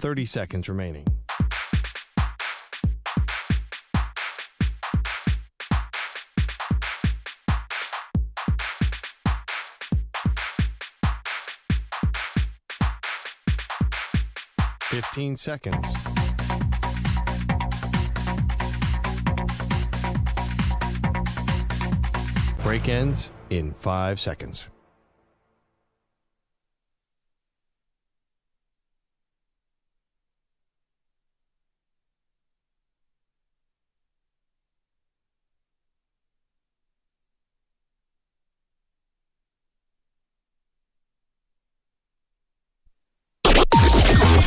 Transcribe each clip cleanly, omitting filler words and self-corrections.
30 seconds remaining. Fifteen seconds. Break ends in 5 seconds.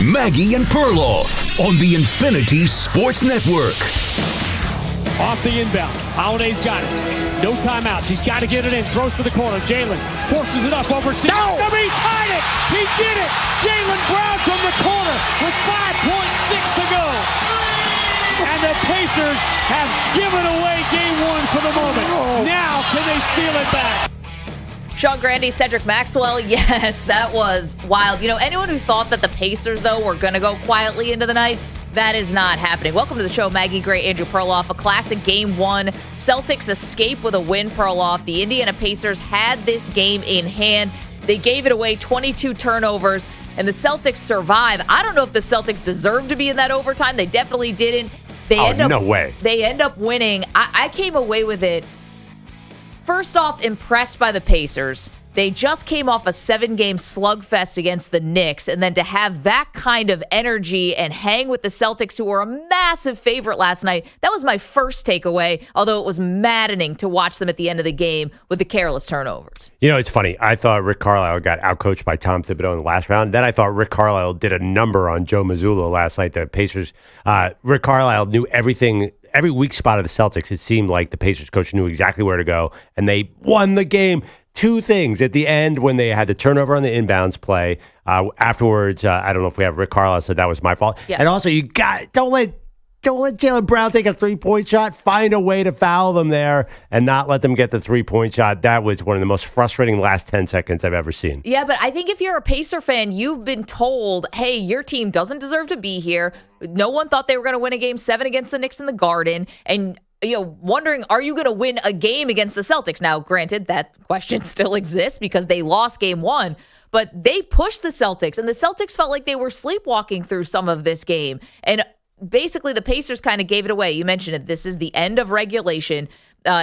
Maggie and Perloff on the Infinity Sports Network. Off the inbound. Holiday's got it. No timeouts. He's got to get it in. Throws to the corner. Jalen forces it up over C. No! He tied it. He did it. Jalen Brown from the corner with 5.6 to go. And the Pacers have given away game one for the moment. Now can they steal it back? Sean Grande, Cedric Maxwell, yes, that was wild. You know, anyone who thought that the Pacers, though, were going to go quietly into the night, that is not happening. Welcome to the show, Maggie Gray, Andrew Perloff. A classic game one. Celtics escape with a win, Perloff. The Indiana Pacers had this game in hand. They gave it away, 22 turnovers, and the Celtics survive. I don't know if the Celtics deserved to be in that overtime. They definitely didn't. No way. They end up winning. I came away with it. First off, impressed by the Pacers. They just came off a 7-game slugfest against the Knicks, and then to have that kind of energy and hang with the Celtics, who were a massive favorite last night, that was my first takeaway, although it was maddening to watch them at the end of the game with the careless turnovers. You know, it's funny. I thought Rick Carlisle got outcoached by Tom Thibodeau in the last round. Then I thought Rick Carlisle did a number on Joe Mazzulla last night. The Pacers, Rick Carlisle knew everything. Every weak spot of the Celtics, it seemed like the Pacers coach knew exactly where to go, and they won the game. Two things at the end when they had the turnover on the inbounds play. Afterwards, I don't know if we have Rick Carlisle said that was my fault. Yeah. And also, you got don't let Jaylen Brown take a 3-point shot. Find a way to foul them there and not let them get the 3-point shot. That was one of the most frustrating last 10 seconds I've ever seen. Yeah, but I think if you're a Pacer fan, you've been told, hey, your team doesn't deserve to be here. No one thought they were going to win a game 7 against the Knicks in the Garden. And wondering, are you going to win a game against the Celtics? Now, granted, that question still exists because they lost game 1, but they pushed the Celtics, and the Celtics felt like they were sleepwalking through some of this game. And basically, the Pacers kind of gave it away. You mentioned it. This is the end of regulation.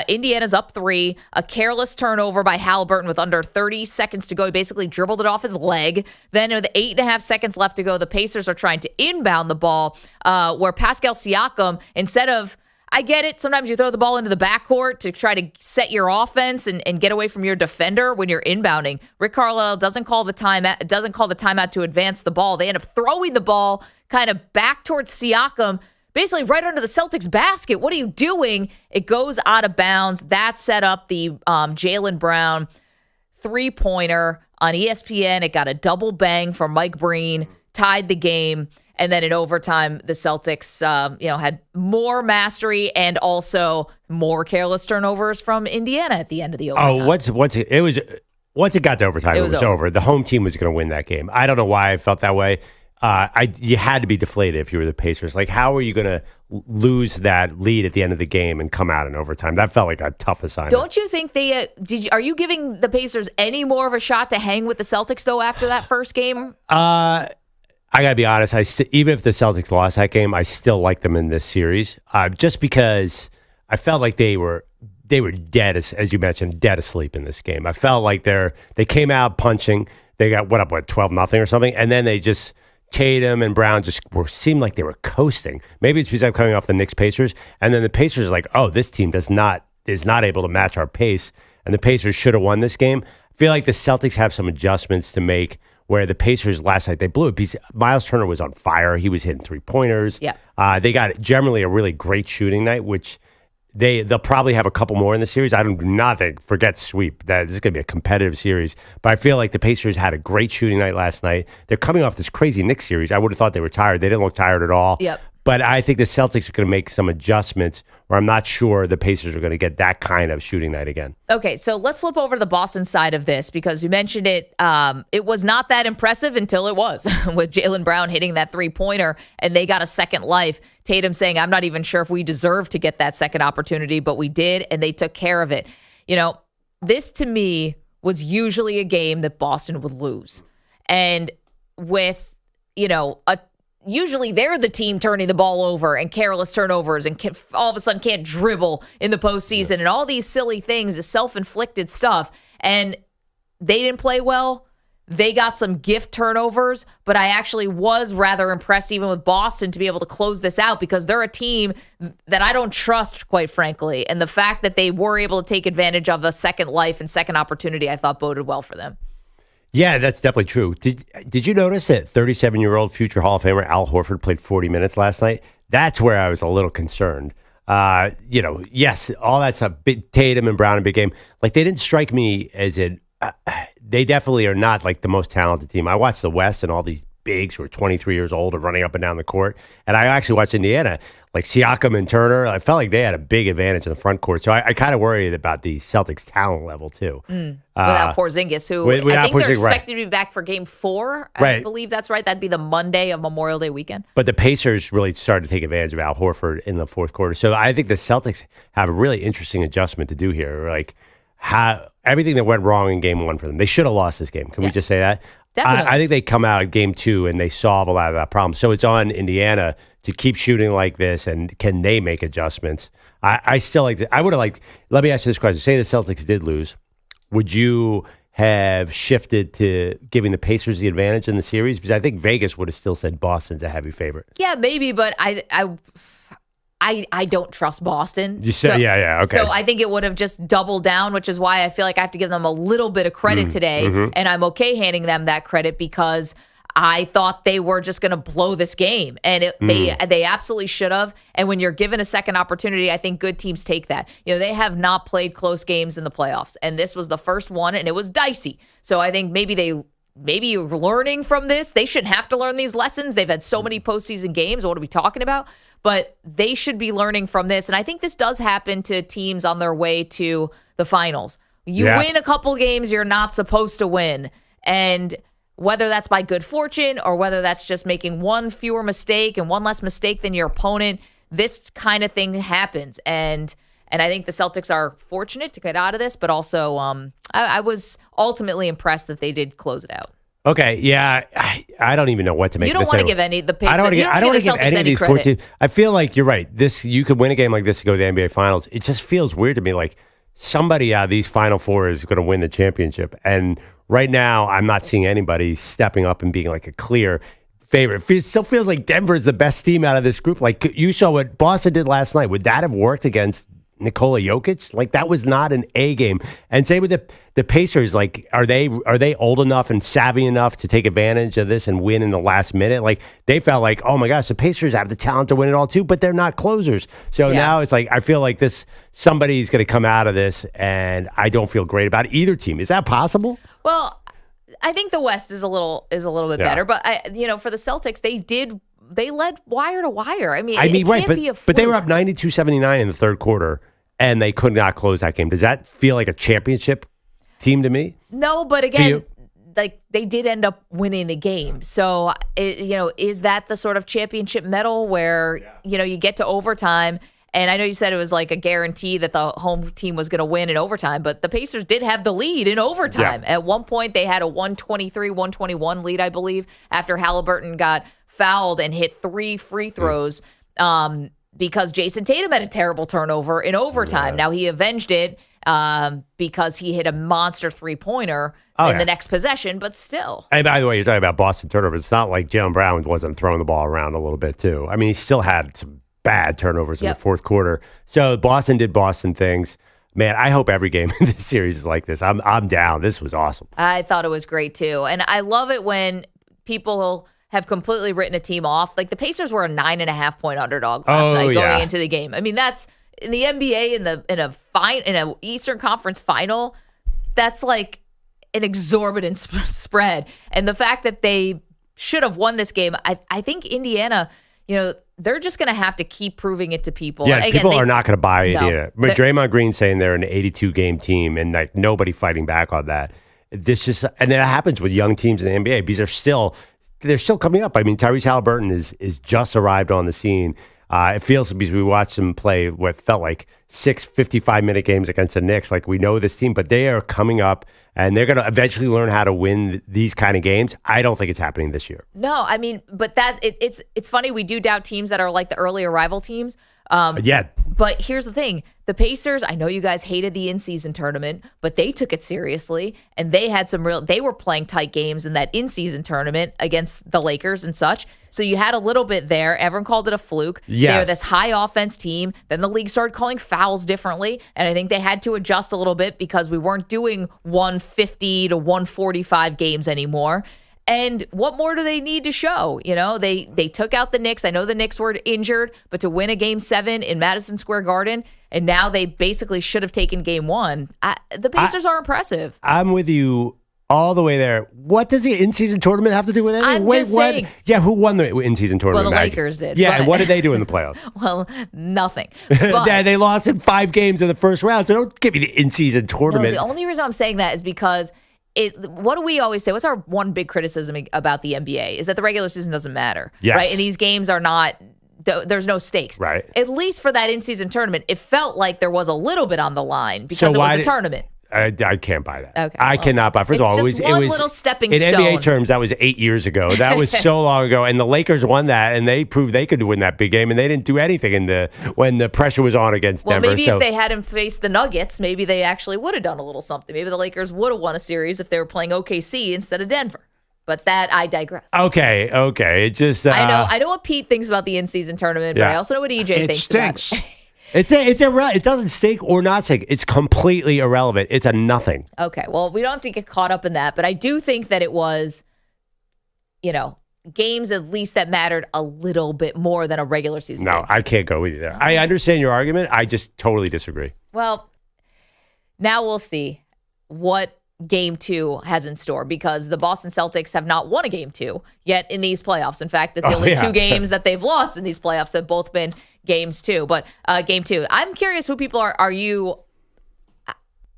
Indiana's up 3, a careless turnover by Halliburton with under 30 seconds to go. He basically dribbled it off his leg. Then with 8.5 seconds left to go, the Pacers are trying to inbound the ball, where Pascal Siakam, instead of, I get it, sometimes you throw the ball into the backcourt to try to set your offense and get away from your defender when you're inbounding. Rick Carlisle doesn't call the timeout to advance the ball. They end up throwing the ball kind of back towards Siakam, basically right under the Celtics basket. What are you doing? It goes out of bounds. That set up the Jaylen Brown 3-pointer on ESPN. It got a double bang from Mike Breen, tied the game. And then in overtime, the Celtics, had more mastery and also more careless turnovers from Indiana at the end of the overtime. Once it got to overtime, it was over. The home team was going to win that game. I don't know why I felt that way. You had to be deflated if you were the Pacers. Like, how are you going to lose that lead at the end of the game and come out in overtime? That felt like a tough assignment. Don't you think are you giving the Pacers any more of a shot to hang with the Celtics, though, after that first game? I got to be honest. Even if the Celtics lost that game, I still like them in this series, just because I felt like they were dead, as you mentioned, dead asleep in this game. I felt like they came out punching. They got 12-0 or something, and then they just Tatum and Brown just seemed like they were coasting. Maybe it's because I'm coming off the Knicks Pacers, and then the Pacers are like, oh, this team is not able to match our pace, and the Pacers should have won this game. I feel like the Celtics have some adjustments to make. Where the Pacers last night, they blew it because Miles Turner was on fire. He was hitting 3-pointers. Yeah. They got generally a really great shooting night, which they'll probably have a couple more in the series. I do not think, forget sweep. That this is going to be a competitive series. But I feel like the Pacers had a great shooting night last night. They're coming off this crazy Knicks series. I would have thought they were tired. They didn't look tired at all. Yep. But I think the Celtics are going to make some adjustments where I'm not sure the Pacers are going to get that kind of shooting night again. Okay, so let's flip over to the Boston side of this because you mentioned it. It was not that impressive until it was with Jaylen Brown hitting that three-pointer and they got a second life. Tatum saying, I'm not even sure if we deserve to get that second opportunity, but we did, and they took care of it. You know, this to me was usually a game that Boston would lose. And with, you know, usually they're the team turning the ball over and careless turnovers and all of a sudden can't dribble in the postseason and all these silly things, the self-inflicted stuff. And they didn't play well. They got some gift turnovers, but I actually was rather impressed even with Boston to be able to close this out because they're a team that I don't trust, quite frankly. And the fact that they were able to take advantage of a second life and second opportunity, I thought boded well for them. Yeah, that's definitely true. Did you notice that 37-year-old future Hall of Famer Al Horford played 40 minutes last night? That's where I was a little concerned. You know, yes, all that's a big Tatum and Brown, a big game. Like, they didn't strike me as they definitely are not like the most talented team. I watched the West and all these bigs who are 23 years old are running up and down the court. And I actually watched Indiana, like Siakam and Turner. I felt like they had a big advantage in the front court. So I kind of worried about the Celtics talent level too. Without Porzingis, who I think they're expected to be back for game 4. I believe that's right. That'd be the Monday of Memorial Day weekend. But the Pacers really started to take advantage of Al Horford in the fourth quarter. So I think the Celtics have a really interesting adjustment to do here. Like, everything that went wrong in game 1 for them. They should have lost this game. Can we just say that? Definitely. I think they come out in game 2 and they solve a lot of that problem. So it's on Indiana to keep shooting like this, and can they make adjustments? I still like I would have liked, let me ask you this question. Say the Celtics did lose. Would you have shifted to giving the Pacers the advantage in the series? Because I think Vegas would have still said Boston's a heavy favorite. Yeah, maybe, but I don't trust Boston. You said, okay. So I think it would have just doubled down, which is why I feel like I have to give them a little bit of credit today. And I'm okay handing them that credit because I thought they were just going to blow this game. And they absolutely should have. And when you're given a second opportunity, I think good teams take that. You know, they have not played close games in the playoffs. And this was the first one, and it was dicey. So I think maybe you're learning from this. They shouldn't have to learn these lessons. They've had so many postseason games. What are we talking about? But they should be learning from this. And I think this does happen to teams on their way to the finals. You win a couple games you're not supposed to win. And whether that's by good fortune or whether that's just making one fewer mistake and one less mistake than your opponent, this kind of thing happens. And I think the Celtics are fortunate to get out of this, but also I was ultimately impressed that they did close it out. Okay, yeah, I don't even know what to make. You don't want to give any the Pacers. I don't want to give any of these 14. I feel like you're right. You could win a game like this to go to the NBA Finals. It just feels weird to me. Like somebody out of these Final Four is going to win the championship, and right now I'm not seeing anybody stepping up and being like a clear favorite. It still feels like Denver is the best team out of this group. Like you saw what Boston did last night. Would that have worked against Nikola Jokic? Like that was not an A game. And same with the Pacers. Like are they old enough and savvy enough to take advantage of this and win in the last minute? Like they felt like, oh my gosh, the Pacers have the talent to win it all too, but they're not closers. So now it's like I feel like somebody's going to come out of this, and I don't feel great about either team. Is that possible? Well, I think the West is a little bit better, but for the Celtics, they led wire to wire. I mean, right, but they were up 92-79 in the third quarter, and they could not close that game. Does that feel like a championship team to me? No, but again, like they did end up winning the game. So, is that the sort of championship medal where, you get to overtime? And I know you said it was like a guarantee that the home team was going to win in overtime, but the Pacers did have the lead in overtime. Yeah. At one point, they had a 123-121 lead, I believe, after Halliburton got fouled and hit 3 free throws because Jason Tatum had a terrible turnover in overtime. Now, he avenged it because he hit a monster three-pointer in the next possession, but still. And by the way, you're talking about Boston turnovers. It's not like Jaylen Brown wasn't throwing the ball around a little bit, too. I mean, he still had some bad turnovers in the fourth quarter. So Boston did Boston things. Man, I hope every game in this series is like this. I'm down. This was awesome. I thought it was great, too. And I love it when people have completely written a team off. Like the Pacers were a 9.5-point underdog last night going into the game. I mean, that's in the NBA in a Eastern Conference final. That's like an exorbitant spread. And the fact that they should have won this game, I think Indiana, they're just going to have to keep proving it to people. Yeah, And again, people are not going to buy it. No. Either. But Draymond Green saying they're an 82-game team and like nobody fighting back on that. And that happens with young teams in the NBA because they're still coming up. I mean, Tyrese Halliburton is just arrived on the scene. It feels because we watched them play what felt like 6 55-minute games against the Knicks. Like we know this team, but they are coming up and they're going to eventually learn how to win these kind of games. I don't think it's happening this year. No, I mean, but it's funny. We do doubt teams that are like the early arrival teams. Yeah. But here's the thing. The Pacers, I know you guys hated the in-season tournament, but they took it seriously, and they had they were playing tight games in that in-season tournament against the Lakers and such. So you had a little bit there. Everyone called it a fluke. Yeah. They're this high offense team. Then the league started calling fouls differently, and I think they had to adjust a little bit because we weren't doing 150 to 145 games anymore. And what more do they need to show? They took out the Knicks. I know the Knicks were injured, but to win a Game 7 in Madison Square Garden, and now they basically should have taken Game 1. The Pacers are impressive. I'm with you all the way there. What does the in-season tournament have to do with anything? I'm just saying. Yeah, who won the in-season tournament? Well, the Maggie? Lakers did. Yeah, and what did they do in the playoffs? Well, nothing. But, they lost in 5 games in the first round, so don't give me the in-season tournament. No, the only reason I'm saying that is because what do we always say? What's our one big criticism about the NBA is that the regular season doesn't matter, yes. right? And these games are not. There's no stakes, right? At least for that in-season tournament, it felt like there was a little bit on the line because it was a tournament. I can't buy that. Okay, I cannot buy. First of all, it was little stepping in stone. NBA terms. That was 8 years ago. That was so long ago, and the Lakers won that, and they proved they could win that big game, and they didn't do anything when the pressure was on against Denver. Well, maybe if they hadn't faced the Nuggets, maybe they actually would have done a little something. Maybe the Lakers would have won a series if they were playing OKC instead of Denver. But I digress. Okay. It just I know what Pete thinks about the in-season tournament, but I also know what EJ thinks stinks. about it. It doesn't stink or not stink. It's completely irrelevant. It's a nothing. Okay, well, we don't have to get caught up in that, but I do think that it was, games at least that mattered a little bit more than a regular season game. I can't go with you there. I understand your argument. I just totally disagree. Well, now we'll see what Game 2 has in store because the Boston Celtics have not won a Game 2 yet in these playoffs. In fact, the only 2 games that they've lost in these playoffs have both been Games 2. But Game 2, I'm curious who people are you.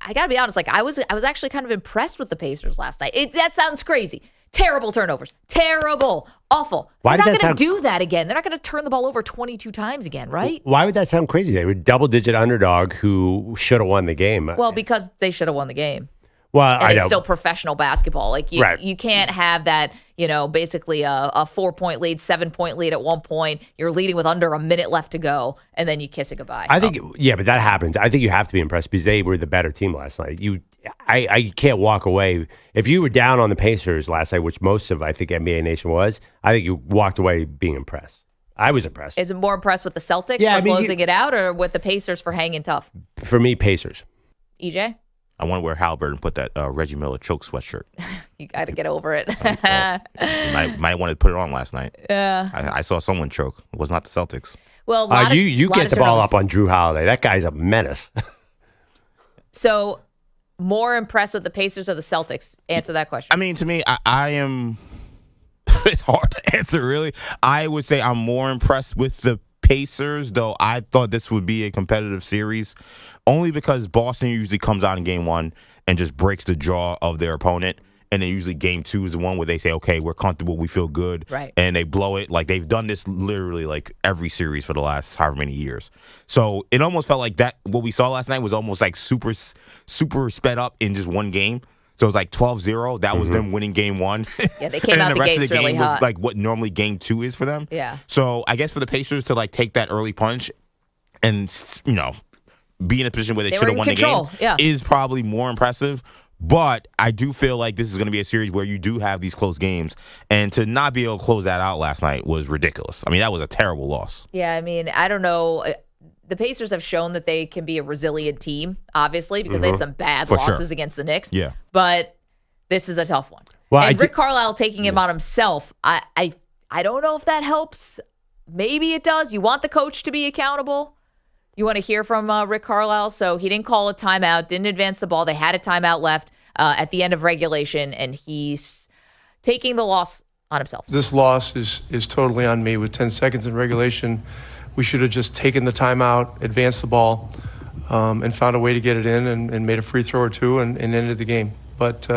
I got to be honest, I was actually kind of impressed with the Pacers last night. That sounds crazy. Terrible turnovers. Terrible. Awful. They're not going to do that again. They're not going to turn the ball over 22 times again, right? Why would that sound crazy? They were double-digit underdog who should have won the game. Well, because they should have won the game. Well, and it's still professional basketball. You can't have that, basically a 4-point lead, 7-point lead at one point. You're leading with under a minute left to go, and then you kiss it goodbye. I think, but that happens. I think you have to be impressed because they were the better team last night. I can't walk away. If you were down on the Pacers last night, which most of, I think, NBA Nation was, I think you walked away being impressed. I was impressed. Is it more impressed with the Celtics for closing it out or with the Pacers for hanging tough? For me, Pacers. EJ? I want to wear Halliburton and put that Reggie Miller choke sweatshirt. You got to get over it. might want to put it on last night. Yeah. I saw someone choke. It was not the Celtics. Well, you get the ball up on Drew Holiday. That guy's a menace. So, more impressed with the Pacers or the Celtics? Answer that question. I mean, to me, I am. It's hard to answer, really. I would say I'm more impressed with the Pacers, though I thought this would be a competitive series, only because Boston usually comes out in Game 1 and just breaks the jaw of their opponent. And then usually Game 2 is the one where they say, okay, we're comfortable, we feel good. Right. And they blow it. Like, they've done this literally like every series for the last however many years. So it almost felt like that. What we saw last night was almost like super sped up in just one game. So it was like 12-0. That was them winning Game 1. Yeah, they came out the gates really hot. was like what normally Game 2 is for them. Yeah. So I guess for the Pacers to like take that early punch and, be in a position where they should have won the game is probably more impressive. But I do feel like this is going to be a series where you do have these close games. And to not be able to close that out last night was ridiculous. I mean, that was a terrible loss. Yeah, I mean, I don't know. The Pacers have shown that they can be a resilient team, obviously, because they had some bad losses against the Knicks. Yeah. But this is a tough one. Well, and Rick Carlisle taking him on himself, I don't know if that helps. Maybe it does. You want the coach to be accountable. You want to hear from Rick Carlisle. So he didn't call a timeout, didn't advance the ball. They had a timeout left at the end of regulation, and he's taking the loss on himself. This loss is totally on me. With 10 seconds in regulation, we should have just taken the timeout, advanced the ball, and found a way to get it in and made a free throw or two and ended the game. But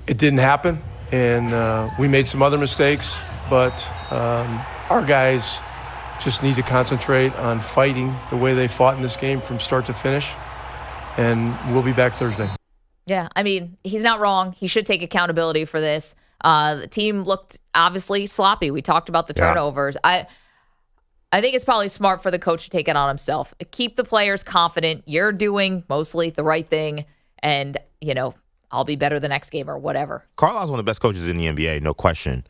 it didn't happen, and we made some other mistakes, but our guys just need to concentrate on fighting the way they fought in this game from start to finish, and we'll be back Thursday. Yeah, I mean, he's not wrong. He should take accountability for this. The team looked obviously sloppy. We talked about the turnovers. I think it's probably smart for the coach to take it on himself. Keep the players confident. You're doing mostly the right thing, and, I'll be better the next game or whatever. Carlisle's one of the best coaches in the NBA, no question.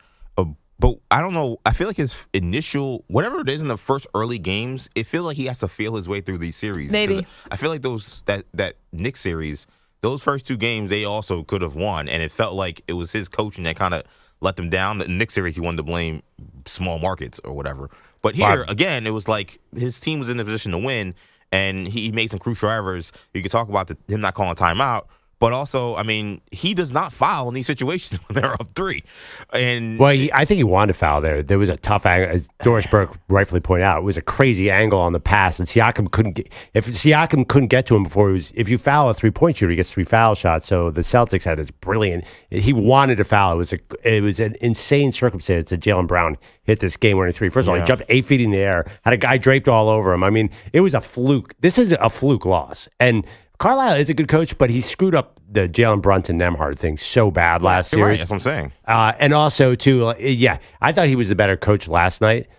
But I don't know. I feel like his initial, whatever it is in the first early games, it feels like he has to feel his way through these series. Maybe. I feel like that Knicks series, those first two games, they also could have won, and it felt like it was his coaching that kind of let them down. The Knicks series, he wanted to blame small markets or whatever. But here, again, it was like his team was in the position to win, and he made some crucial errors. You could talk about him not calling timeout, but also, I mean, he does not foul in these situations when they're up 3. And I think he wanted to foul there. There was a tough angle, as Doris Burke rightfully pointed out. It was a crazy angle on the pass, and Siakam couldn't get. If Siakam couldn't get to him before, if you foul a 3-point shooter, he gets 3 foul shots. So the Celtics had this brilliant. He wanted to foul. It was an insane circumstance that Jaylen Brown hit this game-winning 3. First of all, he jumped 8 feet in the air, had a guy draped all over him. I mean, it was a fluke. This is a fluke loss, and Carlisle is a good coach, but he screwed up the Jalen Brunson-Nembhard thing so bad last series. Right, that's what I'm saying. And also, too, I thought he was the better coach last night.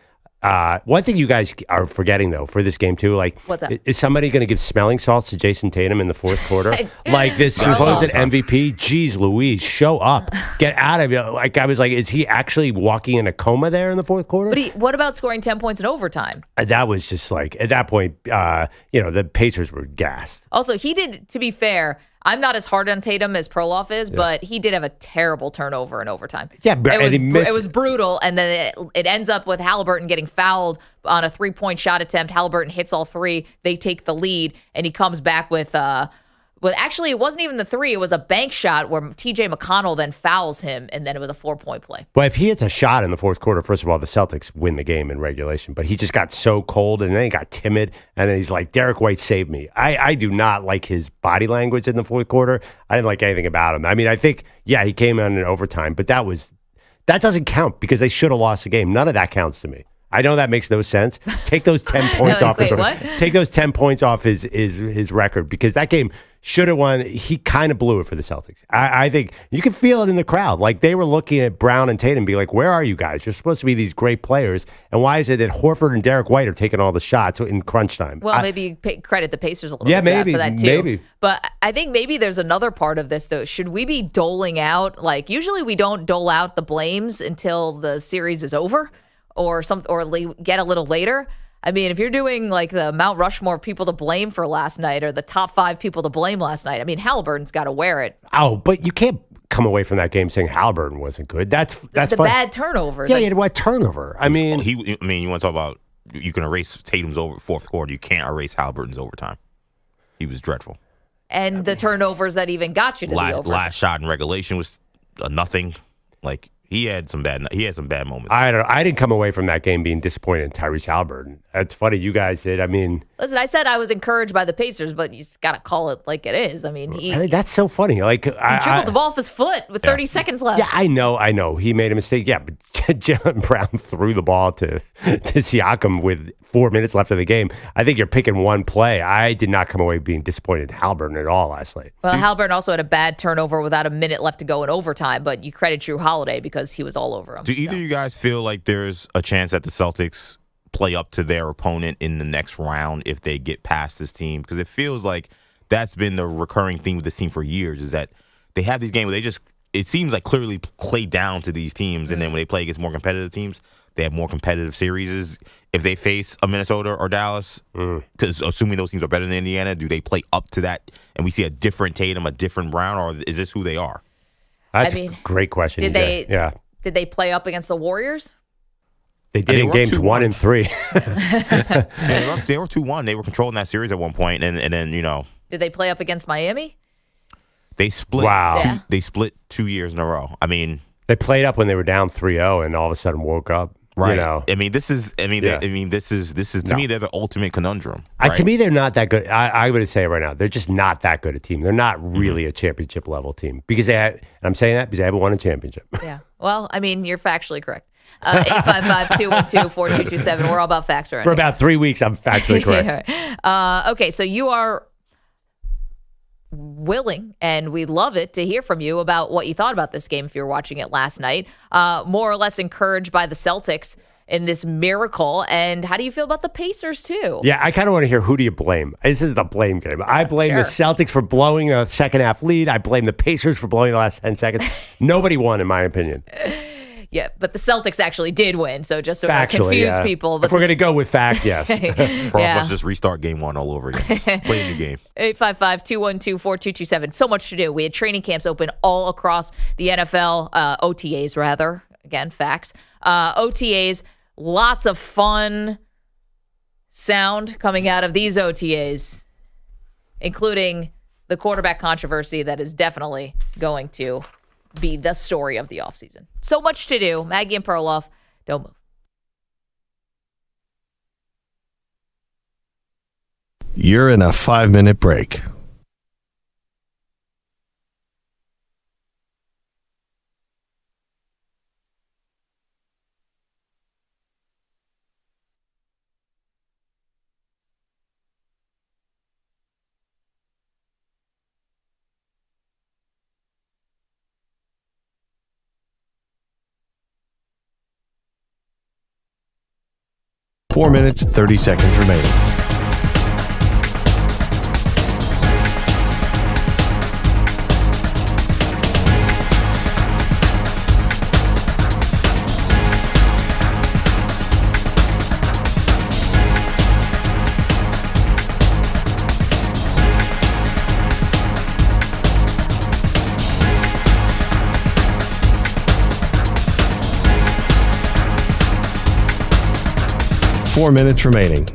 One thing you guys are forgetting, though, for this game, too, what's that? Is somebody going to give smelling salts to Jason Tatum in the fourth quarter? Like this supposed MVP? Jeez Louise, show up. Get out of here. Like, I was like, is he actually walking in a coma there in the fourth quarter? But what about scoring 10 points in overtime? That was just like, at that point, the Pacers were gassed. Also, he did, to be fair, I'm not as hard on Tatum as Perloff is, but he did have a terrible turnover in overtime. Yeah, but it was brutal, and then it ends up with Halliburton getting fouled on a 3-point shot attempt. Halliburton hits all 3. They take the lead, and he comes back with actually, it wasn't even the 3. It was a bank shot where T.J. McConnell then fouls him, and then it was a 4-point play. Well, if he hits a shot in the fourth quarter, first of all, the Celtics win the game in regulation. But he just got so cold, and then he got timid, and then he's like, Derek White saved me. I do not like his body language in the fourth quarter. I didn't like anything about him. I mean, I think, he came in overtime, but that doesn't count because they should have lost the game. None of that counts to me. I know that makes no sense. Take those 10 points off. Take those 10 points off his record because that game should have won. He kind of blew it for the Celtics. I think you can feel it in the crowd. Like they were looking at Brown and Tatum, and be like, "Where are you guys? You're supposed to be these great players, and why is it that Horford and Derek White are taking all the shots in crunch time?" Well, maybe you credit the Pacers a little bit for that too. Maybe. But I think maybe there's another part of this though. Should we be doling out usually we don't dole out the blames until the series is over, or get a little later. I mean, if you're doing like the Mount Rushmore people to blame for last night or the top 5 people to blame last night, I mean, Halliburton's got to wear it. Oh, but you can't come away from that game saying Halliburton wasn't good. That's the bad turnovers. Yeah, he had what turnover? I mean, you want to talk about you can erase Tatum's fourth quarter. You can't erase Halliburton's overtime. He was dreadful. And the turnovers that even got you to the overtime. Last shot in regulation was a nothing. Like he had some bad moments. I didn't come away from that game being disappointed in Tyrese Halliburton. That's funny. You guys did. I mean, listen, I said I was encouraged by the Pacers, but you just got to call it like it is. I mean, that's so funny. Like he dribbled the ball off his foot with 30 seconds left. Yeah, I know. He made a mistake. Yeah, but Jaylen Brown threw the ball to Siakam with 4 minutes left of the game. I think you're picking one play. I did not come away being disappointed in Halliburton at all last night. Well, Halliburton also had a bad turnover without a minute left to go in overtime, but you credit Drew Holiday because he was all over him. Do either of you guys feel like there's a chance that the Celtics play up to their opponent in the next round if they get past this team? Because it feels like that's been the recurring theme with this team for years, is that they have these games where it seems like clearly play down to these teams, and then when they play against more competitive teams, they have more competitive series. If they face a Minnesota or Dallas, because assuming those teams are better than Indiana, do they play up to that and we see a different Tatum, a different Brown, or is this who they are? That's a great question. Did they play up against the Warriors? They did in games 1 and 3. They were 2-1. They were controlling that series at one point, and then Did they play up against Miami? They split. Wow. Yeah. They split 2 years in a row. I mean, They played up when they were down 3-0 and all of a sudden woke up. Right. You know? I mean, this is to me, they're the ultimate conundrum. Right? To me, they're not that good. I would say it right now, they're just not that good a team. They're not really a championship level team because I'm saying that because they haven't won a championship. Yeah. Well, I mean, you're factually correct. 855-212-4227. We're all about facts around For here. about 3 weeks, I'm factually correct. Okay, so you are willing, and we love it to hear from you about what you thought about this game if you were watching it last night. More or less encouraged by the Celtics in this miracle. And how do you feel about the Pacers, too? Yeah, I kind of want to hear, who do you blame? This is the blame game. I blame the Celtics for blowing a second half lead. I blame the Pacers for blowing the last 10 seconds. Nobody won, in my opinion. Yeah, but the Celtics actually did win, so just to confuse people. But if we're going to go with fact, yes. Let's just restart game one all over again. Play a new game. 855-212-4227. So much to do. We had training camps open all across the NFL, OTAs rather. Again, facts. OTAs, lots of fun sound coming out of these OTAs, including the quarterback controversy that is definitely going to be the story of the offseason. So much to do. Maggie and Perloff, don't move. You're in a 5-minute break. Four minutes, 30 seconds remaining. Four minutes remaining.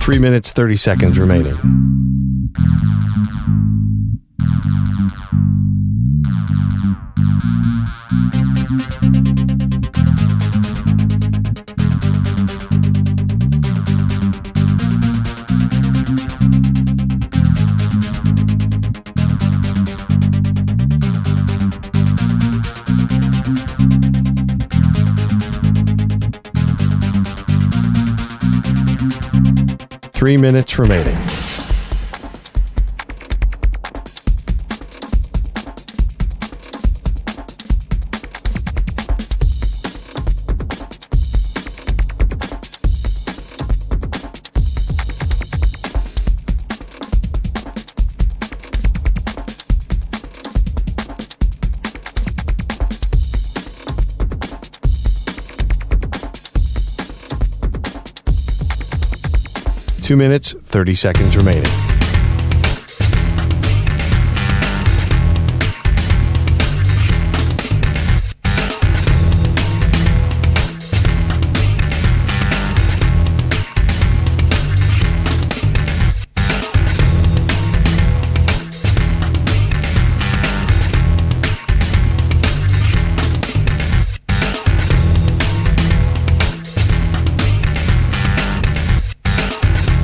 Three minutes, 30 seconds remaining. Three minutes remaining. Two minutes, 30 seconds remaining.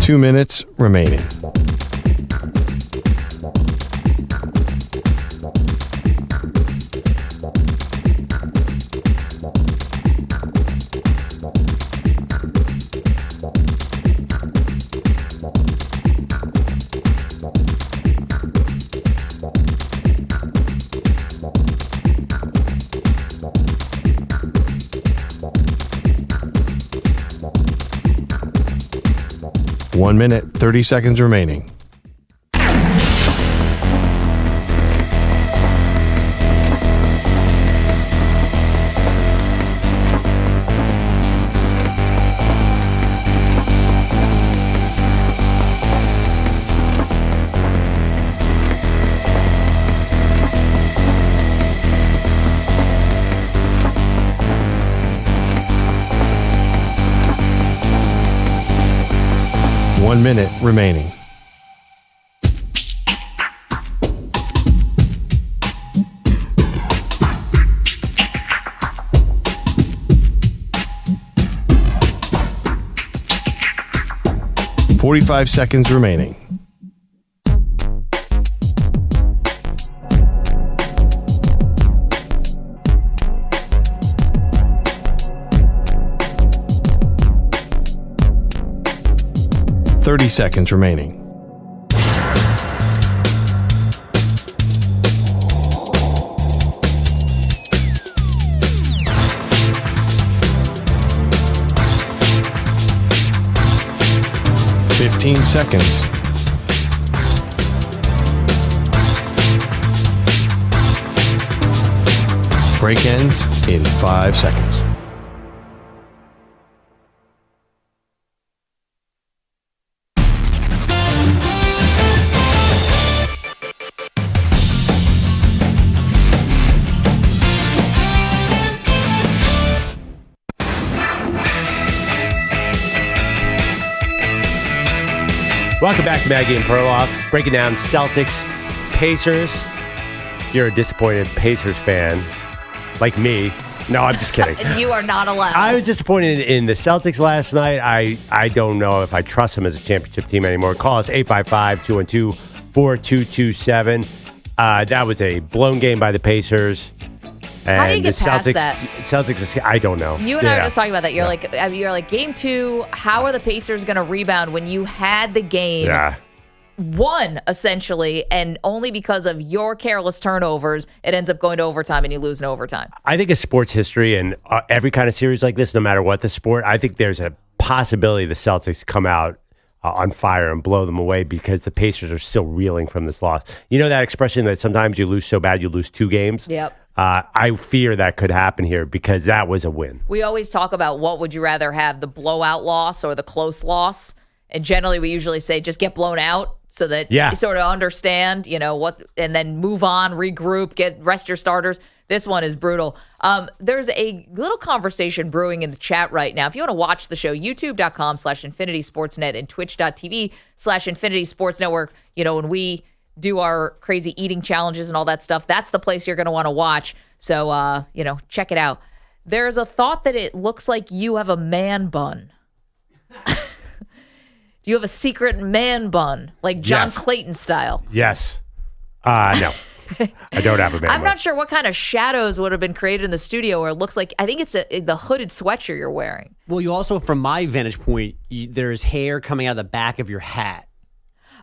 Two minutes remaining. One minute, 30 seconds remaining. 1 minute remaining. Forty-five seconds remaining. Thirty seconds remaining. Seconds. Break ends in 5 seconds. Welcome back to Maggie and Perloff, breaking down Celtics, Pacers. You're a disappointed Pacers fan, like me. No, I'm just kidding. You are not allowed. I was disappointed in the Celtics last night. I don't know if I trust them as a championship team anymore. Call us 855-212-4227. That was a blown game by the Pacers. And how do you get the past Celtics, that? Celtics, I don't know. You and I were just talking about that. You're like game 2. How are the Pacers going to rebound when you had the game won essentially, and only because of your careless turnovers, it ends up going to overtime and you lose in overtime? I think it's sports history, and every kind of series like this, no matter what the sport, I think there's a possibility the Celtics come out on fire and blow them away because the Pacers are still reeling from this loss. You know that expression that sometimes you lose so bad you lose 2 games? Yep. I fear that could happen here because that was a win. We always talk about what would you rather have, the blowout loss or the close loss. And generally we usually say just get blown out so that you sort of understand, what, and then move on, regroup, rest your starters. This one is brutal. There's a little conversation brewing in the chat right now. If you want to watch the show, youtube.com/infinitysportsnet and twitch.tv/infinitysportsnetwork. When we do our crazy eating challenges and all that stuff, that's the place you're going to want to watch. So, check it out. There's a thought that it looks like you have a man bun. Do you have a secret man bun, like John Clayton style? Yes. No. I don't have a man bun. I'm not sure what kind of shadows would have been created in the studio where it looks like, I think it's the hooded sweatshirt you're wearing. Well, you also, from my vantage point, there's hair coming out of the back of your hat.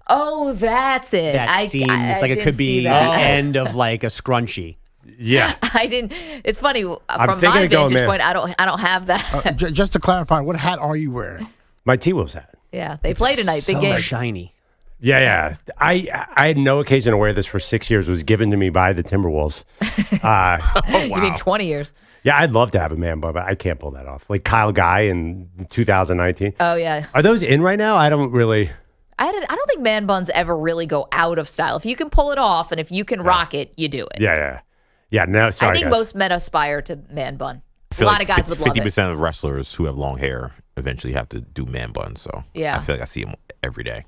Oh, that's it. That seems like it could be the end of like a scrunchie. Yeah. I didn't. It's funny. From my vantage point, I don't have that. Just to clarify, what hat are you wearing? My T-Wolves hat. Yeah, they play tonight. Big game. Shiny. Yeah. I had no occasion to wear this for 6 years. It was given to me by the Timberwolves. You mean 20 years? Yeah, I'd love to have a man bun, but I can't pull that off. Like Kyle Guy in 2019. Oh, yeah. Are those in right now? I don't really... I don't think man buns ever really go out of style. If you can pull it off and if you can rock it, you do it. Yeah. No, sorry, I think guys. most men aspire to man bun. A lot of guys would love it. 50% of wrestlers who have long hair eventually have to do man buns. So yeah. I feel like I see them every day.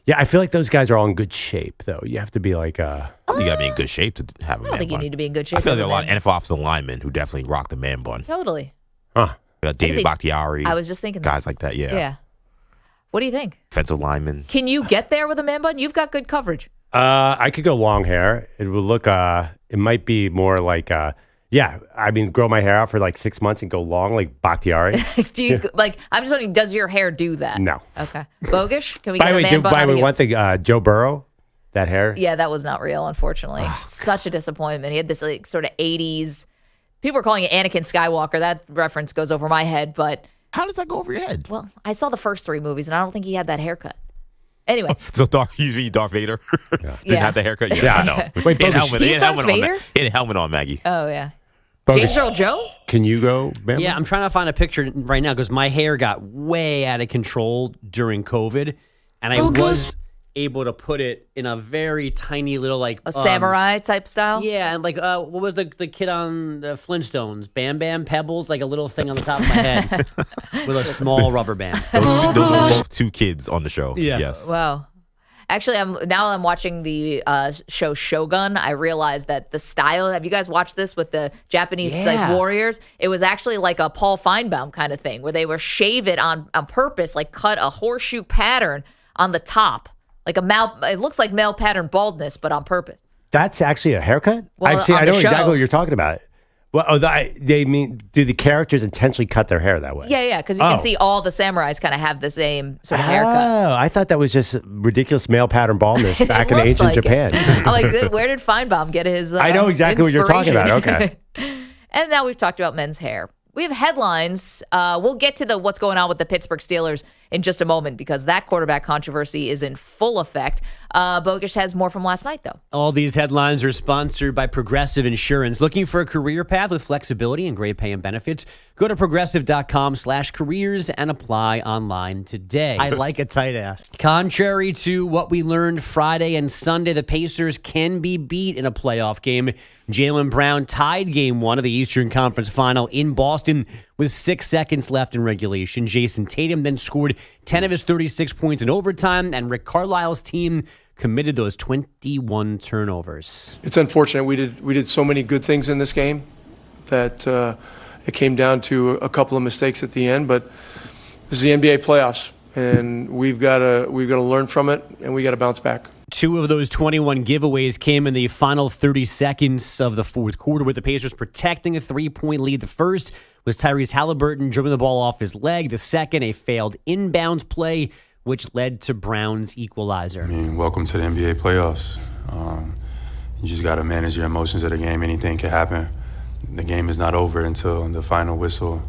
Yeah, I feel like those guys are all in good shape, though. You have to be like... I think you got to be in good shape to have a man bun. I don't think you need to be in good shape. I feel like there are a lot of NFL offensive linemen who definitely rock the man bun. Totally. Huh. David Bakhtiari. I was just thinking guys like that, yeah. Yeah. What do you think? Offensive lineman. Can you get there with a man bun? You've got good coverage. I could go long hair. It would look, it might be more like, grow my hair out for like 6 months and go long like Bakhtiari. Do you, I'm just wondering, does your hair do that? No. Okay. Bogusch? Can we get a man bun? By the way, one thing, Joe Burrow, that hair? Yeah, that was not real, unfortunately. Such a disappointment. He had this sort of 80s, people were calling it Anakin Skywalker. That reference goes over my head, but... How does that go over your head? Well, I saw the first 3 movies, and I don't think he had that haircut. Anyway. So usually Darth Vader didn't have the haircut? Yeah. No. Wait, He's Darth Vader? He had a helmet on, Maggie. Oh, yeah. Bogus. James Earl Jones? Can you go, man? Yeah, I'm trying to find a picture right now because my hair got way out of control during COVID. And I was able to put it in a very tiny little like A samurai type style? Yeah, and like what was the kid on the Flintstones? Bam Bam Pebbles, like a little thing on the top of my head with a small rubber band. Those were both 2 kids on the show. Yeah. Yes. Wow. Actually, I'm watching the show Shogun. I realized that the style. Have you guys watched this with the Japanese like warriors? It was actually like a Paul Feinbaum kind of thing, where they were shave it on purpose, like cut a horseshoe pattern on the top, like it looks like male pattern baldness, but on purpose. That's actually a haircut? Well, I know show. exactly what you're talking about. Well, they mean, do the characters intentionally cut their hair that way? Yeah, because you can see all the samurais kind of have the same sort of haircut. Oh, I thought that was just ridiculous male pattern baldness back in ancient Japan. I'm like, where did Feinbaum get his I know exactly what you're talking about. Okay. And now we've talked about men's hair. We have headlines. We'll get to what's going on with the Pittsburgh Steelers in just a moment, because that quarterback controversy is in full effect. Bogusch has more from last night, though. All these headlines are sponsored by Progressive Insurance. Looking for a career path with flexibility and great pay and benefits? Go to progressive.com/careers and apply online today. I like a tight ass. Contrary to what we learned Friday and Sunday, the Pacers can be beat in a playoff game. Jaylen Brown tied Game 1 of the Eastern Conference Final in Boston with 6 seconds left in regulation. Jason Tatum then scored 10 of his 36 points in overtime, and Rick Carlisle's team committed those 21 turnovers. It's unfortunate. We did so many good things in this game that it came down to a couple of mistakes at the end. But this is the NBA playoffs, and we've got to learn from it, and we got to bounce back. 2 of those 21 giveaways came in the final 30 seconds of the fourth quarter, with the Pacers protecting a 3-point lead. The first was Tyrese Halliburton dribbling the ball off his leg. The second, a failed inbounds play, which led to Brown's equalizer. I mean, welcome to the NBA playoffs. You just got to manage your emotions of the game. Anything can happen. The game is not over until the final whistle,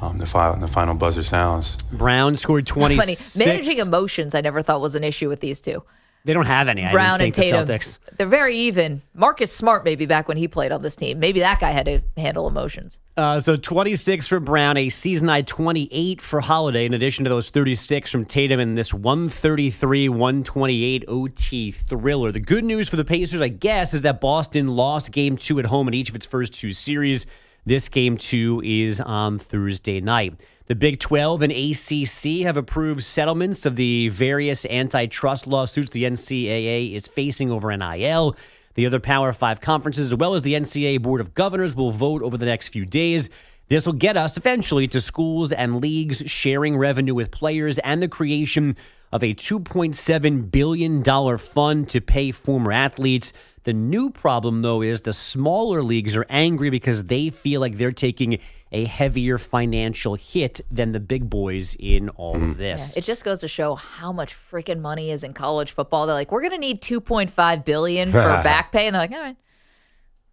the final buzzer sounds. Brown scored 26. Funny. Managing emotions, I never thought was an issue with these two. They don't have any. Brown and Tatum. The Celtics. They're very even. Marcus Smart, maybe back when he played on this team. Maybe that guy had to handle emotions. So 26 for Brown, a season-high 28 for Holiday, in addition to those 36 from Tatum in this 133-128 OT thriller. The good news for the Pacers, I guess, is that Boston lost Game 2 at home in each of its first 2 series. This Game 2 is on Thursday night. The Big 12 and ACC have approved settlements of the various antitrust lawsuits the NCAA is facing over NIL. The other Power 5 conferences, as well as the NCAA Board of Governors, will vote over the next few days. This will get us eventually to schools and leagues sharing revenue with players and the creation of a $2.7 billion fund to pay former athletes. The new problem, though, is the smaller leagues are angry because they feel like they're taking a heavier financial hit than the big boys in all of this. Yeah, it just goes to show how much freaking money is in college football. They're like, we're going to need $2.5 billion for back pay. And they're like, all right.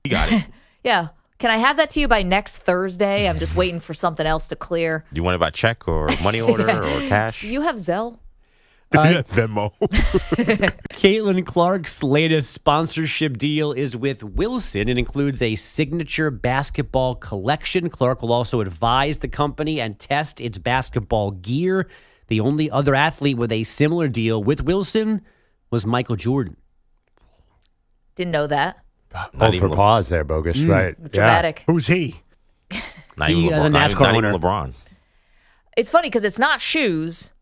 You got it. Yeah. Can I have that to you by next Thursday? I'm just waiting for something else to clear. Do you want it by check or money order or cash? Do you have Zelle? Venmo. Caitlin Clark's latest sponsorship deal is with Wilson. It includes a signature basketball collection. Clark will also advise the company and test its basketball gear. The only other athlete with a similar deal with Wilson was Michael Jordan. Didn't know that. Hold for pause there, Bogusch. Right. Dramatic. Who's he? Not even as a LeBron. NASCAR Not even owner. LeBron. It's funny because it's not shoes.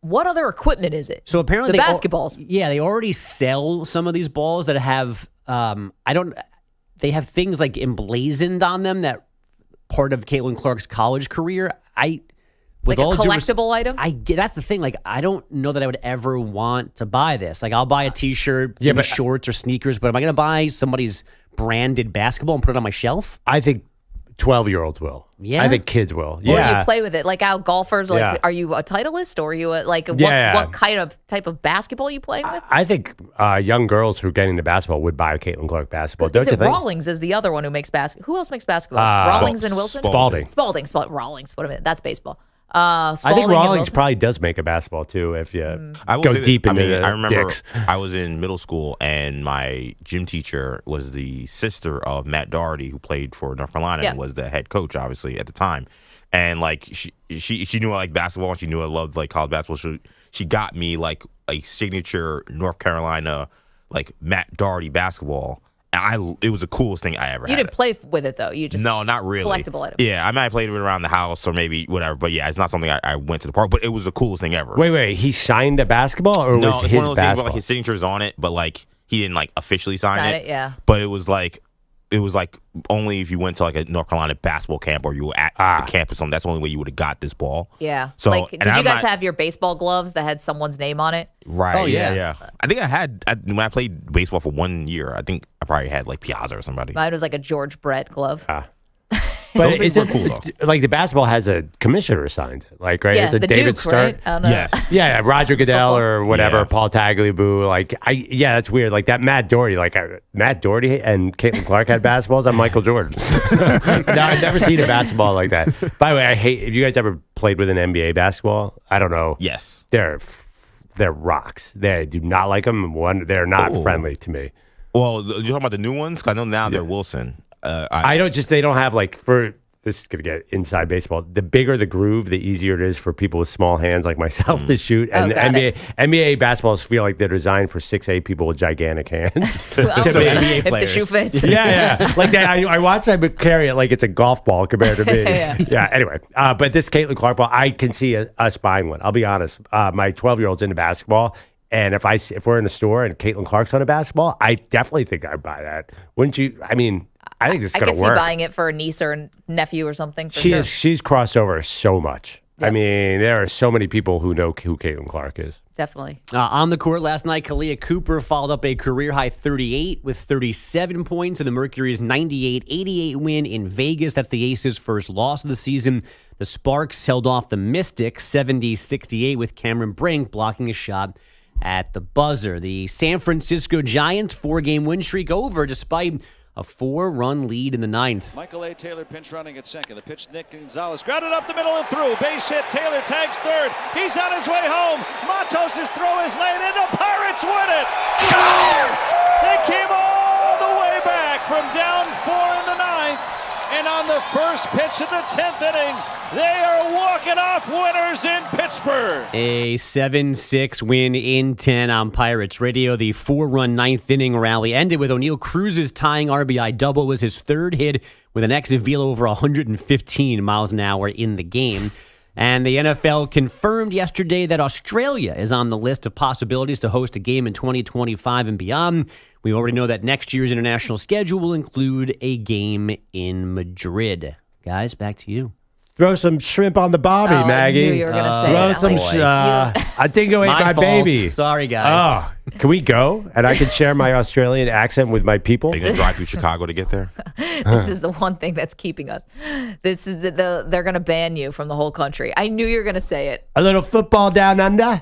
What other equipment is it? So apparently the basketballs. They already sell some of these balls that have they have things like emblazoned on them that part of Caitlin Clark's college career. Like a collectible item? That's the thing. Like, I don't know that I would ever want to buy this. Like, I'll buy a T-shirt, maybe shorts or sneakers, but am I going to buy somebody's branded basketball and put it on my shelf? I think 12-year-olds will. Yeah? I think kids will. Or Yeah. you play with it. Like how golfers, like, are you a Titleist or are you what kind of type of basketball you playing with? I think young girls who are getting into basketball would buy a Caitlin Clark basketball. Is it Rawlings is the other one who makes basketball? Who else makes basketballs? Rawlings and Wilson? Spalding. Rawlings. What a minute. That's baseball. I think Rawlings probably does make a basketball too if you go deep into the I remember dicks. I was in middle school and my gym teacher was the sister of Matt Doherty, who played for North Carolina and was the head coach, obviously, at the time. And like she knew I liked basketball and she knew I loved like college basketball. She got me like a signature North Carolina like Matt Doherty basketball. And it was the coolest thing I ever had. You didn't play with it, though. You just no, not really. Collectible item. Yeah, I might have played with it around the house or maybe whatever. But yeah, it's not something I went to the park. But it was the coolest thing ever. Wait. He signed a basketball or no, was it's his one of those things where basketball? like his signature's on it, but like he didn't like officially sign it. Yeah. But it was like only if you went to like a North Carolina basketball camp or you were at the camp or something. That's the only way you would have got this ball. Yeah. So like, did you guys have your baseball gloves that had someone's name on it? Right. Oh, yeah. Yeah. I think when I played baseball for 1 year, I think I probably had like Piazza or somebody. Mine was like a George Brett glove. But Those things is were it cool, though. like the basketball has a commissioner assigned it, like right? Yeah, Is it the David Duke, Stark? right? I don't know. Yes. Yeah, Roger Goodell Football. or whatever, Yeah. Paul Tagliabue. Like, that's weird. Like that Matt Doherty, Matt Doherty and Caitlin Clark had basketballs. I'm Michael Jordan. No, I've never seen a basketball like that. By the way, I hate. If you guys ever played with an NBA basketball, I don't know. Yes. They're rocks. They do not like them. They're not friendly to me. Well, you're talking about the new ones? 'Cause I know now they're Wilson. They don't have like for. This is going to get inside baseball. The bigger the groove, the easier it is for people with small hands like myself to shoot. And NBA basketballs feel like they're designed for 6'8" people with gigantic hands. Well, To me. if the shoe fits. Yeah. Like that. I watch them carry it like it's a golf ball compared to me. Yeah. Anyway, but this Caitlin Clark ball, I can see us buying one. I'll be honest. My 12-year-old's into basketball. And if we're in the store and Caitlin Clark's on a basketball, I definitely think I'd buy that. Wouldn't you? I mean, I think this is I going could to work. see buying it for a niece or a nephew or something. For sure. She's crossed over so much. Yep. I mean, there are so many people who know who Caitlin Clark is. Definitely. On the court last night, Kalia Cooper followed up a career-high 38 with 37 points in the Mercury's 98-88 win in Vegas. That's the Aces' first loss of the season. The Sparks held off the Mystics 70-68 with Cameron Brink blocking a shot at the buzzer. The San Francisco Giants' 4-game win streak over despite a 4-run lead in the ninth. Michael A. Taylor pinch running at second. The pitch, Nick Gonzalez. Grounded up the middle and through. Base hit. Taylor tags third. He's on his way home. Matos' throw is laid in. The Pirates win it. They came all the way back from down 4 in the ninth. And on the first pitch of the 10th inning, they are walking off winners in Pittsburgh. A 7-6 win in 10 on Pirates Radio. The 4-run ninth inning rally ended with O'Neal Cruz's tying RBI double. It was his third hit with an exit velo over 115 miles an hour in the game. And the NFL confirmed yesterday that Australia is on the list of possibilities to host a game in 2025 and beyond. We already know that next year's international schedule will include a game in Madrid. Guys, back to you. Throw some shrimp on the barbie, Maggie. I knew you were going to say Throw it. some. I think go ate my fault. baby. Sorry, guys. Oh, can we go? And I can share my Australian accent with my people. Are you going to drive through Chicago to get there? This is the one thing that's keeping us. This is they're going to ban you from the whole country. I knew you were going to say it. A little football down under.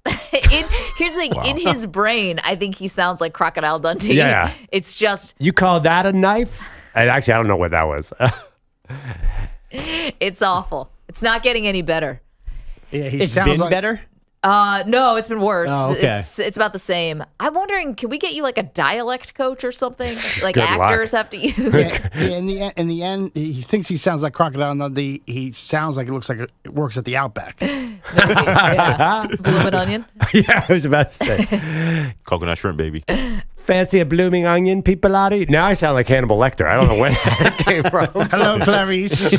Here's the thing. In his brain, I think he sounds like Crocodile Dundee. Yeah. It's just, You call that a knife? And actually, I don't know what that was. it's awful. It's not getting any better. Yeah, he It's sounds been like better? No, it's been worse. Oh, okay. It's about the same. I'm wondering, can we get you like a dialect coach or something? Like Good actors luck. have to use. Yeah, in the end, he thinks he sounds like Crocodile Dundee. He sounds like it looks like it works at the Outback. Yeah. Blooming onion. Yeah, I was about to say. Coconut shrimp, baby. Fancy a blooming onion, peopleati? Now I sound like Hannibal Lecter. I don't know where that came from. Hello, Clarice.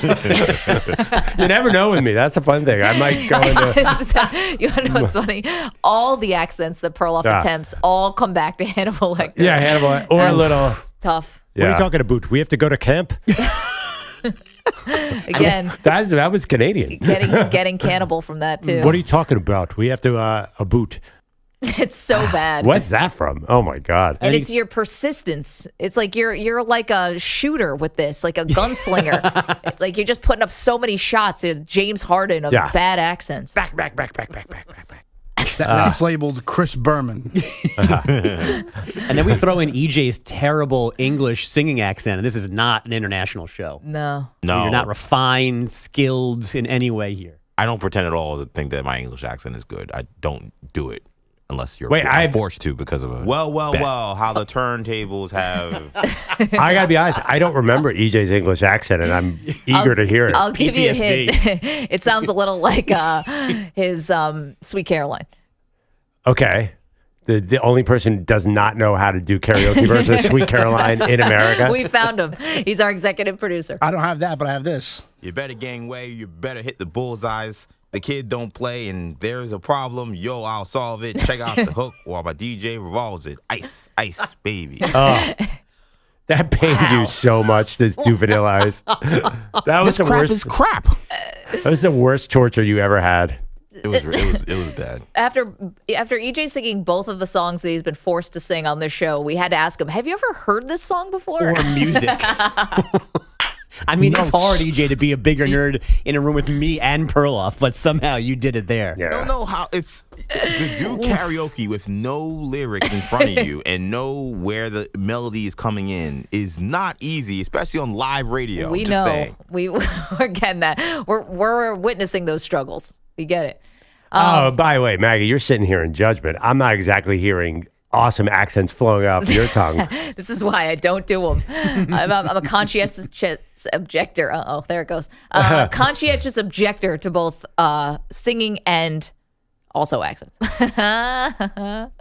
You never know with me. That's a fun thing. I might go into... You want to know what's funny? All the accents that Perloff attempts all come back to Hannibal Lecter. Yeah, Hannibal. Or a little... Tough. What are you talking about? We have to go to camp? Again, That was Canadian. getting cannibal from that too. What are you talking about? We have to a boot. It's so bad. What's that from? Oh my God! And it's your persistence. It's like you're like a shooter with this, like a gunslinger. It's like you're just putting up so many shots. There's James Harden of bad accents. Back. That's labeled Chris Berman. And then we throw in EJ's terrible English singing accent, and this is not an international show. No. You're not refined, skilled in any way here. I don't pretend at all to think that my English accent is good. I don't do it unless you're forced to because of a well, how the turntables have. I gotta be honest. I don't remember EJ's English accent, and I'm eager to hear it. I'll give you a hint. It sounds a little like his Sweet Caroline. Okay. The only person who does not know how to do karaoke versus Sweet Caroline in America. We found him. He's our executive producer. I don't have that, but I have this. You better gangway. You better hit the bullseyes. The kid don't play, and there's a problem. Yo, I'll solve it. Check out the hook while my DJ revolves it. Ice, ice, baby. Oh, that pains you so much to do Vanilla Ice. That was the worst. Is crap. That was the worst torture you ever had. It was bad. After EJ singing both of the songs that he's been forced to sing on this show, we had to ask him, have you ever heard this song before? Or music. I mean, it's hard, EJ, to be a bigger nerd in a room with me and Perloff, but somehow you did it there. Yeah. I don't know how it's to do karaoke with no lyrics in front of you and know where the melody is coming in is not easy, especially on live radio. We know. We're getting that. We're witnessing those struggles. We get it. Oh, by the way, Maggie, you're sitting here in judgment. I'm not exactly hearing awesome accents flowing off your tongue. This is why I don't do them. I'm a conscientious objector. Uh-oh, there it goes. Conscientious objector to both singing and also accents.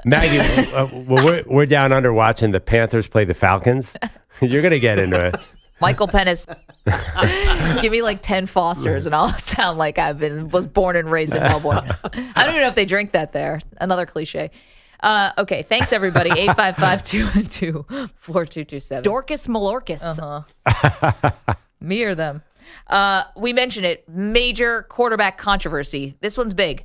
Maggie, we're down under watching the Panthers play the Falcons. You're going to get into it. Michael Pennis. Give me like 10 Fosters and I'll sound like was born and raised in Melbourne. I don't even know if they drink that there. Another cliche. Okay, thanks everybody. 855-212-4227. Dorcas Malorcas. Me or them. We mentioned it. Major quarterback controversy. This one's big.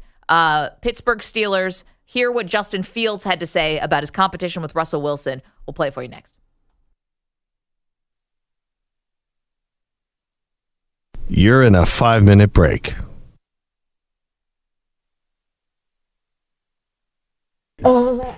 Pittsburgh Steelers. Hear what Justin Fields had to say about his competition with Russell Wilson. We'll play it for you next. You're in a 5-minute break. Oh.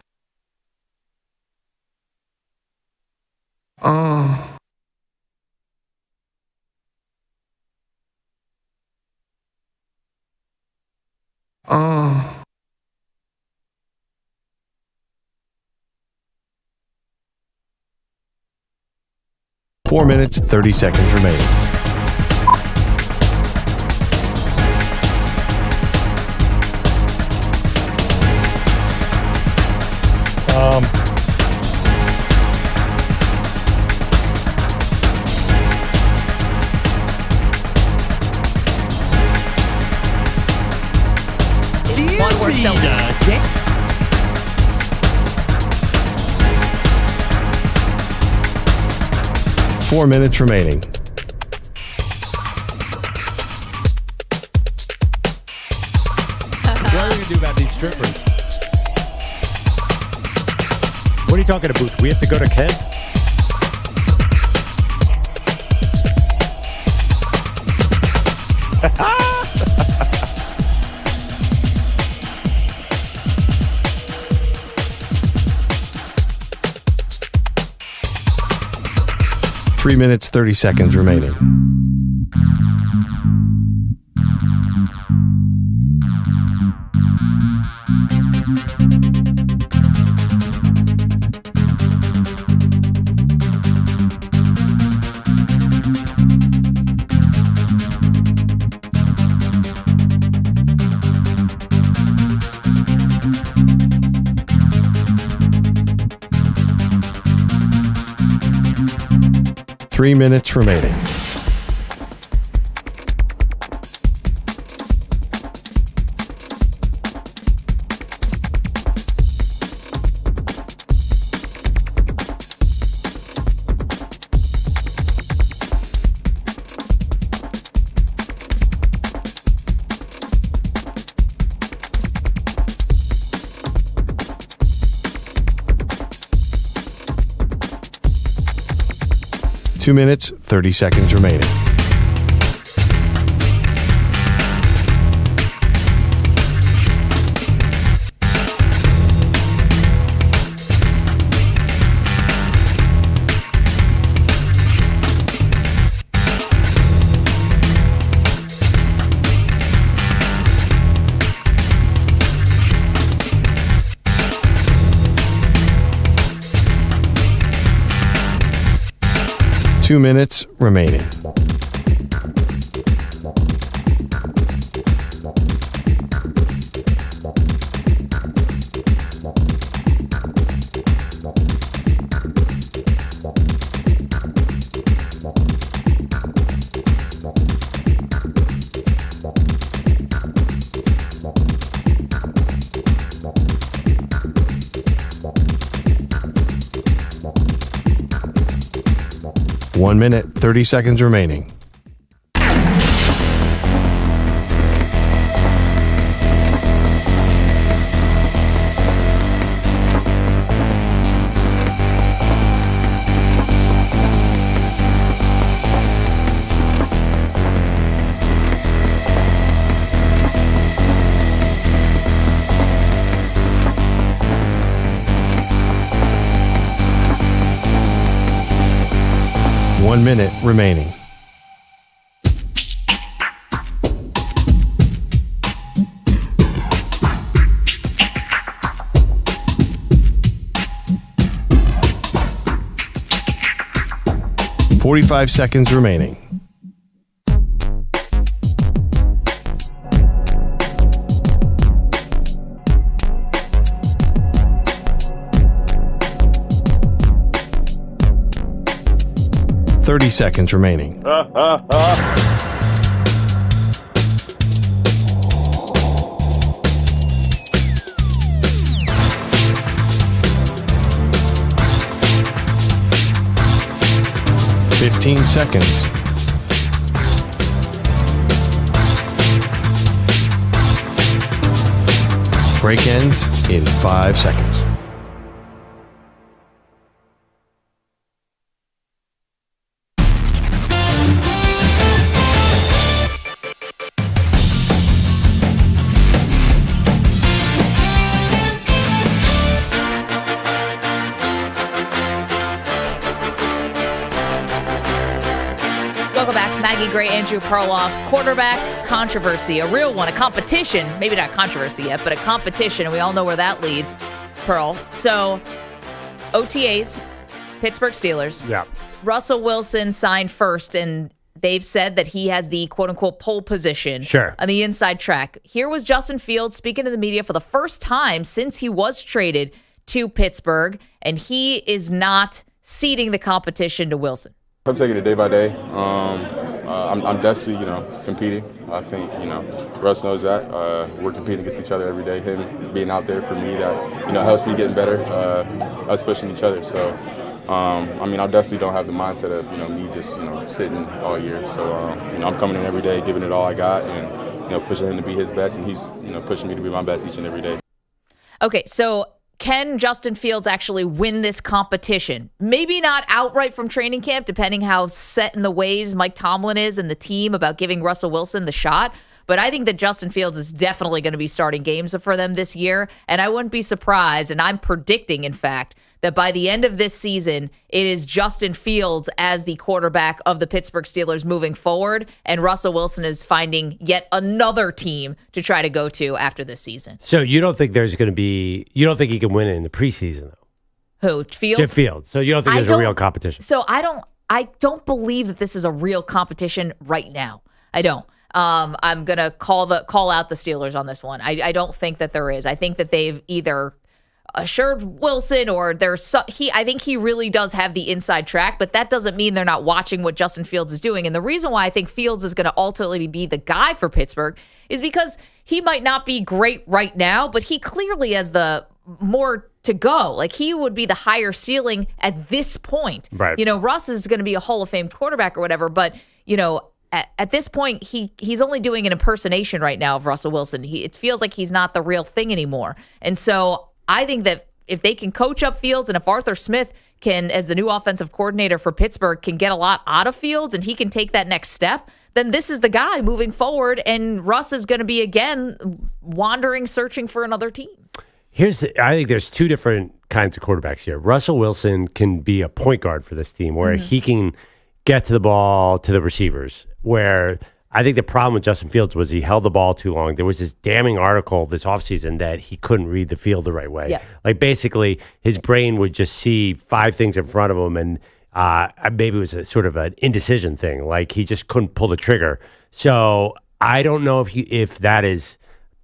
4 minutes, 30 seconds remaining. One word Celtics. 4 minutes remaining. What are we going to do about these strippers? What are you talking about, Booth? We have to go to Kent? Three minutes, 30 seconds remaining. Three minutes remaining. Two minutes, 30 seconds remaining. Two minutes remaining. 1 minute, 30 seconds remaining. One minute remaining. "45 seconds remaining. "30 seconds remaining. 15 seconds. Break ends in 5 seconds. Welcome back. Maggie Gray, Andrew Perloff. Quarterback controversy, a real one, a competition. Maybe not controversy yet, but a competition, and we all know where that leads, Pearl. So, OTAs, Pittsburgh Steelers. Yeah. Russell Wilson signed first, and they've said that he has the quote-unquote pole position on the inside track. Here was Justin Fields speaking to the media for the first time since he was traded to Pittsburgh, and he is not ceding the competition to Wilson. I'm taking it day by day. I'm definitely, competing. I think, Russ knows that. We're competing against each other every day. Him being out there for me, that, helps me getting better. Us pushing each other. So, I definitely don't have the mindset of, me just, sitting all year. So, I'm coming in every day, giving it all I got, and, pushing him to be his best, and he's, pushing me to be my best each and every day. Okay, so can Justin Fields actually win this competition? Maybe not outright from training camp, depending how set in the ways Mike Tomlin is and the team about giving Russell Wilson the shot. But I think that Justin Fields is definitely going to be starting games for them this year. And I wouldn't be surprised, and I'm predicting, in fact, that by the end of this season, it is Justin Fields as the quarterback of the Pittsburgh Steelers moving forward, and Russell Wilson is finding yet another team to try to go to after this season. So you don't think there's going to be, you don't think he can win it in the preseason, though? Who, Fields? Jeff Fields. So you don't think there's a real competition? So I don't believe that this is a real competition right now. I don't. I'm going to call out the Steelers on this one. I don't think that there is. I think that they've either assured Wilson or I think he really does have the inside track, but that doesn't mean they're not watching what Justin Fields is doing. And the reason why I think Fields is going to ultimately be the guy for Pittsburgh is because he might not be great right now, but he clearly has the more to go. Like, he would be the higher ceiling at this point. Right. Russ is going to be a Hall of Fame quarterback or whatever, but at this point, he's only doing an impersonation right now of Russell Wilson. It feels like he's not the real thing anymore. And so I think that if they can coach up Fields, and if Arthur Smith can, as the new offensive coordinator for Pittsburgh, can get a lot out of Fields and he can take that next step, then this is the guy moving forward, and Russ is going to be, again, wandering, searching for another team. I think there's two different kinds of quarterbacks here. Russell Wilson can be a point guard for this team where he can get to the ball to the receivers, where I think the problem with Justin Fields was he held the ball too long. There was this damning article this offseason that he couldn't read the field the right way. Yeah. Like, basically, his brain would just see 5 things in front of him, and maybe it was a sort of an indecision thing. Like, he just couldn't pull the trigger. So I don't know if that is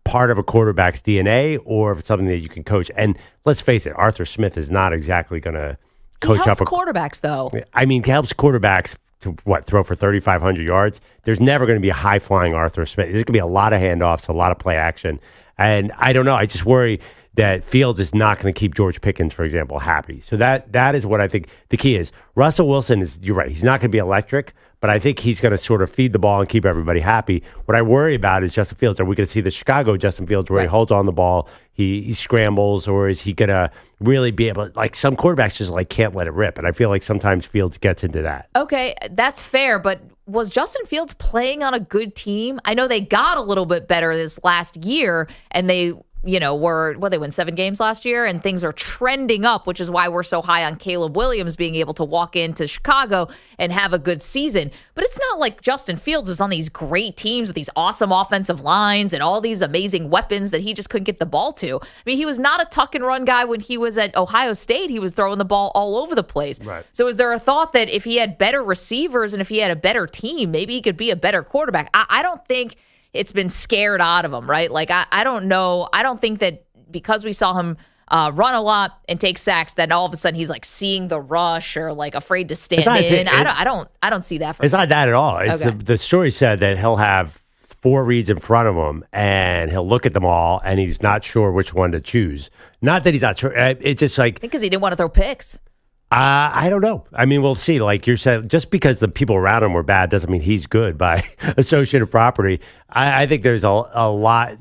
part of a quarterback's DNA or if it's something that you can coach. And let's face it, Arthur Smith is not exactly going to coach up. He helps quarterbacks, though. I mean, he helps quarterbacks to throw for 3,500 yards. There's never going to be a high-flying Arthur Smith. There's going to be a lot of handoffs, a lot of play action. And I don't know. I just worry that Fields is not going to keep George Pickens, for example, happy. So that is what I think the key is. Russell Wilson is, you're right, he's not going to be electric, but I think he's going to sort of feed the ball and keep everybody happy. What I worry about is Justin Fields. Are we going to see the Chicago Justin Fields where he holds on the ball, he scrambles, or is he going to really be able to, like some quarterbacks just like can't let it rip? And I feel like sometimes Fields gets into that. Okay, that's fair, but was Justin Fields playing on a good team? I know they got a little bit better this last year, and they they win 7 games last year, and things are trending up, which is why we're so high on Caleb Williams being able to walk into Chicago and have a good season. But it's not like Justin Fields was on these great teams with these awesome offensive lines and all these amazing weapons that he just couldn't get the ball to. I mean, he was not a tuck and run guy when he was at Ohio State. He was throwing the ball all over the place. Right. So is there a thought that if he had better receivers and if he had a better team, maybe he could be a better quarterback? I don't think it's been scared out of him, right? Like, I don't know. I don't think that because we saw him run a lot and take sacks, that all of a sudden he's like seeing the rush or like afraid to stand in. I don't see that. It's not that at all. It's Okay. the story said that he'll have 4 reads in front of him and he'll look at them all and he's not sure which one to choose. Not that he's not sure. It's just like, I think because he didn't want to throw picks. I don't know. I mean, we'll see. Like you said, just because the people around him were bad doesn't mean he's good by associated property. I think there's a lot,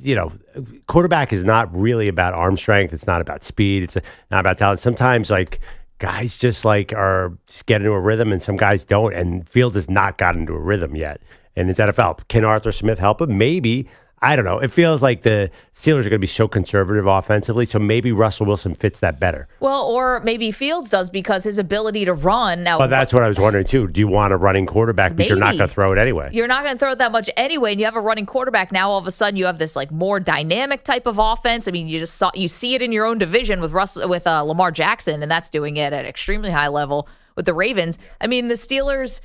quarterback is not really about arm strength. It's not about speed. It's not about talent. Sometimes like guys just like are just get into a rhythm and some guys don't. And Fields has not gotten into a rhythm yet. And is that help? Can Arthur Smith help him? Maybe. I don't know. It feels like the Steelers are going to be so conservative offensively, so maybe Russell Wilson fits that better. Well, or maybe Fields does because his ability to run. Now, but that's what I was wondering, too. Do you want a running quarterback because you're not going to throw it anyway? You're not going to throw it that much anyway, and you have a running quarterback. Now, all of a sudden, you have this like more dynamic type of offense. I mean, you see it in your own division with Lamar Jackson, and that's doing it at an extremely high level with the Ravens. I mean, the Steelers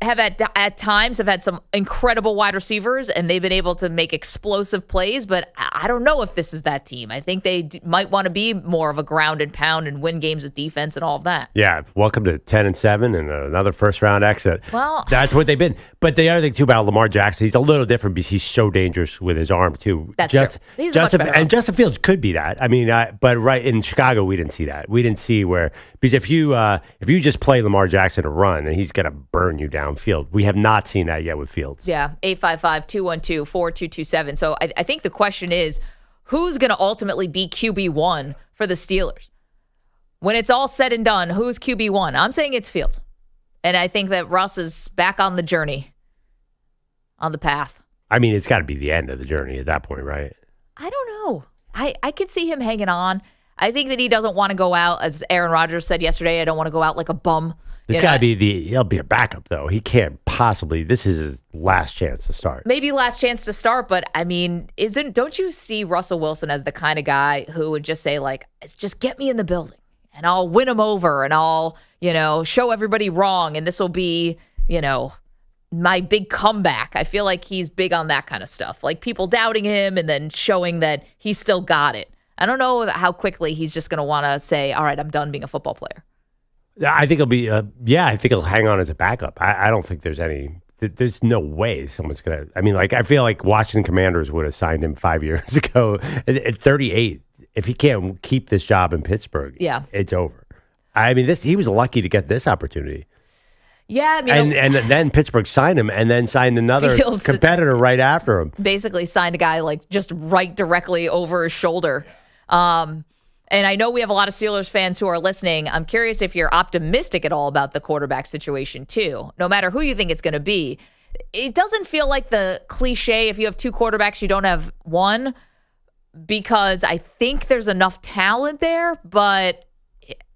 have at times have had some incredible wide receivers, and they've been able to make explosive plays, but I don't know if this is that team. I think they might want to be more of a ground and pound and win games with defense and all of that. Yeah, welcome to 10-7 and another first-round exit. Well, that's what they've been. But the other thing, too, about Lamar Jackson, he's a little different because he's so dangerous with his arm, too. That's true. He's much better. And Justin Fields could be that. I mean, but right in Chicago, we didn't see that. We didn't see where, because if you just play Lamar Jackson to run, and he's going to burn you downfield. We have not seen that yet with Fields. Yeah, 855-212-4227. So I think the question is, who's going to ultimately be QB1 for the Steelers? When it's all said and done, who's QB1? I'm saying it's Fields. And I think that Russ is back on the journey, on the path. I mean, it's got to be the end of the journey at that point, right? I don't know. I could see him hanging on. I think that he doesn't want to go out, as Aaron Rodgers said yesterday, I don't want to go out like a bum. It's got to be he'll be a backup, though. He can't possibly, this is his last chance to start. Maybe last chance to start, but I mean, don't you see Russell Wilson as the kind of guy who would just say, like, just get me in the building and I'll win him over and I'll, show everybody wrong and this will be, my big comeback. I feel like he's big on that kind of stuff, like people doubting him and then showing that he still got it. I don't know how quickly he's just going to want to say, all right, I'm done being a football player. I think he'll be, I think he'll hang on as a backup. I don't think there's no way someone's going to, I feel like Washington Commanders would have signed him 5 years ago at 38. If he can't keep this job in Pittsburgh, it's over. He was lucky to get this opportunity. Yeah, and then Pittsburgh signed him and then signed another competitor right after him. Basically signed a guy like just right directly over his shoulder. And I know we have a lot of Steelers fans who are listening. I'm curious if you're optimistic at all about the quarterback situation, too. No matter who you think it's going to be. It doesn't feel like the cliche, if you have 2 quarterbacks, you don't have one, because I think there's enough talent there, but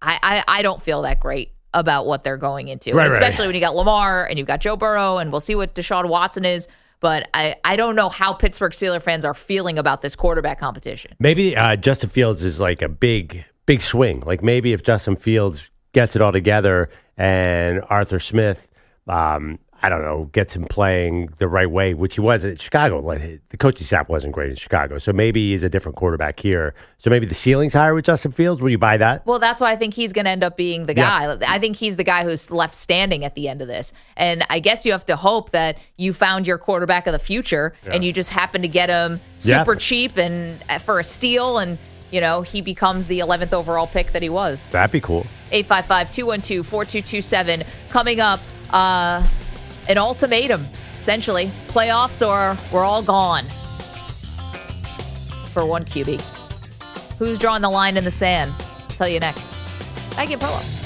I don't feel that great about what they're going into, especially when you got Lamar and you've got Joe Burrow, and we'll see what Deshaun Watson is. But I don't know how Pittsburgh Steelers fans are feeling about this quarterback competition. Maybe Justin Fields is like a big swing. Like maybe if Justin Fields gets it all together and Arthur Smith, gets him playing the right way, which he was at Chicago. The coaching staff wasn't great in Chicago. So maybe he's a different quarterback here. So maybe the ceiling's higher with Justin Fields. Will you buy that? Well, that's why I think he's going to end up being the guy. Yeah. I think he's the guy who's left standing at the end of this. And I guess you have to hope that you found your quarterback of the future and you just happen to get him super cheap and for a steal, and he becomes the 11th overall pick that he was. That'd be cool. 855-212-4227. Coming up, an ultimatum, essentially. Playoffs or we're all gone for one QB. Who's drawing the line in the sand? I'll tell you next. Maggie Perloff.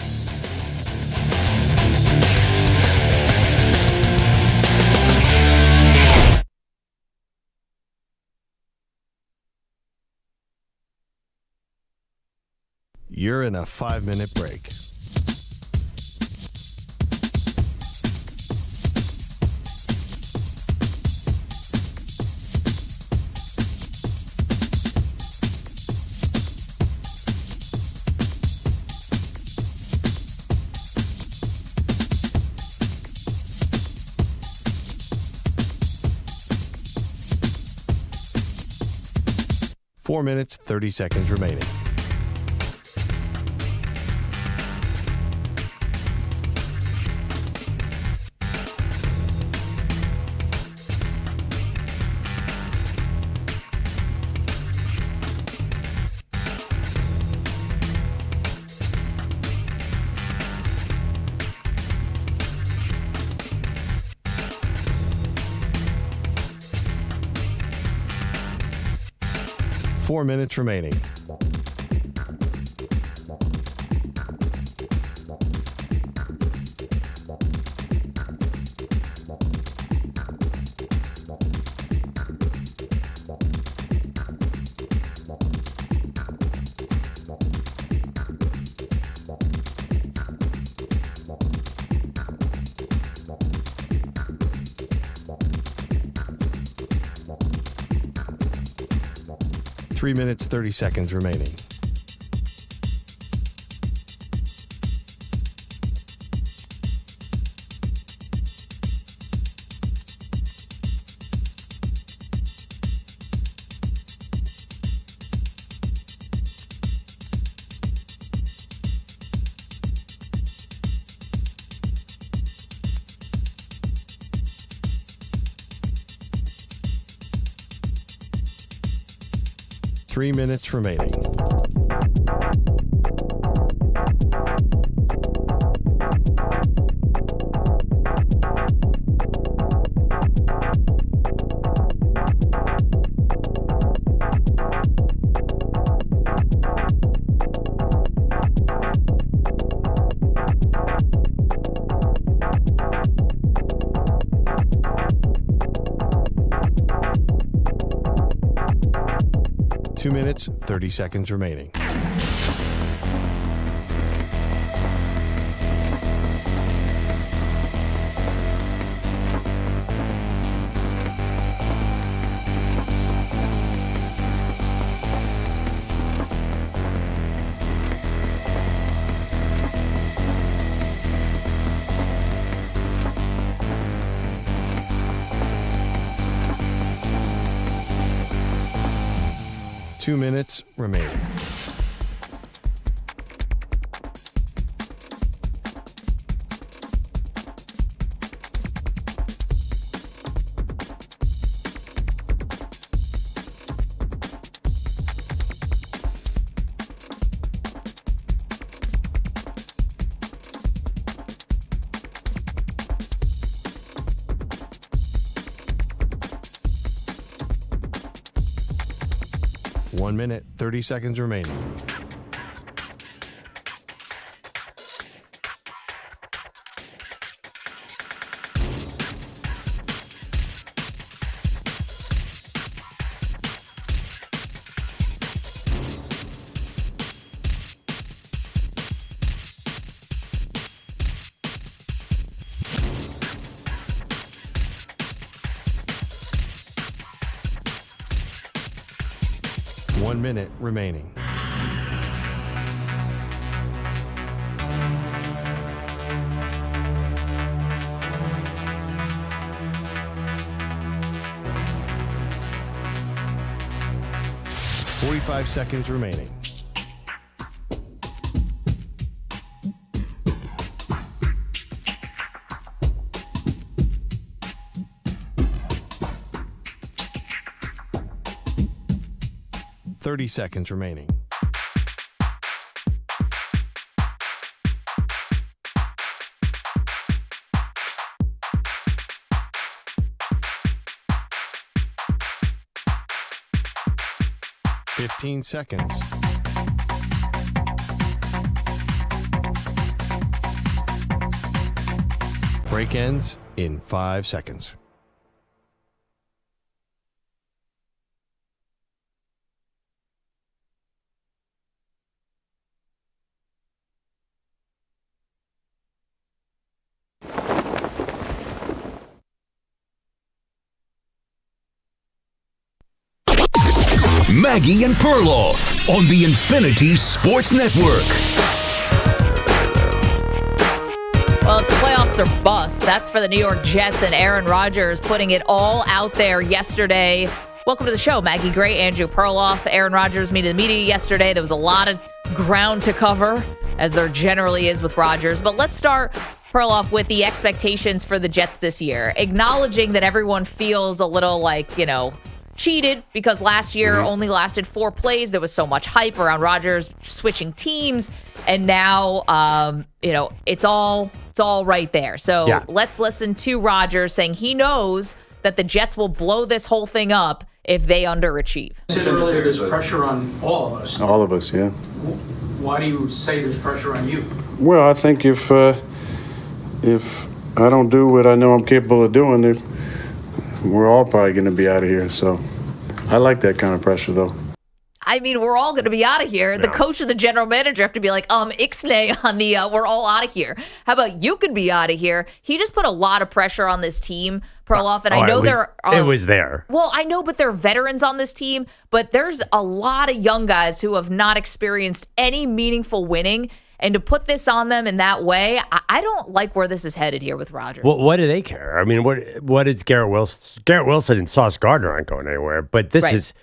You're in a 5-minute break. Four minutes, 30 seconds remaining. Four minutes remaining. Three minutes, 30 seconds remaining. Three minutes remaining. Two minutes, 30 seconds remaining. Two minutes remaining. One minute, 30 seconds remaining. One minute remaining. Forty-five seconds remaining. Thirty seconds remaining. 15 seconds. Break ends in 5 seconds. Maggie and Perloff on the Infinity Sports Network. Well, it's playoffs or bust. That's for the New York Jets and Aaron Rodgers putting it all out there yesterday. Welcome to the show, Maggie Gray, Andrew Perloff. Aaron Rodgers meeting the media yesterday. There was a lot of ground to cover, as there generally is with Rodgers. But let's start, Perloff, with the expectations for the Jets this year. Acknowledging that everyone feels a little like, cheated because last year only lasted 4 plays. There was so much hype around Rodgers switching teams, and now it's all right there. So let's listen to Rodgers saying he knows that the Jets will blow this whole thing up if they underachieve. You said earlier there's pressure on all of us. All of us, yeah. Why do you say there's pressure on you? Well, I think if I don't do what I know I'm capable of doing, we're all probably going to be out of here. So I like that kind of pressure, though. I mean, we're all going to be out of here. Yeah. The coach and the general manager have to be like, ixnay on the we're all out of here. How about you could be out of here? He just put a lot of pressure on this team, Perloff, and I know it was there. Well, I know, but they're veterans on this team, but there's a lot of young guys who have not experienced any meaningful winning. And to put this on them in that way, I don't like where this is headed here with Rodgers. Well, what do they care? I mean, what is Garrett Wilson? Garrett Wilson and Sauce Gardner aren't going anywhere. But this is.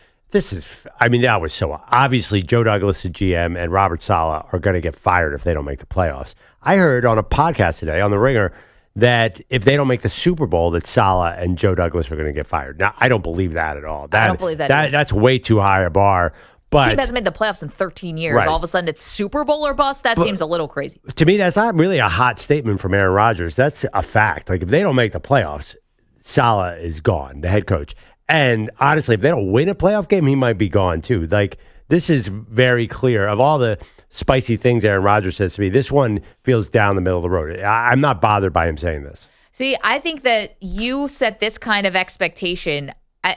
I mean, that was so obviously Joe Douglas, the GM, and Robert Saleh are going to get fired if they don't make the playoffs. I heard on a podcast today on The Ringer that if they don't make the Super Bowl, that Saleh and Joe Douglas are going to get fired. Now, I don't believe that at all. I don't believe that either. That's way too high a bar. But, the team hasn't made the playoffs in 13 years. Right. All of a sudden, it's Super Bowl or bust. That seems a little crazy. To me, that's not really a hot statement from Aaron Rodgers. That's a fact. Like, if they don't make the playoffs, Saleh is gone, the head coach. And honestly, if they don't win a playoff game, he might be gone too. Like, this is very clear. Of all the spicy things Aaron Rodgers says to me, this one feels down the middle of the road. I'm not bothered by him saying this. See, I think that you set this kind of expectation.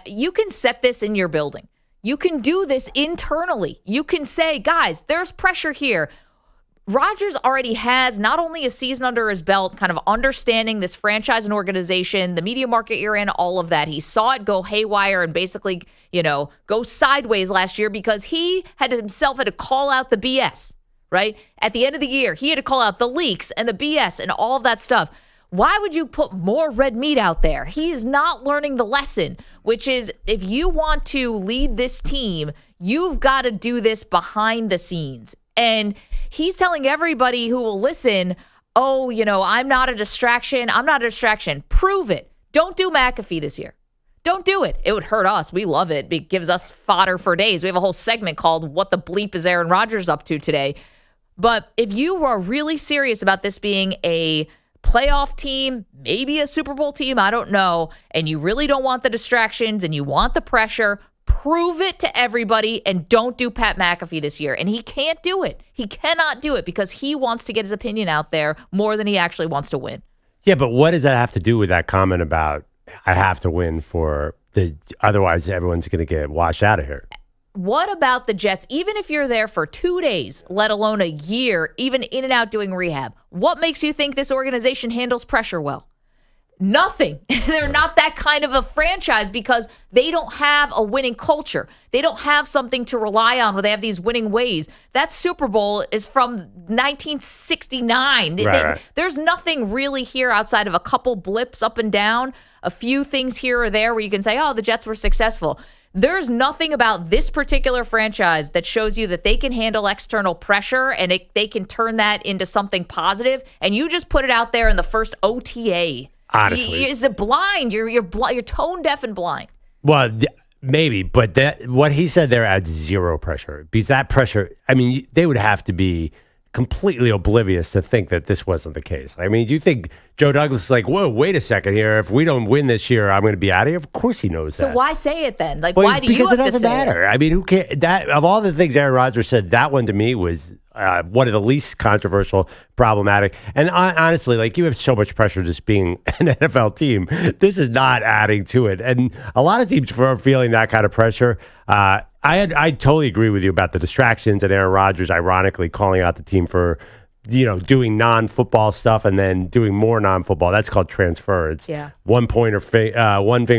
You can set this in your building. You can do this internally. You can say, guys, there's pressure here. Rodgers already has not only a season under his belt, kind of understanding this franchise and organization, the media market you're in, all of that. He saw it go haywire and basically, go sideways last year because he had to call out the BS, right? At the end of the year, he had to call out the leaks and the BS and all of that stuff. Why would you put more red meat out there? He is not learning the lesson, which is if you want to lead this team, you've got to do this behind the scenes. And he's telling everybody who will listen, I'm not a distraction. I'm not a distraction. Prove it. Don't do McAfee this year. Don't do it. It would hurt us. We love it. It gives us fodder for days. We have a whole segment called What the Bleep is Aaron Rodgers Up to Today? But if you are really serious about this being a playoff team, maybe a Super Bowl team, I don't know, and you really don't want the distractions and you want the pressure, prove it to everybody and don't do Pat McAfee this year. And he can't do it. He cannot do it because he wants to get his opinion out there more than he actually wants to win. Yeah, but what does that have to do with that comment about I have to win otherwise everyone's going to get washed out of here? What about the Jets? Even if you're there for 2 days, let alone a year, even in and out doing rehab, what makes you think this organization handles pressure well? Nothing. They're not that kind of a franchise because they don't have a winning culture. They don't have something to rely on where they have these winning ways. That Super Bowl is from 1969. Right. There's nothing really here outside of a couple blips up and down, a few things here or there where you can say, the Jets were successful. There's nothing about this particular franchise that shows you that they can handle external pressure and they can turn that into something positive. And you just put it out there in the first OTA. Honestly, is it blind? You're tone deaf and blind. Well, maybe, but what he said there adds zero pressure because that pressure. I mean, they would have to be completely oblivious to think that this wasn't the case. I mean, do you think Joe Douglas is like, whoa, wait a second here. If we don't win this year, I'm going to be out of here? Of course he knows that. So why say it then? Like, why do you have to say it? Because it doesn't matter. I mean, who cares? That, of all the things Aaron Rodgers said, that one to me was one of the least controversial, problematic. And honestly, like, you have so much pressure just being an NFL team. This is not adding to it. And a lot of teams are feeling that kind of pressure. I totally agree with you about the distractions and Aaron Rodgers ironically calling out the team for, doing non-football stuff and then doing more non-football. That's called transference. Yeah. One finger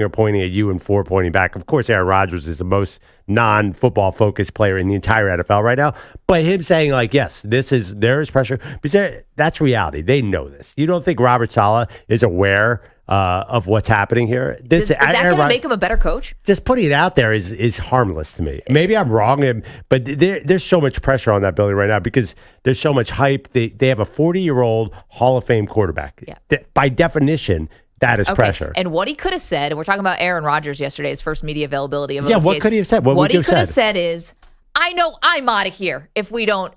pointing at you and 4 pointing back. Of course, Aaron Rodgers is the most non-football focused player in the entire NFL right now. But him saying like, yes, there is pressure, because that's reality. They know this. You don't think Robert Saleh is aware of what's happening here? Is that going to make him a better coach? Just putting it out there is harmless to me. Maybe I'm wrong, but there's so much pressure on that building right now because there's so much hype. They have a 40-year-old Hall of Fame quarterback. Yeah. By definition, that is pressure. And what he could have said, and we're talking about Aaron Rodgers yesterday, his first media availability of OTAs. Yeah, what could he have said? What he could have said is, I know I'm out of here if we don't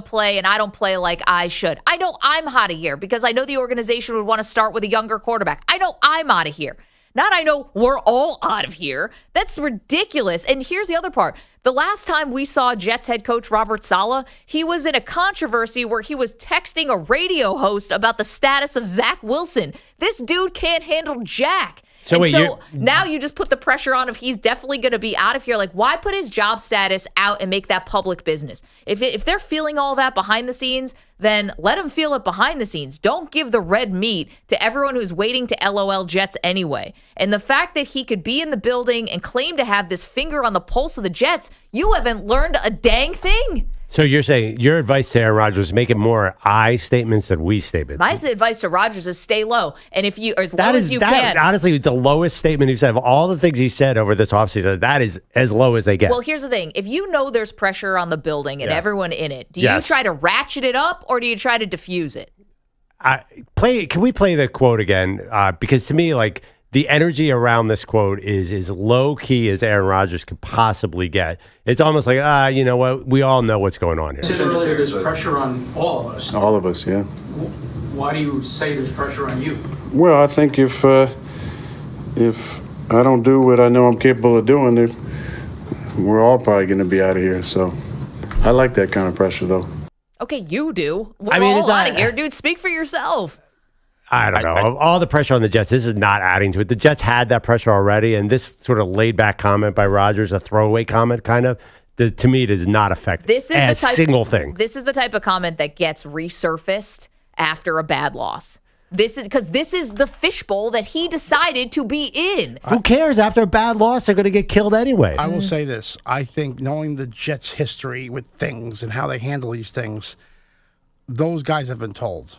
play and I don't play like I should. I know I'm out of here because I know the organization would want to start with a younger quarterback. I know I'm out of here. Not I know we're all out of here. That's ridiculous. And here's the other part. The last time we saw Jets head coach Robert Saleh, he was in a controversy where he was texting a radio host about the status of Zach Wilson. This dude can't handle jack. So now you just put the pressure on if he's definitely going to be out of here. Like, why put his job status out and make that public business? If they're feeling all that behind the scenes, then let them feel it behind the scenes. Don't give the red meat to everyone who's waiting to LOL Jets anyway. And the fact that he could be in the building and claim to have this finger on the pulse of the Jets, you haven't learned a dang thing. So you're saying your advice to Aaron Rodgers is make it more I statements than we statements. My advice to Rodgers is stay low. And if you, as low as you can. Honestly, the lowest statement he said of all the things he said over this offseason, that is as low as they get. Well, here's the thing. If you know there's pressure on the building and everyone in it, do you try to ratchet it up or do you try to diffuse it? Can we play the quote again? Because to me, like, the energy around this quote is as low key as Aaron Rodgers could possibly get. It's almost like, you know what? We all know what's going on here. You said earlier there's pressure on all of us. All of us, yeah. Why do you say there's pressure on you? Well, I think if I don't do what I know I'm capable of doing, then we're all probably going to be out of here. So I like that kind of pressure, though. Okay, you do. We're all out of here, dude. Speak for yourself. I don't know. All the pressure on the Jets, this is not adding to it. The Jets had that pressure already, and this sort of laid-back comment by Rodgers, a throwaway comment kind of, to me, does not affect a single thing. This is the type of comment that gets resurfaced after a bad loss. This is because this is the fishbowl that he decided to be in. Who cares? After a bad loss, they're going to get killed anyway. I will say this. I think knowing the Jets' history with things and how they handle these things, those guys have been told.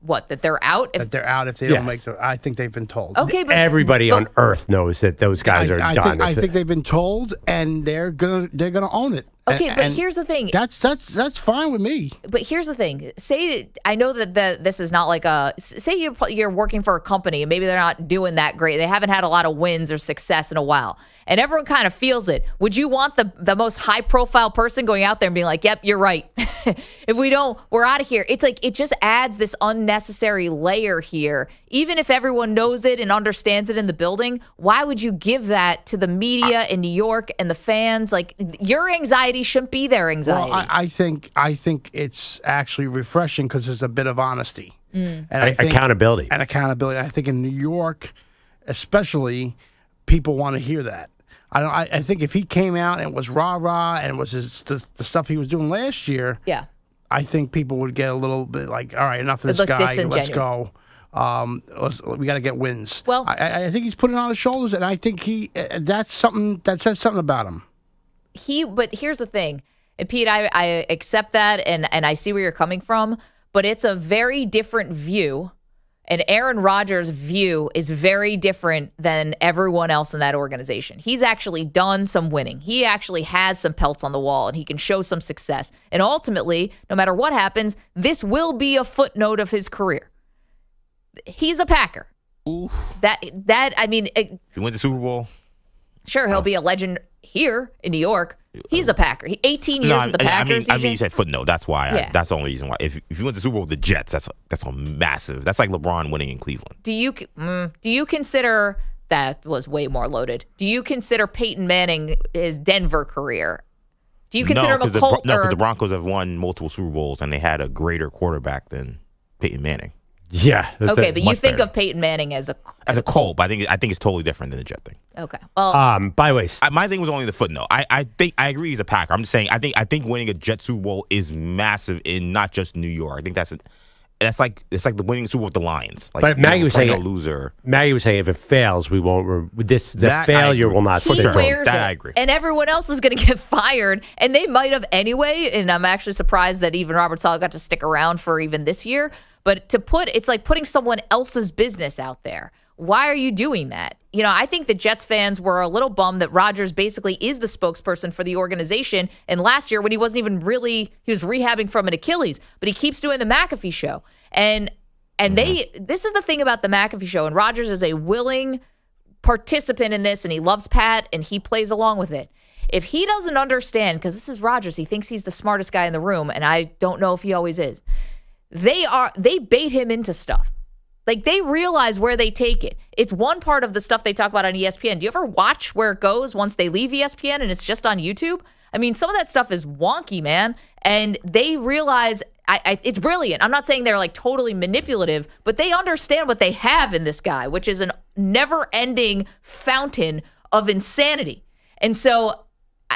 What, that they're out? That they're out if they don't make the... I think they've been told. Okay, but... Everybody on earth knows that those guys are done. I think they've been told, and they're gonna own it. Okay, but here's the thing. That's fine with me. But here's the thing. Say, I know that this is not like a... Say you're working for a company, and maybe they're not doing that great. They haven't had a lot of wins or success in a while. And everyone kind of feels it. Would you want the most high-profile person going out there and being like, yep, you're right. If we don't, we're out of here. It's like, it just adds this unnecessary layer here. Even if everyone knows it and understands it in the building, why would you give that to the media in New York and the fans? Like, your anxiety shouldn't be their anxiety. Well, I think it's actually refreshing because there's a bit of honesty. And accountability. And accountability. I think in New York, especially, people want to hear that. I think if he came out and was rah-rah and was the stuff he was doing last year, I think people would get a little bit like, all right, enough of this guy, let's go. We got to get wins. Well, I think he's putting it on his shoulders, and I think that's something that says something about him. But here's the thing, and Pete, I accept that, and I see where you're coming from, but it's a very different view. And Aaron Rodgers' view is very different than everyone else in that organization. He's actually done some winning. He actually has some pelts on the wall, and he can show some success. And ultimately, no matter what happens, this will be a footnote of his career. He's a Packer. Oof. He went to Super Bowl. Sure, he'll be a legend here in New York. He's a Packer. 18 years with the Packers. I mean, you said footnote. That's why. Yeah. That's the only reason why. If you went to the Super Bowl with the Jets, that's a massive. That's like LeBron winning in Cleveland. Do you consider that was way more loaded? Do you consider Peyton Manning his Denver career? Do you consider him a Colt? No, because the Broncos have won multiple Super Bowls and they had a greater quarterback than Peyton Manning. Yeah. Okay, but you think of Peyton Manning as a Colt, but I think it's totally different than the Jet thing. Okay. Well, by the way, my thing was only the footnote. I think I agree he's a Packer. I'm just saying I think winning a Jet Super Bowl is massive in not just New York. I think it's like the winning Super Bowl with the Lions. Like, but Maggie was saying a loser. Maggie was saying if it fails, we won't. The failure will not. He wears it, I agree. And everyone else is going to get fired, and they might have anyway. And I'm actually surprised that even Robert Saleh got to stick around for even this year. But it's like putting someone else's business out there. Why are you doing that? You know, I think the Jets fans were a little bummed that Rodgers basically is the spokesperson for the organization. And last year, when he wasn't even he was rehabbing from an Achilles, but he keeps doing the McAfee show. And this is the thing about the McAfee show. And Rodgers is a willing participant in this, and he loves Pat, and he plays along with it. If he doesn't understand, because this is Rodgers, he thinks he's the smartest guy in the room, and I don't know if he always is. They bait him into stuff. Like, they realize where they take it. It's one part of the stuff they talk about on ESPN. Do you ever watch where it goes once they leave ESPN and it's just on YouTube? I mean, some of that stuff is wonky, man. And they realize it's brilliant. I'm not saying they're like totally manipulative, but they understand what they have in this guy, which is a never-ending fountain of insanity. And so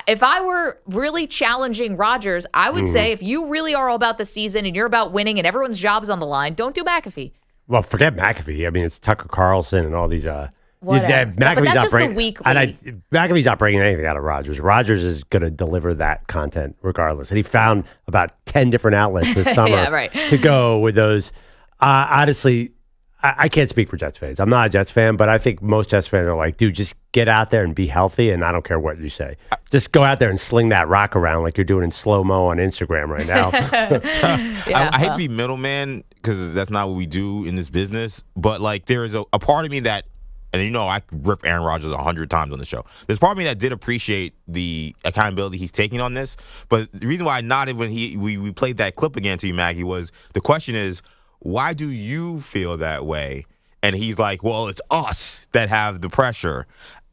if I were really challenging Rodgers, I would say if you really are all about the season and you're about winning and everyone's job is on the line, don't do McAfee. Well, forget McAfee. I mean, it's Tucker Carlson and all these. Whatever. But that's just the weekly. McAfee's not bringing anything out of Rodgers. Rodgers is going to deliver that content regardless. And he found about 10 different outlets this summer to go with those. Honestly, I can't speak for Jets fans. I'm not a Jets fan, but I think most Jets fans are like, dude, just get out there and be healthy, and I don't care what you say. Just go out there and sling that rock around like you're doing in slow-mo on Instagram right now. I hate to be middleman because that's not what we do in this business, but like there is a part of me that, and you know I rip Aaron Rodgers 100 times on the show. There's part of me that did appreciate the accountability he's taking on this, but the reason why I nodded when we played that clip again to you, Maggie, was the question is, why do you feel that way? And he's like, well, it's us that have the pressure.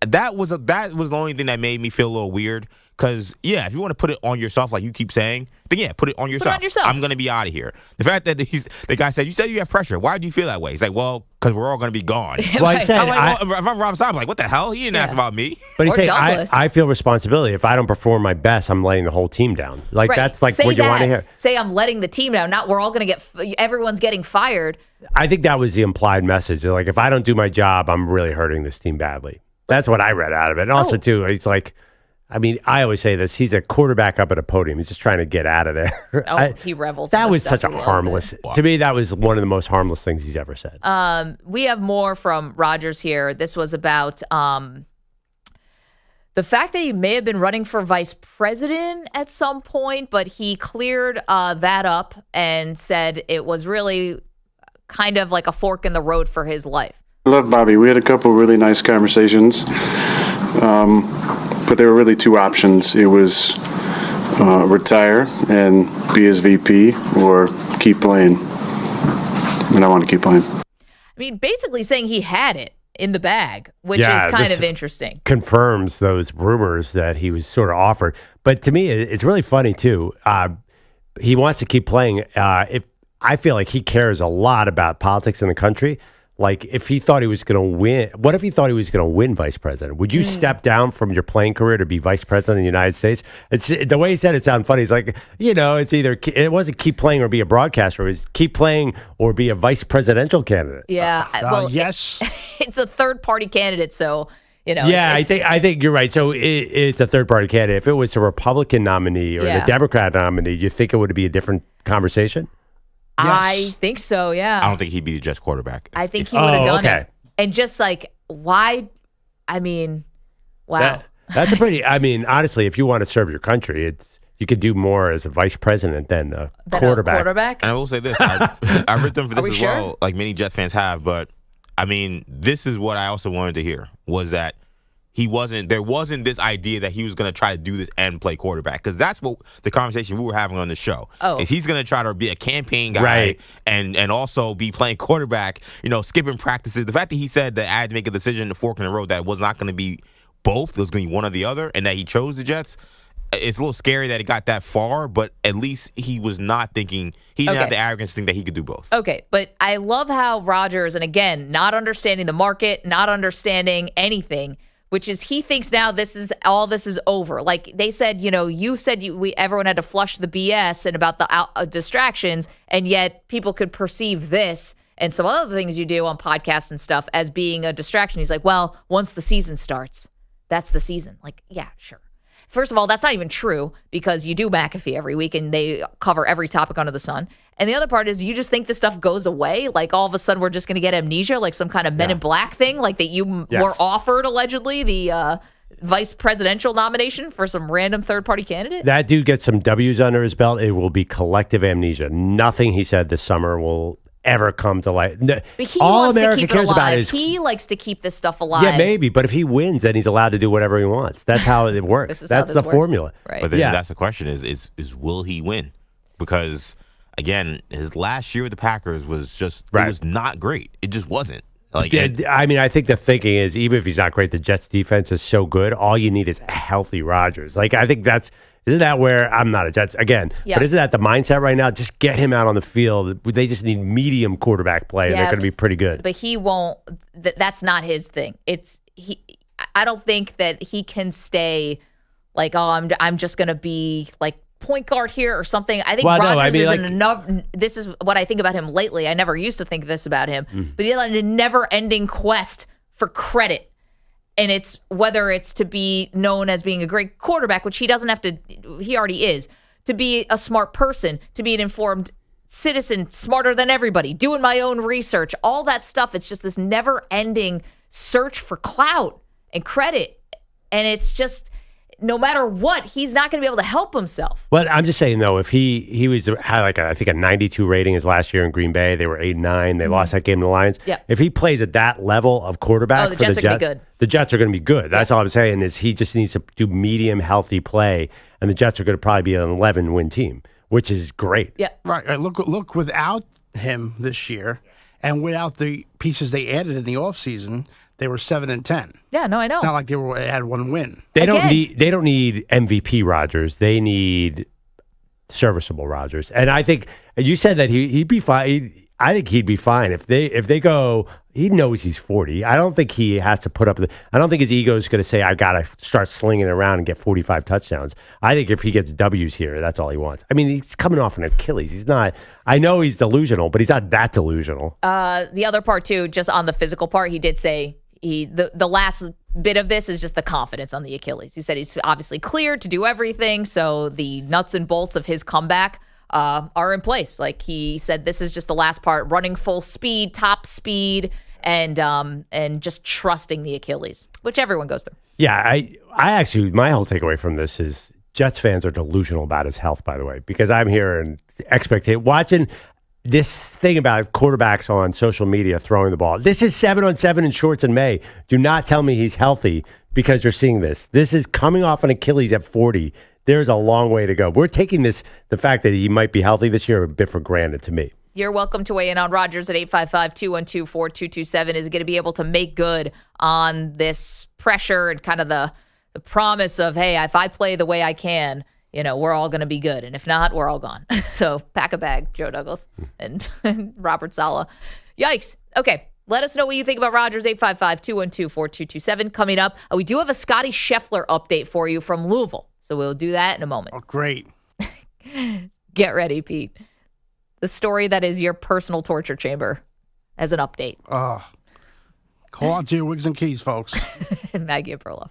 That was the only thing that made me feel a little weird. Because, yeah, if you want to put it on yourself like you keep saying, then, yeah, put it on yourself. Put it on yourself. I'm going to be out of here. The fact that the guy said, you said you have pressure. Why do you feel that way? He's like, well, because we're all going to be gone. Well, I said, I'm like, well, if I'm Rob Stein, I'm like, what the hell? He didn't ask about me. But he said, I feel responsibility. If I don't perform my best, I'm letting the whole team down. Like, that's like what you want to hear. Say I'm letting the team down. Not we're all going to everyone's getting fired. I think that was the implied message. Like, if I don't do my job, I'm really hurting this team badly. That's what I read out of it. And also, too, it's like, I mean, I always say this. He's a quarterback up at a podium. He's just trying to get out of there. He revels. That was such a harmless. To me, that was one of the most harmless things he's ever said. We have more from Rodgers here. This was about the fact that he may have been running for vice president at some point, but he cleared that up and said it was really kind of like a fork in the road for his life. I love Bobby. We had a couple really nice conversations. But there were really two options. It was retire and be his VP or keep playing. And I want to keep playing. I mean, basically saying he had it in the bag, which is kind of interesting. Confirms those rumors that he was sort of offered. But to me, it's really funny, too. He wants to keep playing. I feel like he cares a lot about politics in the country. Like, if he thought he was going to win, what if he thought he was going to win vice president? Would you step down from your playing career to be vice president of the United States? It's the way he said it sounded funny. He's like, you know, it wasn't keep playing or be a broadcaster. It was keep playing or be a vice presidential candidate. Yeah. Well, yes. It's a third party candidate. So, you know. Yeah, I think you're right. So it's a third party candidate. If it was a Republican nominee or the Democrat nominee, you think it would be a different conversation? Yes. I think so, yeah. I don't think he'd be the Jets quarterback. I think he would have done it. And just like, why? I mean, wow. That's a pretty, I mean, honestly, if you want to serve your country, you could do more as a vice president than a quarterback. And I will say this, I've written for this as well, like many Jet fans have, but I mean, this is what I also wanted to hear, was that There wasn't this idea that he was going to try to do this and play quarterback, because that's what the conversation we were having on the show. Is he's going to try to be a campaign guy and also be playing quarterback, skipping practices. The fact that he said that I had to make a decision, the fork in the road, that it was not going to be both, it was going to be one or the other, and that he chose the Jets. It's a little scary that it got that far, but at least he was not thinking, he didn't have the arrogance to think that he could do both. Okay, but I love how Rodgers, and again, not understanding the market, not understanding anything, which is he thinks now this is over. Like they said, you said everyone had to flush the BS and about the distractions, and yet people could perceive this and some other things you do on podcasts and stuff as being a distraction. He's like, well, once the season starts, that's the season. Like, yeah, sure. First of all, that's not even true, because you do McAfee every week and they cover every topic under the sun. And the other part is you just think this stuff goes away. Like all of a sudden we're just going to get amnesia, like some kind of Men in Black thing, like that you were offered allegedly the vice presidential nomination for some random third-party candidate. That dude gets some W's under his belt. It will be collective amnesia. Nothing he said this summer will ever come to light. But he all wants America to keep cares it alive. about is He likes to keep this stuff alive. Yeah, maybe, but if he wins, then he's allowed to do whatever he wants. That's how it works. That's the formula. Right. But then that's the question: is will he win? Because again, his last year with the Packers was it was not great. It just wasn't. I think the thinking is, even if he's not great, the Jets defense is so good. All you need is a healthy Rodgers. Like, I think isn't that where I'm not a Jets again? Yep. But isn't that the mindset right now? Just get him out on the field. They just need medium quarterback play, and they're going to be pretty good. But he won't. That's not his thing. I don't think that he can stay like, oh, I'm just going to be like point guard here or something. I think Rodgers isn't enough. This is what I think about him lately. I never used to think this about him, but he had a never-ending quest for credit. And it's whether it's to be known as being a great quarterback, which he doesn't have to, he already is, to be a smart person, to be an informed citizen, smarter than everybody, doing my own research, all that stuff. It's just this never-ending search for clout and credit. And it's just, no matter what, he's not going to be able to help himself. But I'm just saying, though, if he had like I think a 92 rating his last year in Green Bay, they were 8-9. They lost that game to the Lions. Yeah. If he plays at that level of quarterback, the Jets are going to be good. The Jets are going to be good. That's all I'm saying is he just needs to do medium, healthy play, and the Jets are going to probably be an 11-win team, which is great. Yeah. Right. Look, without him this year, and without the pieces they added in the offseason, they were 7-10. Yeah, no, I know. Not like they had one win. They don't need MVP Rodgers. They need serviceable Rodgers. And I think you said that he'd be fine. I think he'd be fine if they go. He knows he's 40. I don't think he has to put up I don't think his ego is going to say, I got to start slinging it around and get 45 touchdowns. I think if he gets W's here, that's all he wants. I mean, he's coming off an Achilles. He's not. I know he's delusional, but he's not that delusional. The other part too, just on the physical part, he did say the last bit of this is just the confidence on the Achilles. He said he's obviously cleared to do everything, so the nuts and bolts of his comeback are in place. Like he said, this is just the last part, running full speed, top speed, and just trusting the Achilles, which everyone goes through. Yeah, I actually, my whole takeaway from this is Jets fans are delusional about his health, by the way, because I'm here and watching this thing about quarterbacks on social media throwing the ball. This is 7-on-7 in shorts in May. Do not tell me he's healthy because you're seeing this. This is coming off an Achilles at 40. There's a long way to go. We're taking the fact that he might be healthy this year a bit for granted to me. You're welcome to weigh in on Rodgers at 855-212-4227. Is he going to be able to make good on this pressure and kind of the promise of, hey, if I play the way I can, we're all going to be good. And if not, we're all gone. So pack a bag, Joe Douglas and Robert Saleh. Yikes. Okay. Let us know what you think about Rodgers, 855-212-4227. Coming up, we do have a Scotty Scheffler update for you from Louisville. So we'll do that in a moment. Oh, great. Get ready, Pete. The story that is your personal torture chamber as an update. Call on to your wigs and keys, folks. Maggie Perloff.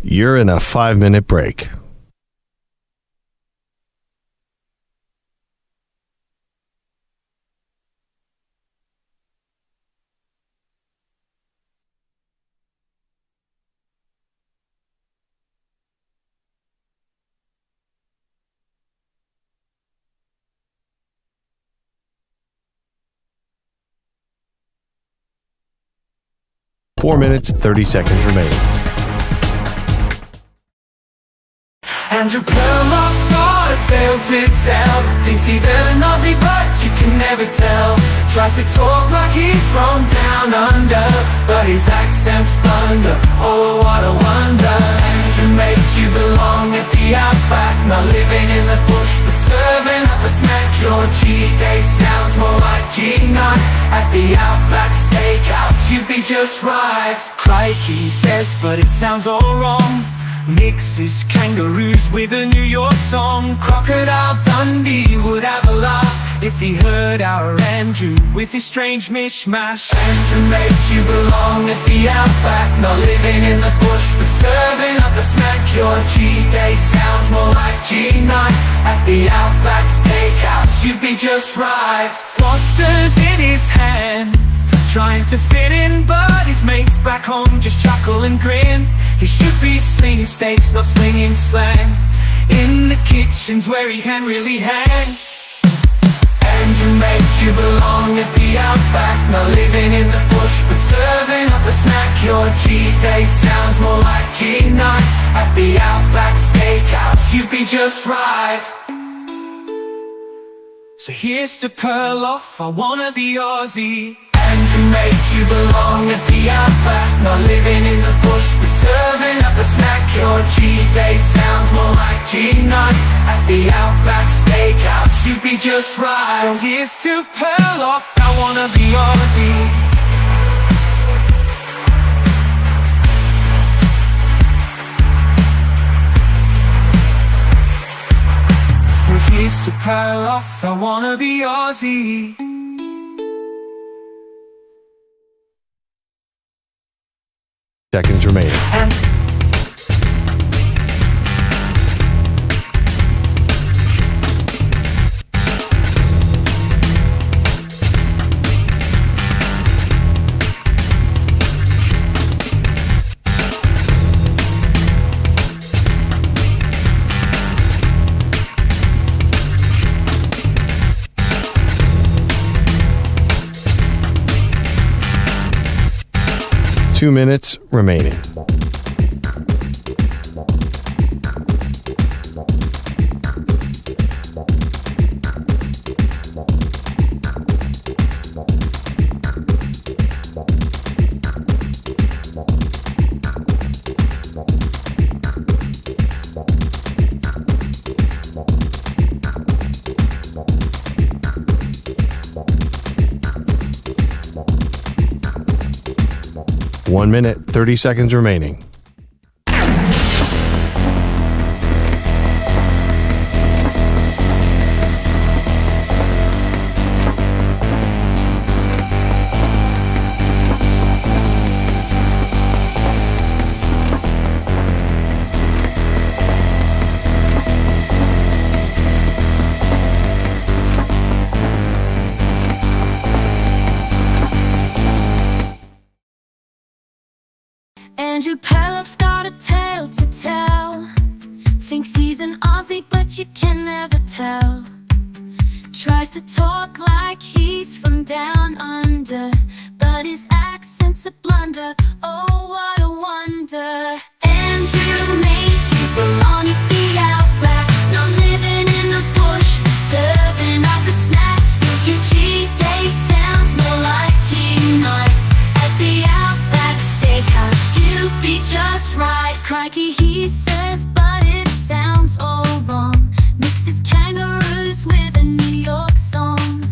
You're in a 5-minute break. 4 minutes, 30 seconds remaining. Andrew Perloff's got a tale to tell. Thinks he's an Aussie, but you can never tell. Tries to talk like he's from down under, but his accent's thunder. Oh, what a wonder. Andrew makes you belong at the outback, not living in the bush, but serving up a snack. Your G-Day sounds more like G9 at the Outback Steakhouse. You'd be just right. Crikey says, but it sounds all wrong. Mixes kangaroos with a New York song. Crocodile Dundee would have a laugh if he heard our Andrew with his strange mishmash. Andrew makes you belong at the Outback, not living in the bush, but serving up a snack. Your G-Day sounds more like G9 at the Outback Steakhouse. You'd be just right. Foster's in his hand, trying to fit in, but his mates back home just chuckle and grin. He should be slinging steaks, not slinging slang. In the kitchen's where he can really hang. Andrew makes you belong at the Outback, not living in the bush, but serving up a snack. Your G-Day sounds more like G9 at the Outback Steakhouse. You'd be just right. So here's to Perloff, I wanna be Aussie. Andrew makes you belong at the Outback, not living in the bush, but serving up a snack. Your G-Day sounds more like G9 at the Outback Steakhouse. You'd be just right. So here's to Perloff, I wanna be Aussie. So here's to Perloff, I wanna be Aussie. Seconds remaining. Two minutes remaining. One minute, 30 seconds remaining. Andrew Perloff's got a tale to tell. Thinks he's an Aussie, but you can never tell. Tries to talk like he's from down under, but his accent's a blunder. Oh, what a wonder. Andrew made you belong at the Outback, not living in the bush, serving up a snack. Your G-Day sounds more like G9 at the Outback Steakhouse. You'd be just right. Crikey, he says, but it sounds all wrong. Mixes kangaroos with a New York song.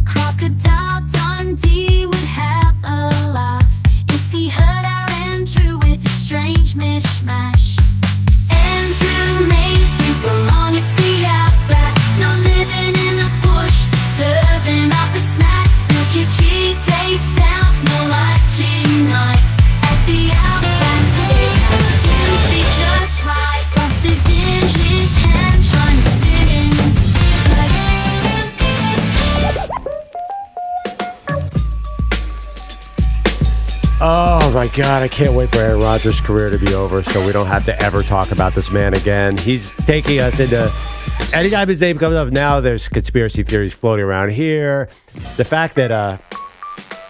Crocodile Dundee would have a laugh if he heard our Andrew with his strange mishmash. Andrew made you belong at the Outback, not living in the bush, serving up a snack. Look, your G-Day sounds more like G9 at the Outback Steakhouse. You'd be just right. Foster's in his hand, trying to fit in. Oh my God, I can't wait for Aaron Rodgers' career to be over so we don't have to ever talk about this man again. He's taking us into, anytime his name comes up now, there's conspiracy theories floating around here. The fact that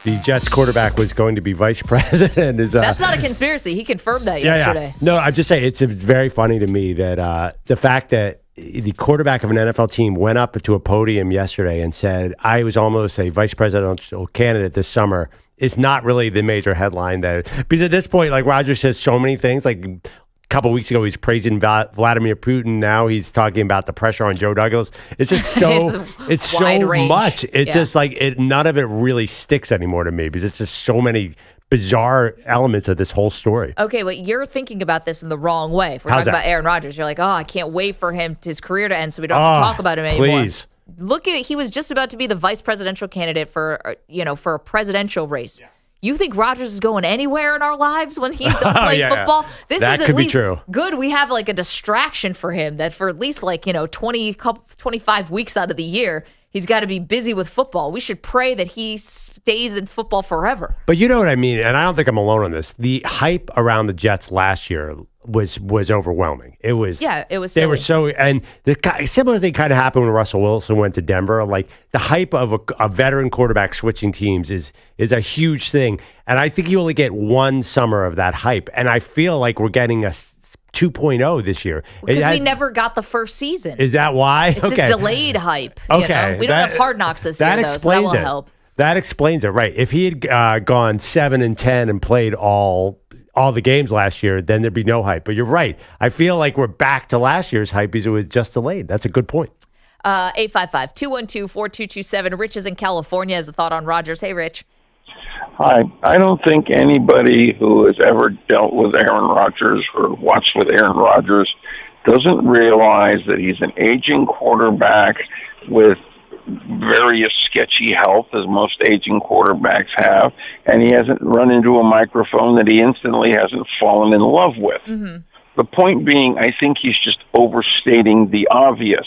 the Jets quarterback was going to be vice president. That's not a conspiracy. He confirmed that yesterday. Yeah. No, I'm just saying it's very funny to me that the fact that the quarterback of an NFL team went up to a podium yesterday and said, I was almost a vice presidential candidate this summer is not really the major headline. Because at this point, like Rodgers says so many things, like couple of weeks ago, he's praising Vladimir Putin. Now he's talking about the pressure on Joe Douglas. It's just so it's so range. much. It's just like none of it really sticks anymore to me because it's just so many bizarre elements of this whole story. Okay, but you're thinking about this in the wrong way. If we're talking about Aaron Rodgers, you're like, oh, I can't wait for his career to end so we don't have to talk about him anymore. Please. Look at he was just about to be the vice presidential candidate for a presidential race. Yeah. You think Rodgers is going anywhere in our lives when he's done playing football? This that is could at be least true. Good. We have like a distraction for him that for at least 25 weeks out of the year, he's got to be busy with football. We should pray that he stays in football forever. But you know what I mean, and I don't think I'm alone on this. The hype around the Jets last year was overwhelming. It was silly. They were so, and the similar thing kind of happened when Russell Wilson went to Denver. Like the hype of a veteran quarterback switching teams is a huge thing, and I think you only get one summer of that hype, and I feel like we're getting a 2.0 this year because we never got the first season. Is that why? It's just delayed hype. Okay, we don't have Hard Knocks this year, though, so that won't help. That explains it, right? If he had gone 7-10 and played all the games last year, then there'd be no hype. But you're right. I feel like we're back to last year's hype because it was just delayed. That's a good point. 855-212-4227. Rich is in California has a thought on Rodgers. Hey, Rich. Hi. I don't think anybody who has ever dealt with Aaron Rodgers or watched with Aaron Rodgers doesn't realize that he's an aging quarterback with various sketchy health, as most aging quarterbacks have, and he hasn't run into a microphone that he instantly hasn't fallen in love with. Mm-hmm. The point being, I think he's just overstating the obvious,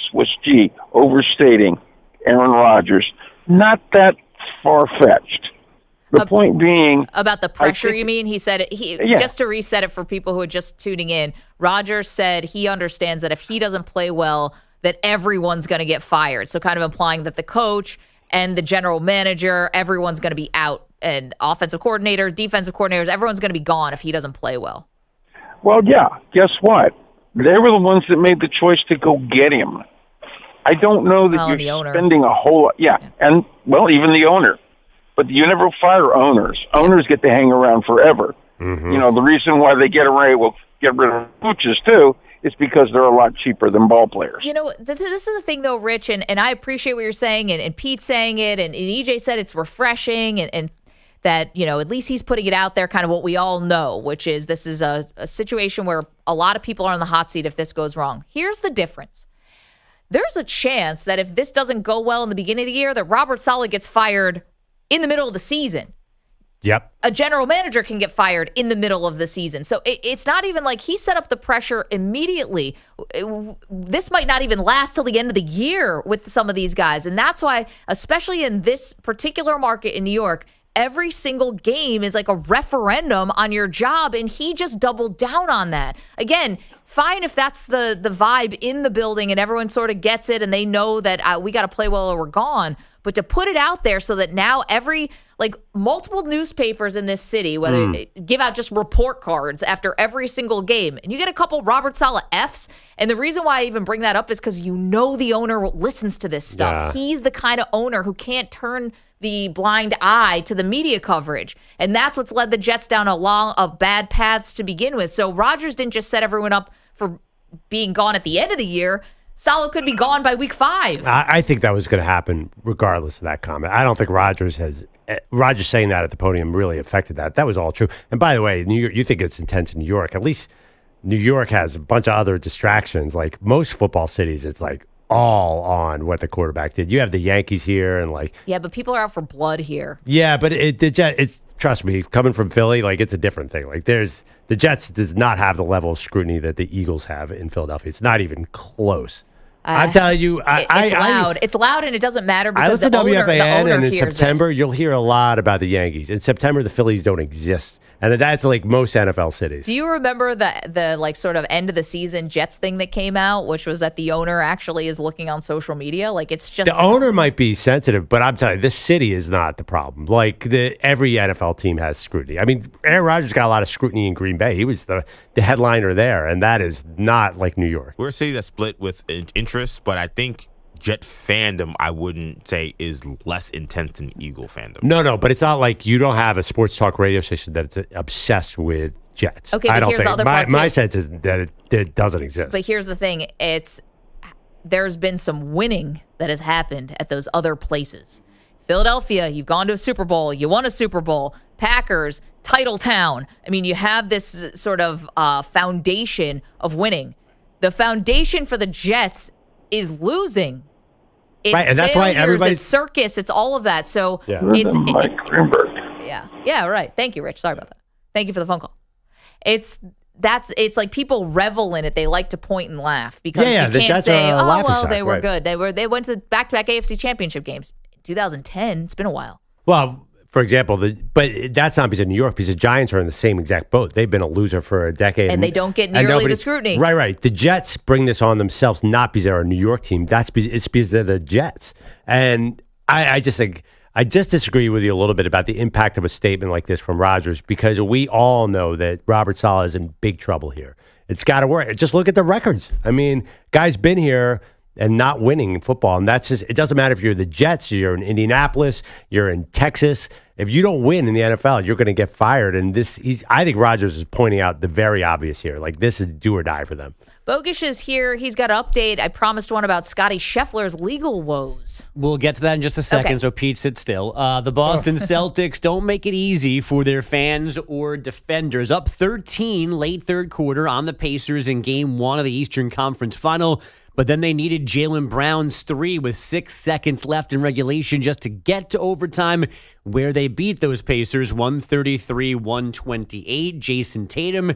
overstating Aaron Rodgers. Not that far-fetched. The point being... About the pressure, you mean? He said, just to reset it for people who are just tuning in, Rodgers said he understands that if he doesn't play well, that everyone's going to get fired. So kind of implying that the coach and the general manager, everyone's going to be out. And offensive coordinators, defensive coordinators, everyone's going to be gone if he doesn't play well. Well, yeah. Guess what? They were the ones that made the choice to go get him. I don't know that you're spending a whole lot. Yeah. And, well, even the owner. But you never fire owners. Owners get to hang around forever. Mm-hmm. You know, the reason why they get rid of coaches, too, is because they're a lot cheaper than ball players. You know, this is the thing, though, Rich, and I appreciate what you're saying, and Pete's saying it, and EJ said it's refreshing, and that, you know, at least he's putting it out there, kind of what we all know, which is this is a situation where a lot of people are on the hot seat if this goes wrong. Here's the difference. There's a chance that if this doesn't go well in the beginning of the year, that Robert Saleh gets fired in the middle of the season. Yep. A general manager can get fired in the middle of the season. So it's not even like he set up the pressure immediately. This might not even last till the end of the year with some of these guys. And that's why, especially in this particular market in New York, every single game is like a referendum on your job. And he just doubled down on that. Again, fine if that's the vibe in the building and everyone sort of gets it and they know that we got to play well or we're gone. But to put it out there so that now multiple newspapers in this city, whether give out just report cards after every single game, and you get a couple Robert Saleh Fs. And the reason why I even bring that up is because the owner listens to this stuff. Yeah. He's the kind of owner who can't turn the blind eye to the media coverage. And that's what's led the Jets down a bad paths to begin with. So Rodgers didn't just set everyone up for being gone at the end of the year. Saleh could be gone by week 5. I think that was going to happen regardless of that comment. I don't think Rodgers saying that at the podium really affected that. That was all true. And by the way, New York, you think it's intense in New York. At least New York has a bunch of other distractions. Like most football cities, it's like all on what the quarterback did. You have the Yankees here and Yeah, but people are out for blood here. Yeah, but it's trust me, coming from Philly, it's a different thing. The Jets does not have the level of scrutiny that the Eagles have in Philadelphia. It's not even close. I'm telling you, it's loud. It's loud, and it doesn't matter I because listen to the owner WFAN, and in hears September, you'll hear a lot about the Yankees. In September, the Phillies don't exist. And that's like most NFL cities. Do you remember the like sort of end of the season Jets thing that came out, which was that the owner actually is looking on social media? Like it's just the owner might be sensitive, but I'm telling you, this city is not the problem. Like every NFL team has scrutiny. I mean, Aaron Rodgers got a lot of scrutiny in Green Bay. He was the headliner there, and that is not like New York. We're a city that's split with interest, but I think Jet fandom, I wouldn't say, is less intense than Eagle fandom. No, but it's not like you don't have a sports talk radio station that's obsessed with Jets. Okay, but here's the other part, my too. sense is that it doesn't exist. But here's the thing. There's been some winning that has happened at those other places. Philadelphia, you've gone to a Super Bowl. You won a Super Bowl. Packers, title town. I mean, you have this sort of foundation of winning. The foundation for the Jets is losing. It's right, and that's why everybody's it's circus. It's all of that. So it's Mike Greenberg. Yeah, right. Thank you, Rich. Sorry about that. Thank you for the phone call. It's like people revel in it. They like to point and laugh because you can't say, "Oh, well, they were good." They went to back-to-back AFC Championship games. 2010. It's been a while. Well, for example, but that's not because of New York, because the Giants are in the same exact boat. They've been a loser for a decade. And they don't get nearly the scrutiny. Right. The Jets bring this on themselves, not because they're a New York team. It's because they're the Jets. And I just think, I just disagree with you a little bit about the impact of a statement like this from Rodgers, because we all know that Robert Saleh is in big trouble here. It's got to work. Just look at the records. I mean, guy's been here and not winning in football. And that's just, it doesn't matter if you're the Jets, you're in Indianapolis, you're in Texas. If you don't win in the NFL, you're going to get fired. And I think Rodgers is pointing out the very obvious here. Like, this is do or die for them. Bogusch is here. He's got an update. I promised one about Scotty Scheffler's legal woes. We'll get to that in just a second, Okay. so Pete, sit still. The Boston Celtics don't make it easy for their fans or defenders. Up 13 late third quarter on the Pacers in Game 1 of the Eastern Conference Final, but then they needed Jaylen Brown's 3 with 6 seconds left in regulation just to get to overtime, where they beat those Pacers 133-128. Jason Tatum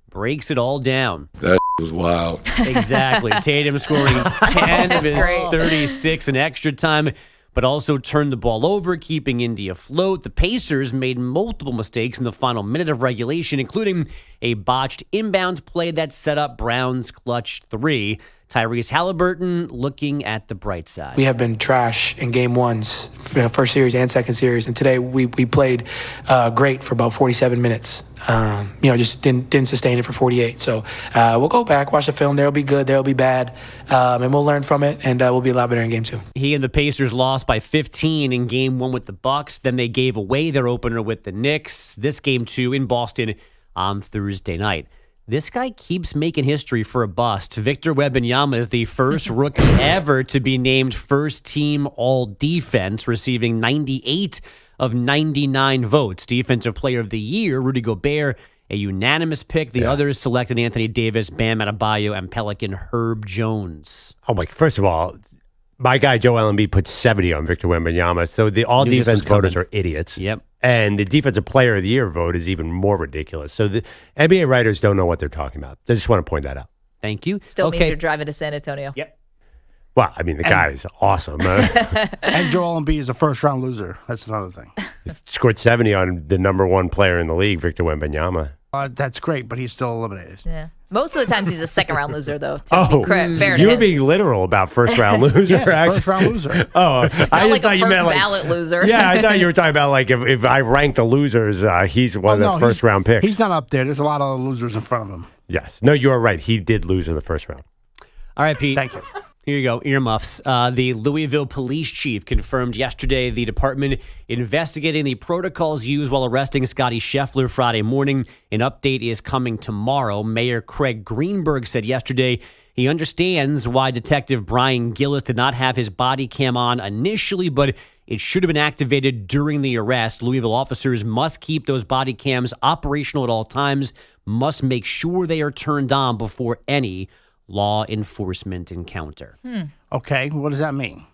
breaks it all down. That was wild. Exactly. Tatum scoring 10 of his 36 in extra time, but also turned the ball over, keeping Indy afloat. The Pacers made multiple mistakes in the final minute of regulation, including a botched inbound play that set up Brown's clutch 3. Tyrese Halliburton looking at the bright side. We have been trash in game ones, first series and second series, and today we played great for about 47 minutes. Just didn't sustain it for 48. So we'll go back, watch the film. There'll be good, there'll be bad, and we'll learn from it, and we'll be a lot better in game 2. He and the Pacers lost by 15 in game 1 with the Bucks. Then they gave away their opener with the Knicks. This game 2 in Boston on Thursday night. This guy keeps making history for a bust. Victor Wembanyama is the first rookie ever to be named first team all-defense, receiving 98 of 99 votes. Defensive Player of the Year, Rudy Gobert, a unanimous pick. The others selected Anthony Davis, Bam Adebayo, and Pelican Herb Jones. Oh, my! First of all, my guy Joel Embiid put 70 on Victor Wembanyama. So the all-defense voters are idiots. Yep. And the Defensive Player of the Year vote is even more ridiculous. So the NBA writers don't know what they're talking about. I just want to point that out. Thank you. Still means you're driving to San Antonio. Yep. Well, I mean, the guy is awesome. And Joel Embiid is a first-round loser. That's another thing. He scored 70 on the number 1 player in the league, Victor Wembanyama. That's great, but he's still eliminated. Yeah. Most of the times he's a second-round loser, though. To be fair to you were him. being literal about first-round loser. Yeah, actually. first-round loser. Oh, Not like a first-ballot loser. Yeah, I thought you were talking about like if I ranked the losers, he's one of the first-round picks. He's not up there. There's a lot of losers in front of him. Yes. No, you are right. He did lose in the first round. All right, Pete. Thank you. Here you go, earmuffs. The Louisville police chief confirmed yesterday the department investigating the protocols used while arresting Scotty Scheffler Friday morning. An update is coming tomorrow. Mayor Craig Greenberg said yesterday he understands why Detective Brian Gillis did not have his body cam on initially, but it should have been activated during the arrest. Louisville officers must keep those body cams operational at all times, must make sure they are turned on before any law enforcement encounter. Okay, what does that mean?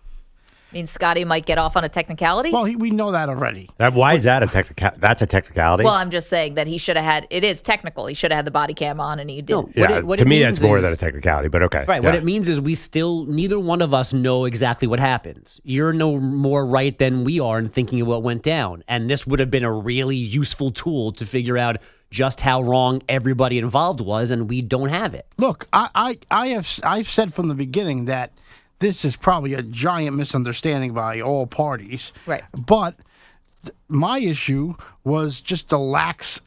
Means Scotty might get off on a technicality? Well, we know that already. Why is that a technicality? That's a technicality? Well, I'm just saying that he should have had, it is technical. He should have had the body cam on and he didn't. To me, that's more than a technicality, but okay. Right. Yeah. What it means is neither one of us know exactly what happens. You're no more right than we are in thinking of what went down. And this would have been a really useful tool to figure out just how wrong everybody involved was, and we don't have it. Look, I've said from the beginning that this is probably a giant misunderstanding by all parties. Right. But my issue was just the lax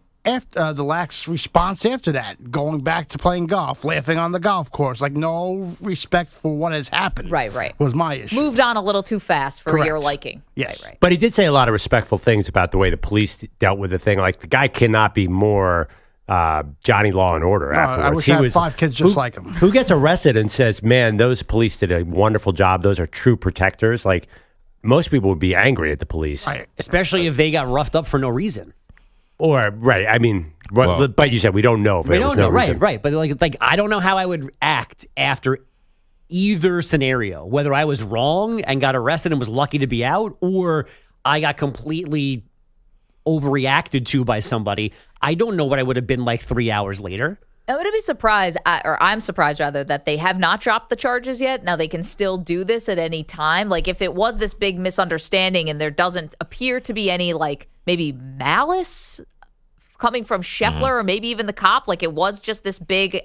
response after that, going back to playing golf, laughing on the golf course, like no respect for what has happened. Right. Was my issue. Moved on a little too fast for your liking. Yes. Right. But he did say a lot of respectful things about the way the police dealt with the thing. Like, the guy cannot be more Johnny Law and Order afterwards. I wish I had 5 kids just like him. Who gets arrested and says, man, those police did a wonderful job. Those are true protectors. Like, most people would be angry at the police. Right. Especially if they got roughed up for no reason. Or, right, I mean, but you said we don't know. If We it was don't know, no reason. right. But like, I don't know how I would act after either scenario, whether I was wrong and got arrested and was lucky to be out, or I got completely overreacted to by somebody. I don't know what I would have been like 3 hours later. I'm going to be surprised, or I'm surprised rather, that they have not dropped the charges yet. Now, they can still do this at any time. Like, if it was this big misunderstanding and there doesn't appear to be any, like, maybe malice coming from Scheffler or maybe even the cop, like it was just this big,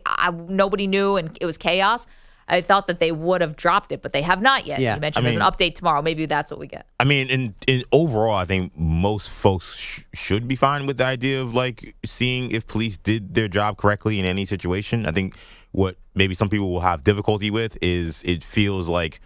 nobody knew and it was chaos, I thought that they would have dropped it, but they have not yet. Yeah. You mentioned there's an update tomorrow. Maybe that's what we get. I mean, in overall, I think most folks should be fine with the idea of like seeing if police did their job correctly in any situation. I think what maybe some people will have difficulty with is it feels like,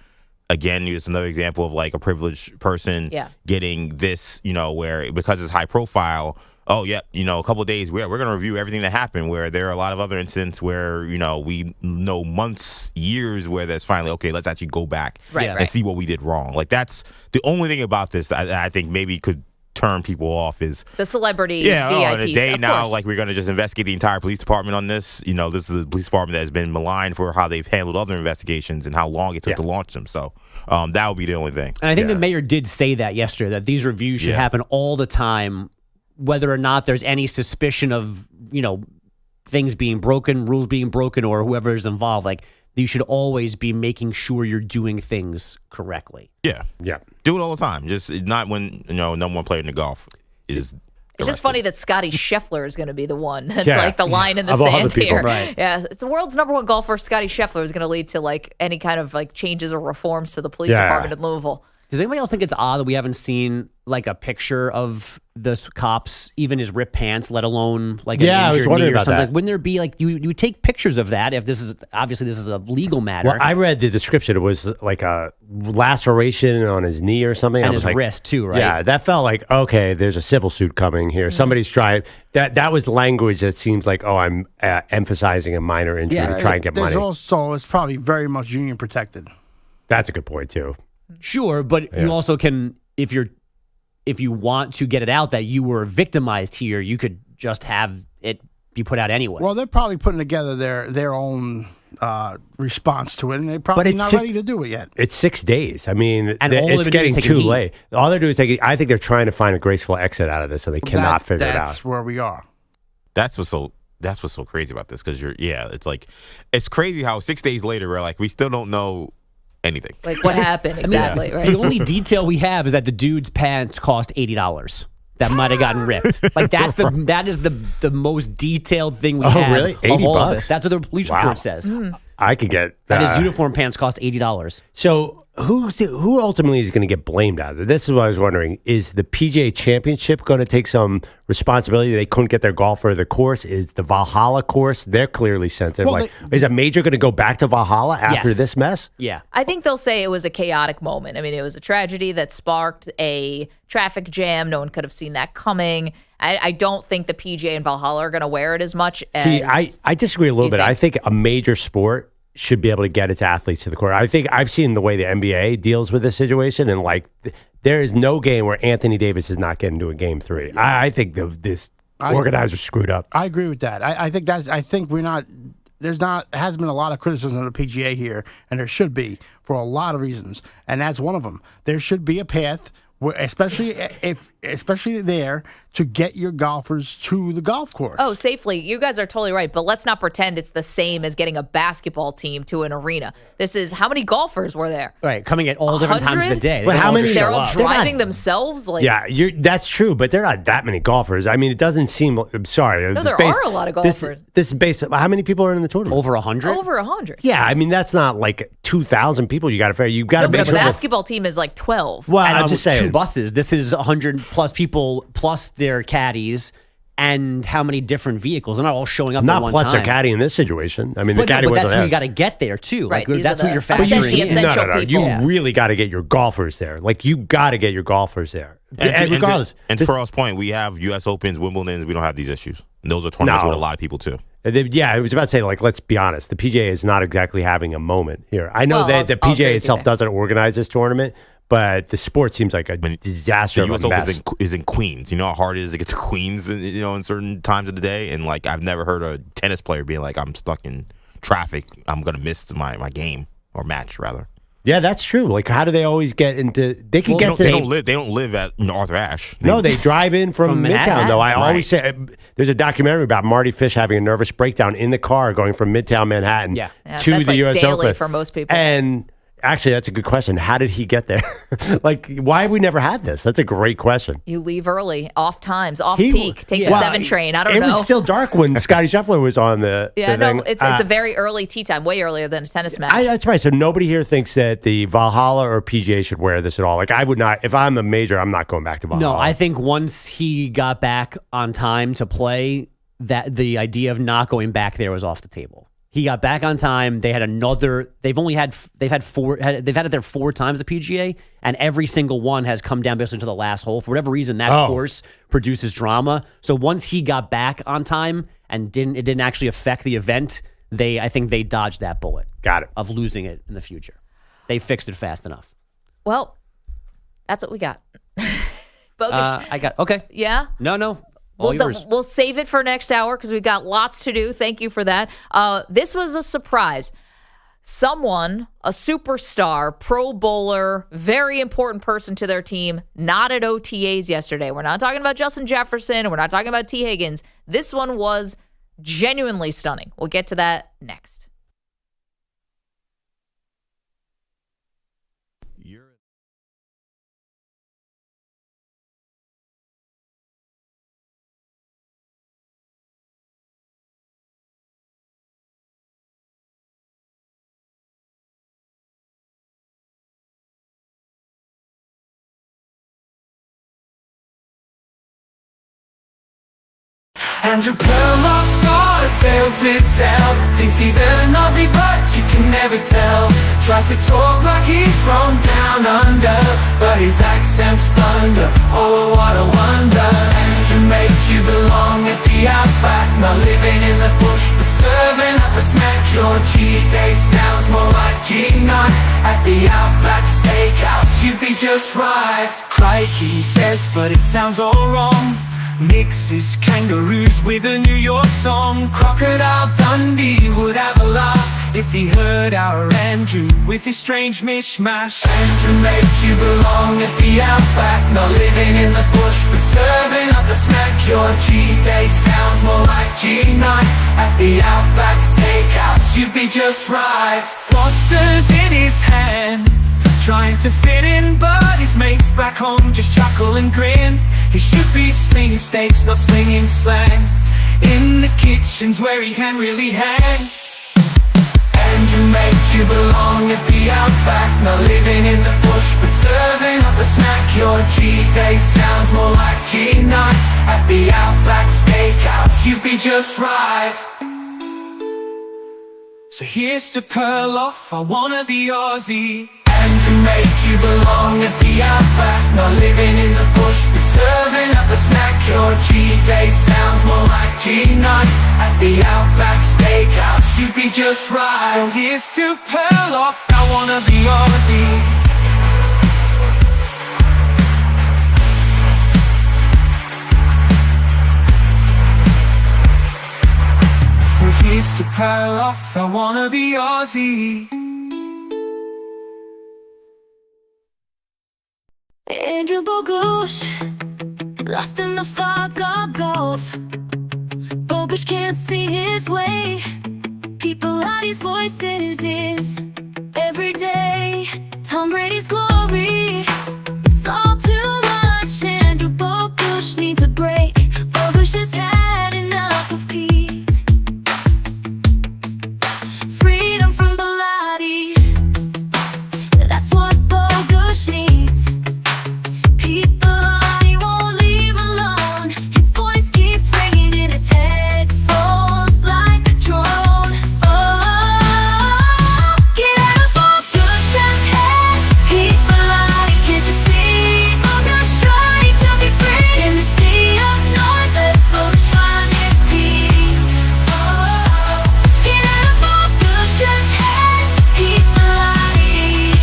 again, it's another example of like a privileged person getting this, where because it's high profile. Oh, yeah, a couple of days, we're going to review everything that happened, where there are a lot of other incidents where, we know months, years, where there's finally, okay, let's actually go back and see what we did wrong. Like, that's the only thing about this that I think maybe could turn people off is the celebrity VIPs. In a day of now, course. like, we're going to just investigate the entire police department on this. This is a police department that has been maligned for how they've handled other investigations and how long it took to launch them. So that would be the only thing. And I think the mayor did say that yesterday, that these reviews should happen all the time, whether or not there's any suspicion of, things being broken, rules being broken, or whoever is involved. Like, you should always be making sure you're doing things correctly. Yeah. Do it all the time. Just not when, number one player in the golf is. It's just funny that Scotty Scheffler is going to be the one. That's Yeah. like the line in the Of all sand the people, here. right. Yeah, it's the world's number one golfer. Scotty Scheffler is going to lead to like any kind of like changes or reforms to the police department in Louisville. Does anybody else think it's odd that we haven't seen like a picture of the cops, even his ripped pants, let alone like an I was injured wondering knee or about something? that. Like, wouldn't there be like you take pictures of that if this is obviously this is a legal matter? Well, I read the description. It was like a laceration on his knee or something. And I was his like, wrist too, right? Yeah, that felt like, okay, there's a civil suit coming here. Somebody's trying. That was language that seems like, oh, I'm emphasizing a minor injury to try and get There's money. also, it's probably very much union protected. That's a good point too. Sure, but you also can, if you want to get it out that you were victimized here, you could just have it be put out anyway. Well, they're probably putting together their own response to it, and they're probably it's not ready to do it yet. It's 6 days. I mean, And all it's they're doing is getting taking too heat. late. All they're doing is taking. I think they're trying to find a graceful exit out of this, and they cannot figure it out. That's where we are. That's what's so crazy about this, because it's like, it's crazy how 6 days later we're like, we still don't know anything. Like what happened exactly, right? The only detail we have is that the dude's pants cost $80. That might have gotten ripped. Like that is the most detailed thing we have. Oh, really? of $80 all of this. That's what the police report says. I could get That his uniform pants cost $80. So who ultimately is going to get blamed out of it? This is what I was wondering. Is the PGA Championship going to take some responsibility? They couldn't get their golfer the course. Is the Valhalla course? They're clearly sensitive. Well, is a major going to go back to Valhalla after Yes. this mess? Yeah. I think they'll say it was a chaotic moment. I mean, it was a tragedy that sparked a traffic jam. No one could have seen that coming. I don't think the PGA and Valhalla are going to wear it as much as. See, I disagree a little bit. think? I think a major sport should be able to get its athletes to the court. I think I've seen the way the NBA deals with this situation, and like there is no game where Anthony Davis is not getting to a game 3. I think this organizer screwed up. I agree with that. I think we're not hasn't been a lot of criticism of the PGA here, and there should be for a lot of reasons, and that's one of them. There should be a path, especially there, to get your golfers to the golf course. Oh, safely. You guys are totally right, but let's not pretend it's the same as getting a basketball team to an arena. This is how many golfers were there? Right, coming at all different times of the day. But how many? They're all driving themselves. Like, yeah, that's true, but they're not that many golfers. I mean, it doesn't seem. I'm sorry. No, there are a lot of golfers. This is based. How many people are in the tournament? Over 100. Over 100. Yeah, I mean that's not like 2,000 people. You got to make the sure. basketball team is like 12. Well, and I'm just saying. 2 buses. This is 100 plus people plus their caddies. And how many different vehicles? They're not all showing up at one time. Not plus their caddy in this situation. I mean, the caddy but wasn't that's there. who you got to get there, too. Right, like, that's what you're the factoring in. No. You really got to get your golfers there. Like, you got to get your golfers there. And regardless. And to Pearl's point, we have U.S. Opens, Wimbledons. We don't have these issues. And those are tournaments with a lot of people, too. Yeah, I was about to say, like, let's be honest. The PGA is not exactly having a moment here. I know that the PGA itself doesn't organize this tournament, but the sport seems like a disaster. The U.S. Open is in Queens. You know how hard it is to get to Queens, in certain times of the day? And, like, I've never heard a tennis player being like, I'm stuck in traffic. I'm going to miss my game or match, rather. Yeah, that's true. Like, how do they always get into? They can get to. They don't live at Arthur Ashe. No, they drive in from Midtown. Though I always say there's a documentary about Marty Fish having a nervous breakdown in the car going from Midtown Manhattan to that's the U.S. daily Open for most people. And actually, that's a good question. How did he get there? Like, why have we never had this? That's a great question. You leave early, off times, off peak, take the 7 train. I don't know. It was still dark when Scotty Scheffler was on the thing. It's a very early tee time, way earlier than a tennis match. That's right. So nobody here thinks that the Valhalla or PGA should wear this at all. Like, I would not. If I'm a major, I'm not going back to Valhalla. No, I think once he got back on time to play, that the idea of not going back there was off the table. He got back on time. They had another. They've had it there 4 times the PGA, and every single one has come down basically to the last hole. For whatever reason, that course produces drama. So once he got back on time and it didn't actually affect the event, I think they dodged that bullet. Got it. Of losing it in the future. They fixed it fast enough. Well, that's what we got. BOGUSCH. Okay. Yeah. No. We'll save it for next hour because we've got lots to do. Thank you for that. This was a surprise. Someone, a superstar, Pro Bowler, very important person to their team, not at OTAs yesterday. We're not talking about Justin Jefferson. We're not talking about T. Higgins. This one was genuinely stunning. We'll get to that next. Andrew Perloff's got a tale to tell. Thinks he's an Aussie, but you can never tell. Tries to talk like he's from down under, but his accent's thunder. Oh, what a wonder. Andrew makes you belong at the Outback. Not living in the bush, but serving up a snack. Your cheat day sounds more like G9 at the Outback Steakhouse. You'd be just right. Crikey, he says, but it sounds all wrong. Mixes kangaroos with a New York song. Crocodile Dundee would have a laugh if he heard our Andrew with his strange mishmash. Andrew makes you belong at the Outback. Not living in the bush, but serving up the snack. Your cheat day sounds more like G9 at the Outback Steakhouse. You'd be just right. Foster's in his hand, trying to fit in, but his mates back home just chuckle and grin. He should be slinging steaks, not slinging slang. In the kitchen's where he can really hang. Andrew makes you belong at the Outback. Not living in the bush, but serving up a snack. Your cheat day sounds more like G9 at the Outback Steakhouse. You'd be just right. So here's to Perloff, I wanna be Aussie. Andrew makes you belong at the Outback. Not living in the bush, but serving up a snack. Your cheat day sounds more like G9 at the Outback Steakhouse. You'd be just right. So here's to Perloff, I wanna be Aussie. So here's Mr. Perloff, I wanna be Aussie. Andrew Bogusch, lost in the fog of golf. Bogusch can't see his way. People out his voice in his ears every day. Tom Brady's glory, it's all too much. Andrew Bogusch needs a break. Bogusch has had enough of Pete. Freedom from Bilotti, that's what Bogusch needs. Pete Bilotti won't leave alone. His voice keeps ringing in his headphones like a drone. Oh, get out of Bogusch's head. Pete Bilotti, can't you see? Bogusch trying to be free. In the sea of noise, let Bogusch find his peace. Oh, get out of Bogusch's head. Pete Bilotti.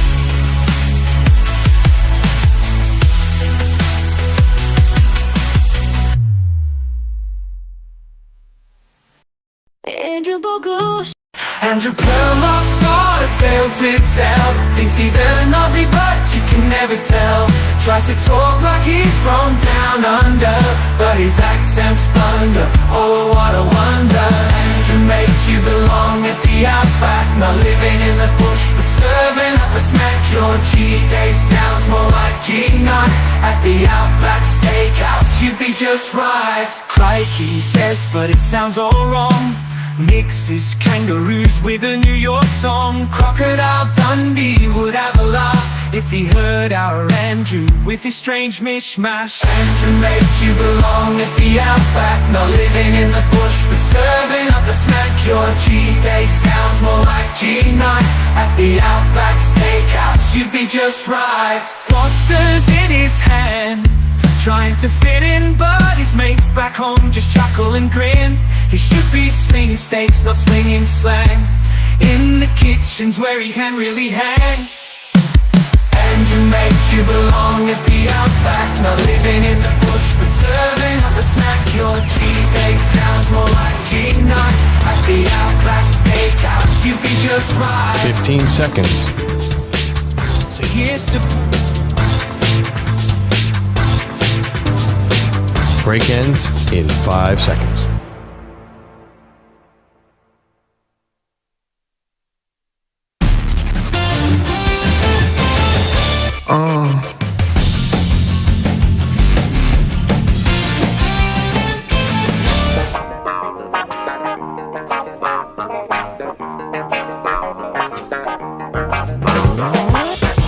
Andrew Bogusch. Andrew Perloff's got a tale to tell. Thinks he's an Aussie, but you can never tell. Tries to talk like he's from down under, but his accent's thunder. Oh, what a wonder. Andrew makes you belong at the outback, not living in the bush, but serving up a snack. Your G-Day sounds more like G9 at the Outback Steakhouse. You'd be just right. Crikey, he says, but it sounds all wrong. Mixes kangaroos with a New York song. Crocodile Dundee would have a laugh if he heard our Andrew with his strange mishmash. Andrew makes you belong at the Outback, not living in the bush, but serving up a snack. Your G-Day sounds more like G9 at the Outback Steakhouse. You'd be just right. Foster's in his hand, trying to fit in, but his mates back home just chuckle and grin. He should be slinging steaks, not slinging slang. In the kitchen's where he can really hang. Andrew makes you belong at the Outback, not living in the bush, but serving up a snack. Your G-Day sounds more like G9 at the Outback Steakhouse. You'd be just right. 15 seconds. So here's to... Break ends in 5 seconds.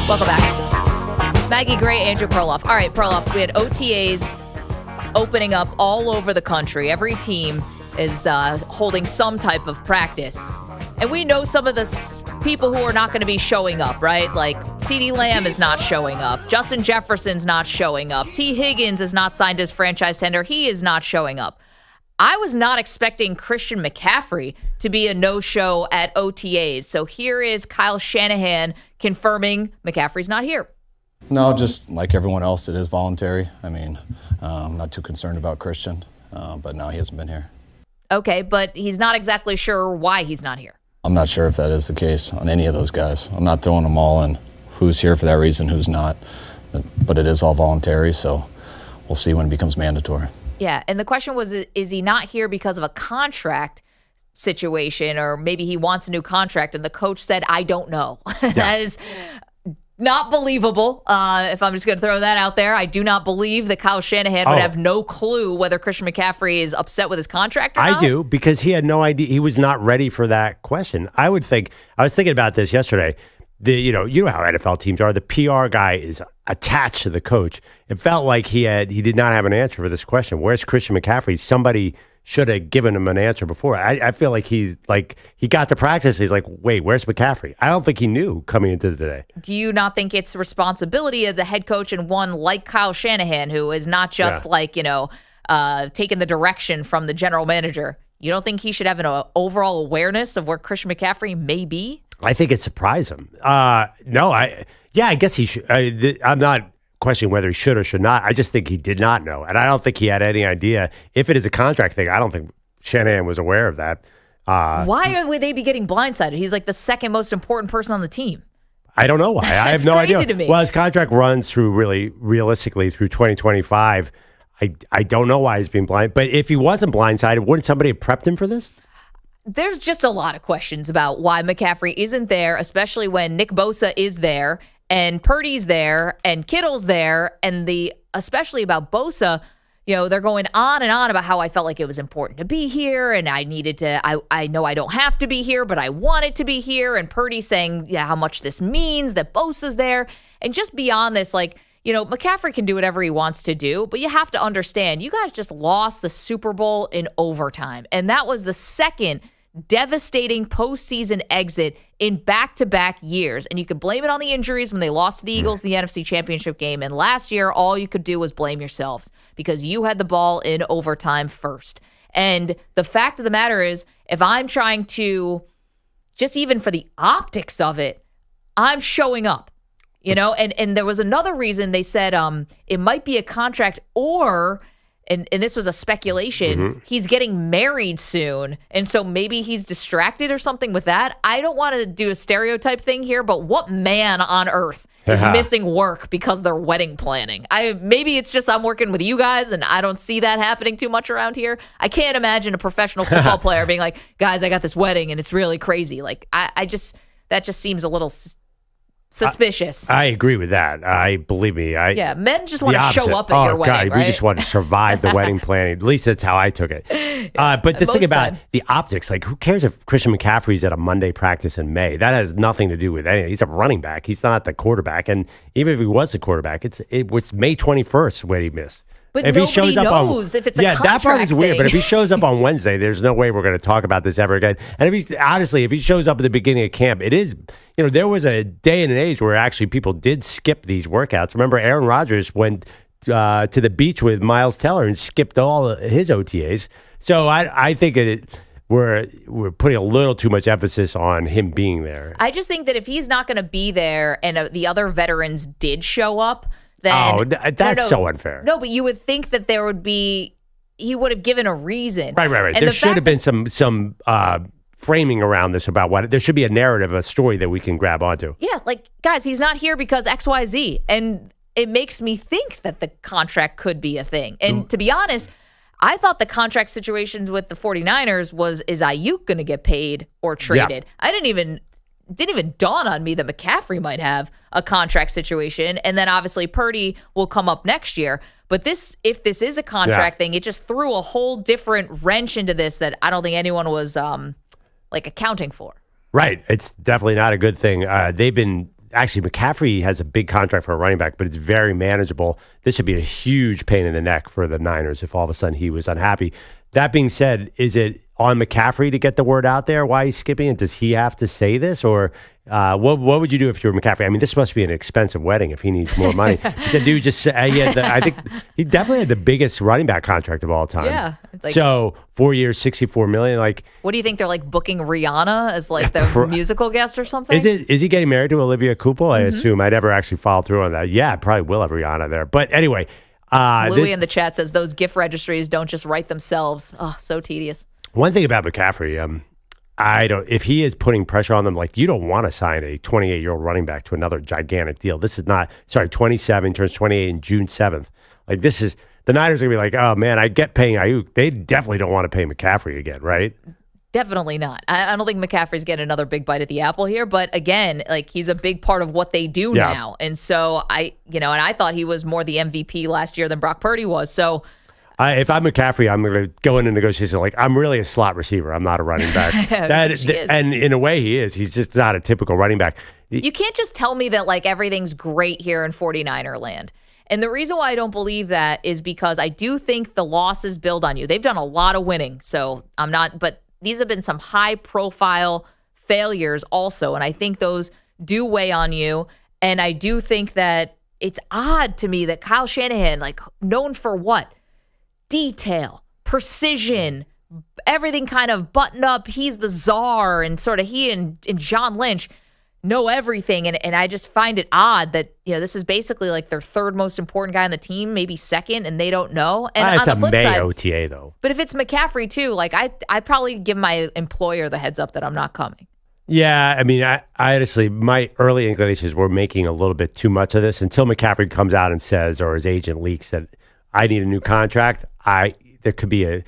Welcome back. Maggie Gray, Andrew Perloff. All right, Perloff, we had OTAs opening up all over the country. Every team is holding some type of practice. And we know some of the people who are not going to be showing up, right? Like CeeDee Lamb is not showing up. Justin Jefferson's not showing up. T. Higgins is not signed as franchise tender. He is not showing up. I was not expecting Christian McCaffrey to be a no-show at OTAs. So here is Kyle Shanahan confirming McCaffrey's not here. No, just like everyone else, it is voluntary. I mean, I'm not too concerned about Christian, but no, he hasn't been here. Okay, but he's not exactly sure why he's not here. I'm not sure if that is the case on any of those guys. I'm not throwing them all in. Who's here for that reason, who's not. But it is all voluntary, so we'll see when it becomes mandatory. Yeah, and the question was, is he not here because of a contract situation, or maybe he wants a new contract, and the coach said, I don't know. Yeah. That is not believable. If I'm just going to throw that out there, I do not believe that Kyle Shanahan would have no clue whether Christian McCaffrey is upset with his contract or not. I do, because he had no idea. He was not ready for that question. I was thinking about this yesterday. You know how NFL teams are. The PR guy is attached to the coach. It felt like he did not have an answer for this question. Where's Christian McCaffrey? Somebody should have given him an answer before. I feel like he got to practice. He's like, wait, where's McCaffrey? I don't think he knew coming into today. Do you not think it's the responsibility of the head coach and one like Kyle Shanahan, who is not just taking the direction from the general manager? You don't think he should have an overall awareness of where Christian McCaffrey may be? I think it surprised him. I guess he should. I'm not questioning whether he should or should not. I just think he did not know. And I don't think he had any idea. If it is a contract thing, I don't think Shanahan was aware of that. Why would they be getting blindsided? He's like the second most important person on the team. I don't know why. I have no crazy idea. to me. Well, his contract runs through realistically through 2025. I don't know why he's being blind. But if he wasn't blindsided, wouldn't somebody have prepped him for this? There's just a lot of questions about why McCaffrey isn't there, especially when Nick Bosa is there and Purdy's there and Kittle's there, and especially about Bosa. They're going on and on about how I felt like it was important to be here and I needed to, I know I don't have to be here, but I wanted to be here. And Purdy saying, how much this means that Bosa's there. And just beyond this, McCaffrey can do whatever he wants to do, but you have to understand, you guys just lost the Super Bowl in overtime. And that was the second devastating postseason exit in back-to-back years. And you could blame it on the injuries when they lost to the Eagles in the NFC Championship game. And last year, all you could do was blame yourselves because you had the ball in overtime first. And the fact of the matter is, if I'm trying to, just even for the optics of it, I'm showing up. And there was another reason they said it might be a contract or... And this was a speculation, he's getting married soon, and so maybe he's distracted or something with that. I don't want to do a stereotype thing here, but what man on earth is missing work because they're wedding planning? Maybe it's just I'm working with you guys, and I don't see that happening too much around here. I can't imagine a professional football player being like, guys, I got this wedding, and it's really crazy. That just seems a little... suspicious. I agree with that. Believe me. Men just want to show up at your wedding, God, we just want to survive the wedding planning. At least that's how I took it. But the thing about the optics, who cares if Christian McCaffrey's at a Monday practice in May? That has nothing to do with anything. He's a running back. He's not the quarterback. And even if he was the quarterback, it was May 21st when he missed. But if nobody knows if it's a contract that part is weird. thing. But if he shows up on Wednesday, there's no way we're going to talk about this ever again. And if he shows up at the beginning of camp, it is, there was a day and an age where actually people did skip these workouts. Remember, Aaron Rodgers went to the beach with Miles Teller and skipped all of his OTAs. So I think we're putting a little too much emphasis on him being there. I just think that if he's not going to be there and the other veterans did show up, then, that's so unfair. No, but you would think that he would have given a reason. Right. And there should have been some framing around this about there should be a narrative, a story that we can grab onto. Yeah, guys, he's not here because XYZ. And it makes me think that the contract could be a thing. And to be honest, I thought the contract situations with the 49ers is Ayuk going to get paid or traded? Yeah. Didn't even dawn on me that McCaffrey might have a contract situation. And then obviously Purdy will come up next year. But if this is a contract thing, it just threw a whole different wrench into this that I don't think anyone was accounting for. Right. It's definitely not a good thing. McCaffrey has a big contract for a running back, but it's very manageable. This should be a huge pain in the neck for the Niners if all of a sudden he was unhappy. That being said, is it on McCaffrey to get the word out there why he's skipping it? Does he have to say this? Or what would you do if you were McCaffrey? I mean, this must be an expensive wedding if he needs more money. He dude, just I think he definitely had the biggest running back contract of all time. Yeah. So 4 years, $64 million. What do you think they're booking Rihanna as the musical guest or something? Is he getting married to Olivia Couple? I assume. I never actually followed through on that. Yeah, I probably will have Rihanna there. But anyway. Louis in the chat says those gift registries don't just write themselves. Oh, so tedious. One thing about McCaffrey, if he is putting pressure on them, you don't want to sign a 28-year-old running back to another gigantic deal. This is not, 27, turns 28 in June 7th. The Niners are going to be oh man, I get paying Ayuk. They definitely don't want to pay McCaffrey again, right? Definitely not. I don't think McCaffrey's getting another big bite at the apple here, but again, he's a big part of what they do now. And so I thought he was more the MVP last year than Brock Purdy was. So if I'm McCaffrey, I'm going to go into negotiation I'm really a slot receiver. I'm not a running back. And in a way he is. He's just not a typical running back. You can't just tell me that everything's great here in 49er land. And the reason why I don't believe that is because I do think the losses build on you. They've done a lot of winning, so I'm not, but these have been some high-profile failures also, and I think those do weigh on you. And I do think that it's odd to me that Kyle Shanahan, known for what? Detail, precision, everything kind of buttoned up. He's the czar, and sort of he and John Lynch know everything. And I just find it odd that, this is basically their third most important guy on the team, maybe second, and they don't know. And it's on the flip May side, OTA, though. But if it's McCaffrey too, like I'd probably give my employer the heads up that I'm not coming. Yeah, I mean, I honestly, my early inclinations were making a little bit too much of this until McCaffrey comes out and says, or his agent leaks that I need a new contract. There could be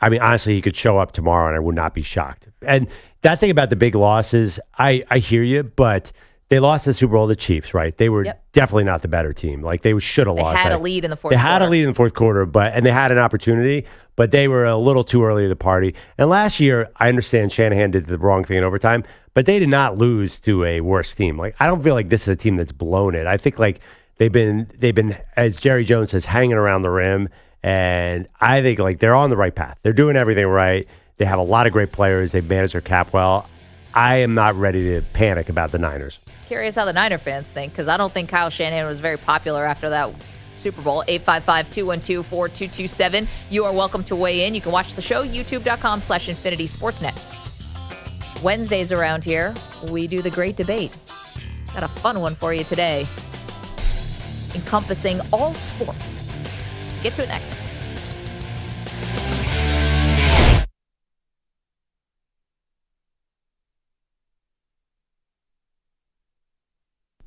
honestly, he could show up tomorrow and I would not be shocked. And that thing about the big losses, I hear you, but they lost the Super Bowl to the Chiefs, right? They were definitely not the better team. Like they should have lost. They had a lead in the fourth quarter. They had a lead in the fourth quarter, and they had an opportunity, but they were a little too early to the party. And last year, I understand Shanahan did the wrong thing in overtime, but they did not lose to a worse team. Like I don't feel like this is a team that's blown it. I think like they've been, as Jerry Jones says, hanging around the rim, and I think like they're on the right path. They're doing everything right. They have a lot of great players. They've managed their cap well. I am not ready to panic about the Niners. Curious how the Niner fans think, because I don't think Kyle Shanahan was very popular after that Super Bowl. 855-212-4227. You are welcome to weigh in. You can watch the show, youtube.com/Infinity Sportsnet. Wednesdays around here, we do the great debate. Got a fun one for you today, encompassing all sports. Get to it next.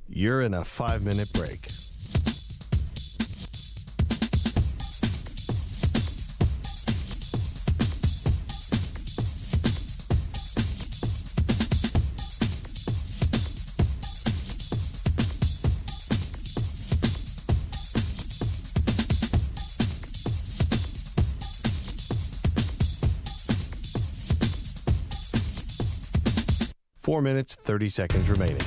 You're in a 5-minute break. Four minutes, 30 seconds remaining.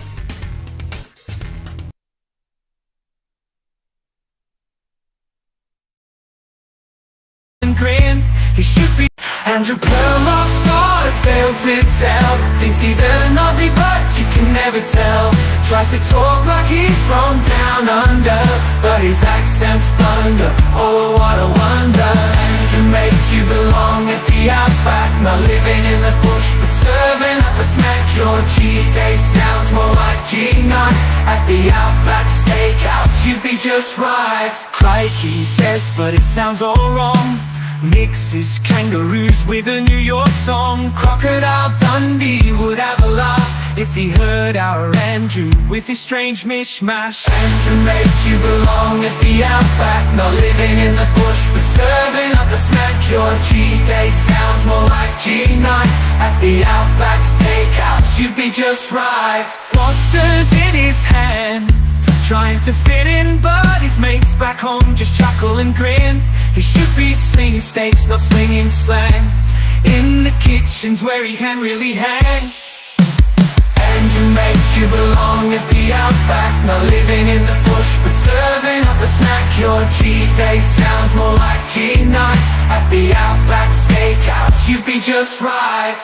He should be Andrew Perloff's got a tale to tell. Thinks he's an Aussie but you can never tell. Tries to talk like he's from down under, but his accent's thunder. Oh, what a wonder. Andrew makes you belong at the Outback. Not living in the bush but serving up a snack. Your cheat day sounds more like G9 at the Outback Steakhouse. You'd be just right. Crikey says, but it sounds all wrong. Mixes kangaroos with a New York song. Crocodile Dundee would have a laugh if he heard our Andrew with his strange mishmash. Andrew makes you belong at the Outback. Not living in the bush but serving up a snack. Your cheat day sounds more like G9 at the Outback Steakhouse. You'd be just right. Foster's in his hand, trying to fit in, but his mates back home just chuckle and grin. He should be slinging steaks, not slinging slang. In the kitchen's where he can really hang. Andrew makes you belong at the Outback. Not living in the bush but serving up a snack. Your cheat day sounds more like G9 at the Outback Steakhouse. You'd be just right.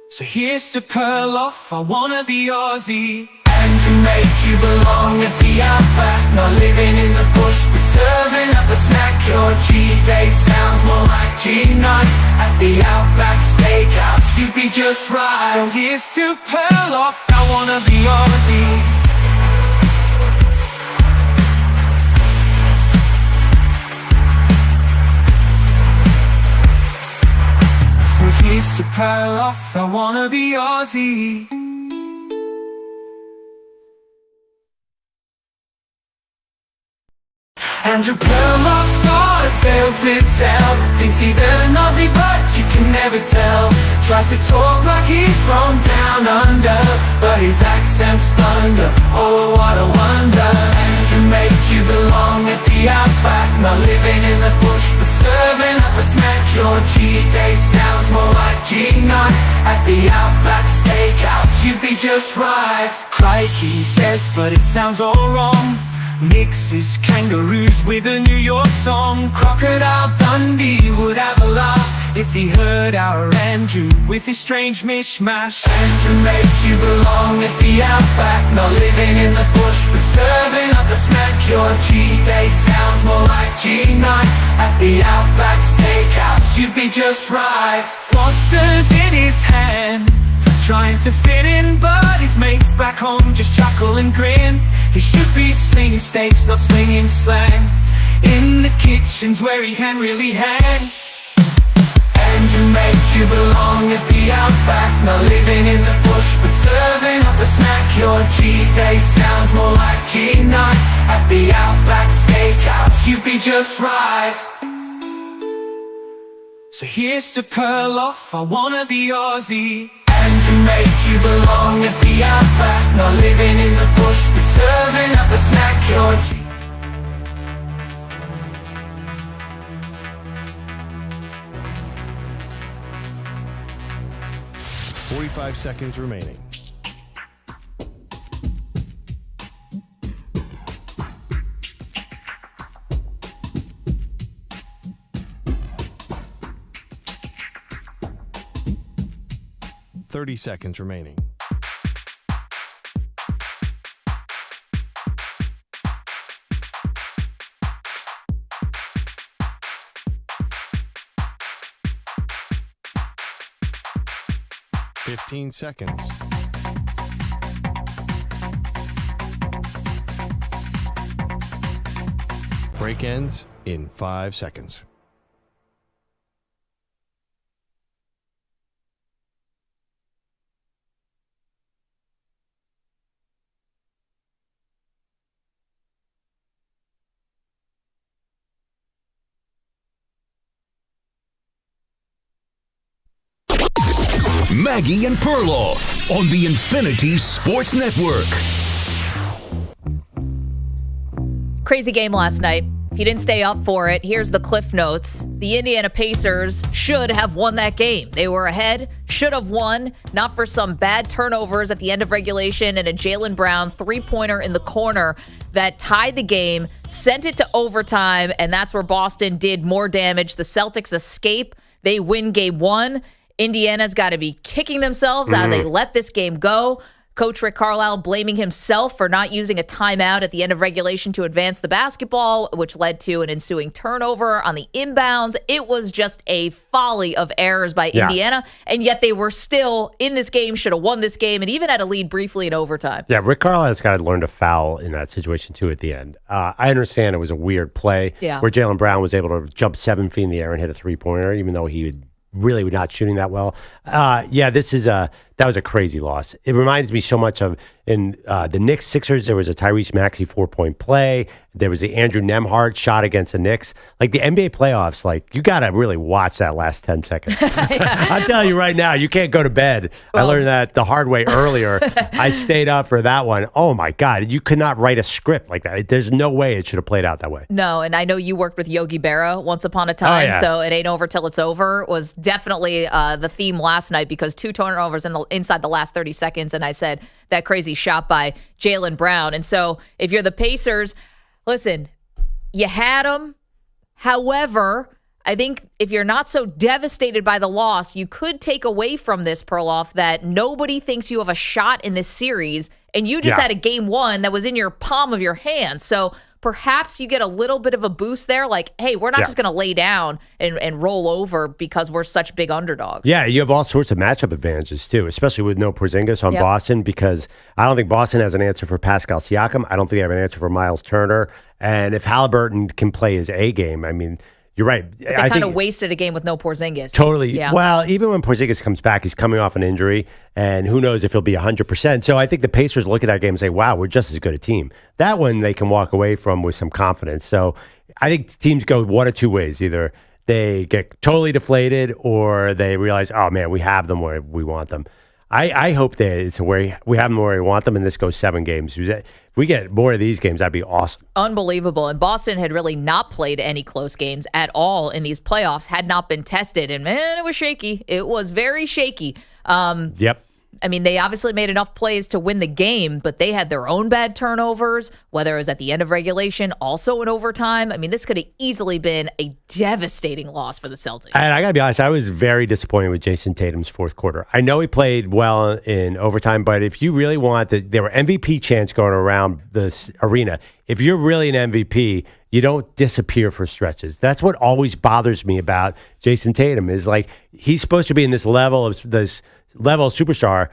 So here's to Perloff, I wanna be Aussie. Andrew makes you belong at the Outback. Not living in the bush but serving up a snack. Your cheat day sounds more like G9 at the Outback Steakhouse. You'd be just right. So here's to Perloff, I wanna be Aussie. So here's to Perloff, I wanna be Aussie. Andrew Perloff's got a tale to tell. Thinks he's an Aussie but you can never tell. Tries to talk like he's from down under, but his accent's thunder. Oh, what a wonder. Andrew makes you belong at the Outback. Not living in the bush but serving up a snack. Your cheat day sounds more like G9 at the Outback Steakhouse. You'd be just right. Crikey says, but it sounds all wrong. Mixes kangaroos with a New York song. Crocodile Dundee would have a laugh if he heard our Andrew with his strange mishmash. Andrew makes you belong at the Outback. Not living in the bush but serving up a snack. Your cheat day sounds more like G9 at the Outback Steakhouse. You'd be just right. Foster's in his hand, trying to fit in, but his mates back home just chuckle and grin. He should be slinging steaks, not slinging slang. In the kitchen's where he can really hang. Andrew makes you belong at the Outback. Not living in the bush, but serving up a snack. Your G-Day sounds more like G-Night. At the Outback Steakhouse, you'd be just right. So here's to Perloff, I wanna be Aussie. Andrew makes you belong at the Outback. Not living in the bush, but serving up a snack. Your G 45 seconds remaining. Thirty seconds remaining. Fifteen seconds. Break ends in 5 seconds. Maggie and Perloff on the Infinity Sports Network. Crazy game last night. If you didn't stay up for it, here's the Cliff Notes. The Indiana Pacers should have won that game. They were ahead, should have won, not for some bad turnovers at the end of regulation and a Jaylen Brown three-pointer in the corner that tied the game, sent it to overtime, and that's where Boston did more damage. The Celtics escape. They win game one. Indiana's got to be kicking themselves out. They let this game go. Coach Rick Carlisle blaming himself for not using a timeout at the end of regulation to advance the basketball, which led to an ensuing turnover on the inbounds. It was just a folly of errors by Indiana, and yet they were still in this game, should have won this game, and even had a lead briefly in overtime. Yeah, Rick Carlisle's got to learn to foul in that situation, too, at the end. I understand it was a weird play where Jaylen Brown was able to jump 7 feet in the air and hit a three-pointer, even though he really was not shooting that well. That was a crazy loss. It reminds me so much of in the Knicks-Sixers, there was a Tyrese Maxey 4-point play. There was the Andrew Nembhard shot against the Knicks. Like the NBA playoffs, like you got to really watch that last 10 seconds. I'm telling you right now, you can't go to bed. I learned that the hard way earlier. I stayed up for that one. Oh my God, you could not write a script like that. There's no way it should have played out that way. No, and I know you worked with Yogi Berra once upon a time, so it ain't over till it's over was definitely the theme last night because 2 turnovers inside the last 30 seconds, and I said that crazy shot by Jaylen Brown. And so if you're the Pacers, listen, you had them. However, I think if you're not so devastated by the loss, you could take away from this, Perloff, that nobody thinks you have a shot in this series, and you just had a game one that was in your palm of your hand. So perhaps you get a little bit of a boost there, like, hey, we're not just going to lay down and roll over because we're such big underdogs. Yeah, you have all sorts of matchup advantages, too, especially with no Porzingis on Boston, because I don't think Boston has an answer for Pascal Siakam. I don't think they have an answer for Miles Turner. And if Halliburton can play his A game, I mean, you're right. They kind of wasted a game with no Porzingis. Totally. Yeah. Well, even when Porzingis comes back, he's coming off an injury, and who knows if he'll be 100%. So I think the Pacers look at that game and say, wow, we're just as good a team. That one they can walk away from with some confidence. So I think teams go one of two ways. Either they get totally deflated or they realize, oh, man, we have them where we want them. I hope that it's where we have them where we want them, and this goes 7 games. If we get more of these games, that'd be awesome. Unbelievable. And Boston had really not played any close games at all in these playoffs, had not been tested. And, man, it was shaky. It was very shaky. Yep. I mean, they obviously made enough plays to win the game, but they had their own bad turnovers, whether it was at the end of regulation, also in overtime. I mean, this could have easily been a devastating loss for the Celtics. And I got to be honest, I was very disappointed with Jason Tatum's fourth quarter. I know he played well in overtime, but if you really want there were MVP chants going around this arena. If you're really an MVP, you don't disappear for stretches. That's what always bothers me about Jason Tatum is like he's supposed to be in this level of superstar.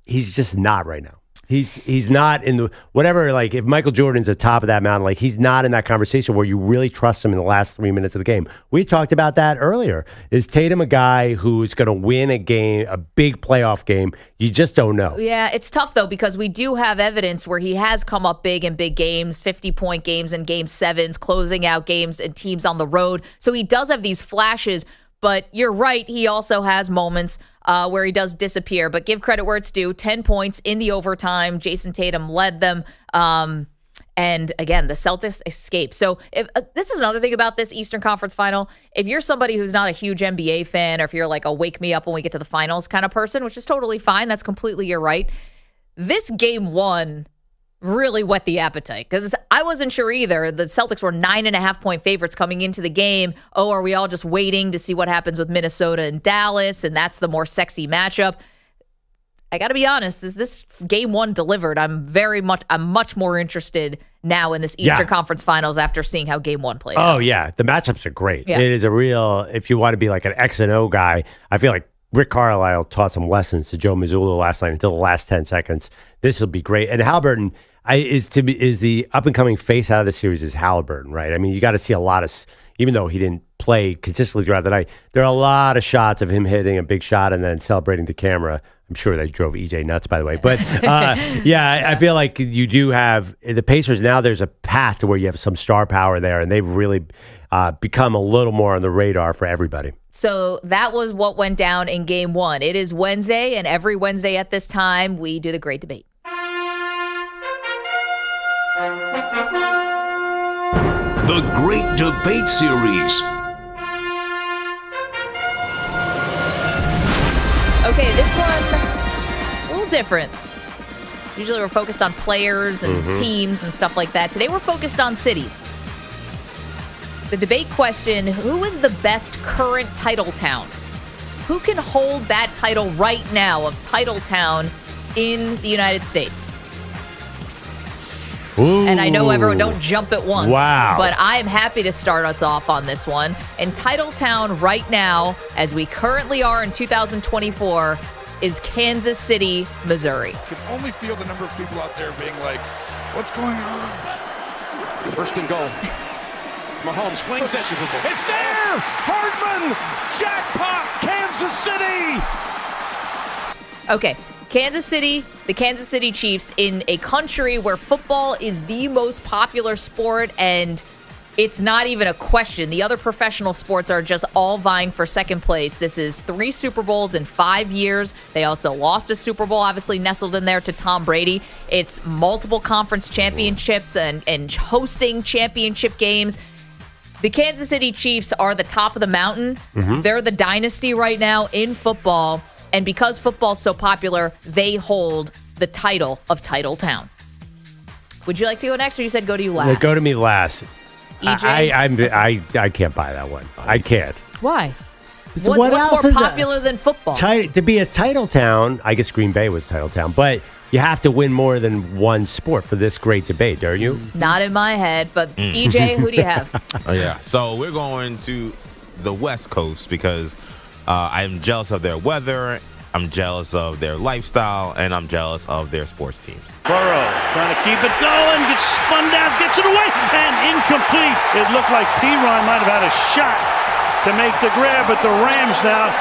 He's just not right now. He's not in the whatever. Like if Michael Jordan's at the top of that mountain, like he's not in that conversation where you really trust him in the last 3 minutes of the game. We talked about that earlier. Is Tatum a guy who's going to win a game, a big playoff game? You just don't know. Yeah, it's tough though because we do have evidence where he has come up big in big games, 50-point games and game sevens, closing out games and teams on the road. So he does have these flashes. But you're right, he also has moments where he does disappear. But give credit where it's due. 10 points in the overtime. Jason Tatum led them. And again, the Celtics escape. So this is another thing about this Eastern Conference final. If you're somebody who's not a huge NBA fan, or if you're like a wake me up when we get to the finals kind of person, which is totally fine. That's completely your right. This game one really whet the appetite because I wasn't sure either. The Celtics were 9.5-point favorites coming into the game. Oh, are we all just waiting to see what happens with Minnesota and Dallas? And that's the more sexy matchup. I got to be honest, is this game one delivered? I'm much more interested now in this Eastern Conference Finals after seeing how game one played out. Oh, yeah. The matchups are great. Yeah. It is a real, if you want to be like an X and O guy, I feel like Rick Carlisle taught some lessons to Joe Mazzulla last night until the last 10 seconds. This will be great. And Halliburton is the up-and-coming face out of the series is Halliburton, right? I mean, you got to see a lot of, even though he didn't play consistently throughout the night, there are a lot of shots of him hitting a big shot and then celebrating the camera. I'm sure they drove EJ nuts, by the way. But, I feel like you do have the Pacers now. There's a path to where you have some star power there, and they've really become a little more on the radar for everybody. So that was what went down in game one. It is Wednesday, and every Wednesday at this time, we do the Great Debate. The Great Debate Series. Okay, this one, a little different. Usually we're focused on players and teams and stuff like that. Today we're focused on cities. The debate question, who is the best current title town? Who can hold that title right now of title town in the United States? Ooh. And I know everyone don't jump at once. Wow. But I'm happy to start us off on this one. And Titletown right now, as we currently are in 2024, is Kansas City, Missouri. You can only feel the number of people out there being like, what's going on? First and goal. Mahomes flings it. It's there! Hardman! Jackpot! Kansas City! Okay. Kansas City, the Kansas City Chiefs, in a country where football is the most popular sport, and it's not even a question. The other professional sports are just all vying for second place. This is 3 Super Bowls in 5 years. They also lost a Super Bowl, obviously nestled in there to Tom Brady. It's multiple conference championships and hosting championship games. The Kansas City Chiefs are the top of the mountain. They're the dynasty right now in football. And because football's so popular, they hold the title of Titletown. Would you like to go next, or you said go to you last? Yeah, go to me last. EJ? I can't buy that one. I can't. Why? So What's else more is popular than football? To be a title town, I guess Green Bay was title town, but you have to win more than one sport for this great debate, don't you? Not in my head, but EJ, who do you have? So we're going to the West Coast because I'm jealous of their weather, I'm jealous of their lifestyle, and I'm jealous of their sports teams. Burrow trying to keep it going, gets spun down, gets it away, and incomplete. It looked like P-Ron might have had a shot to make the grab, but the Rams now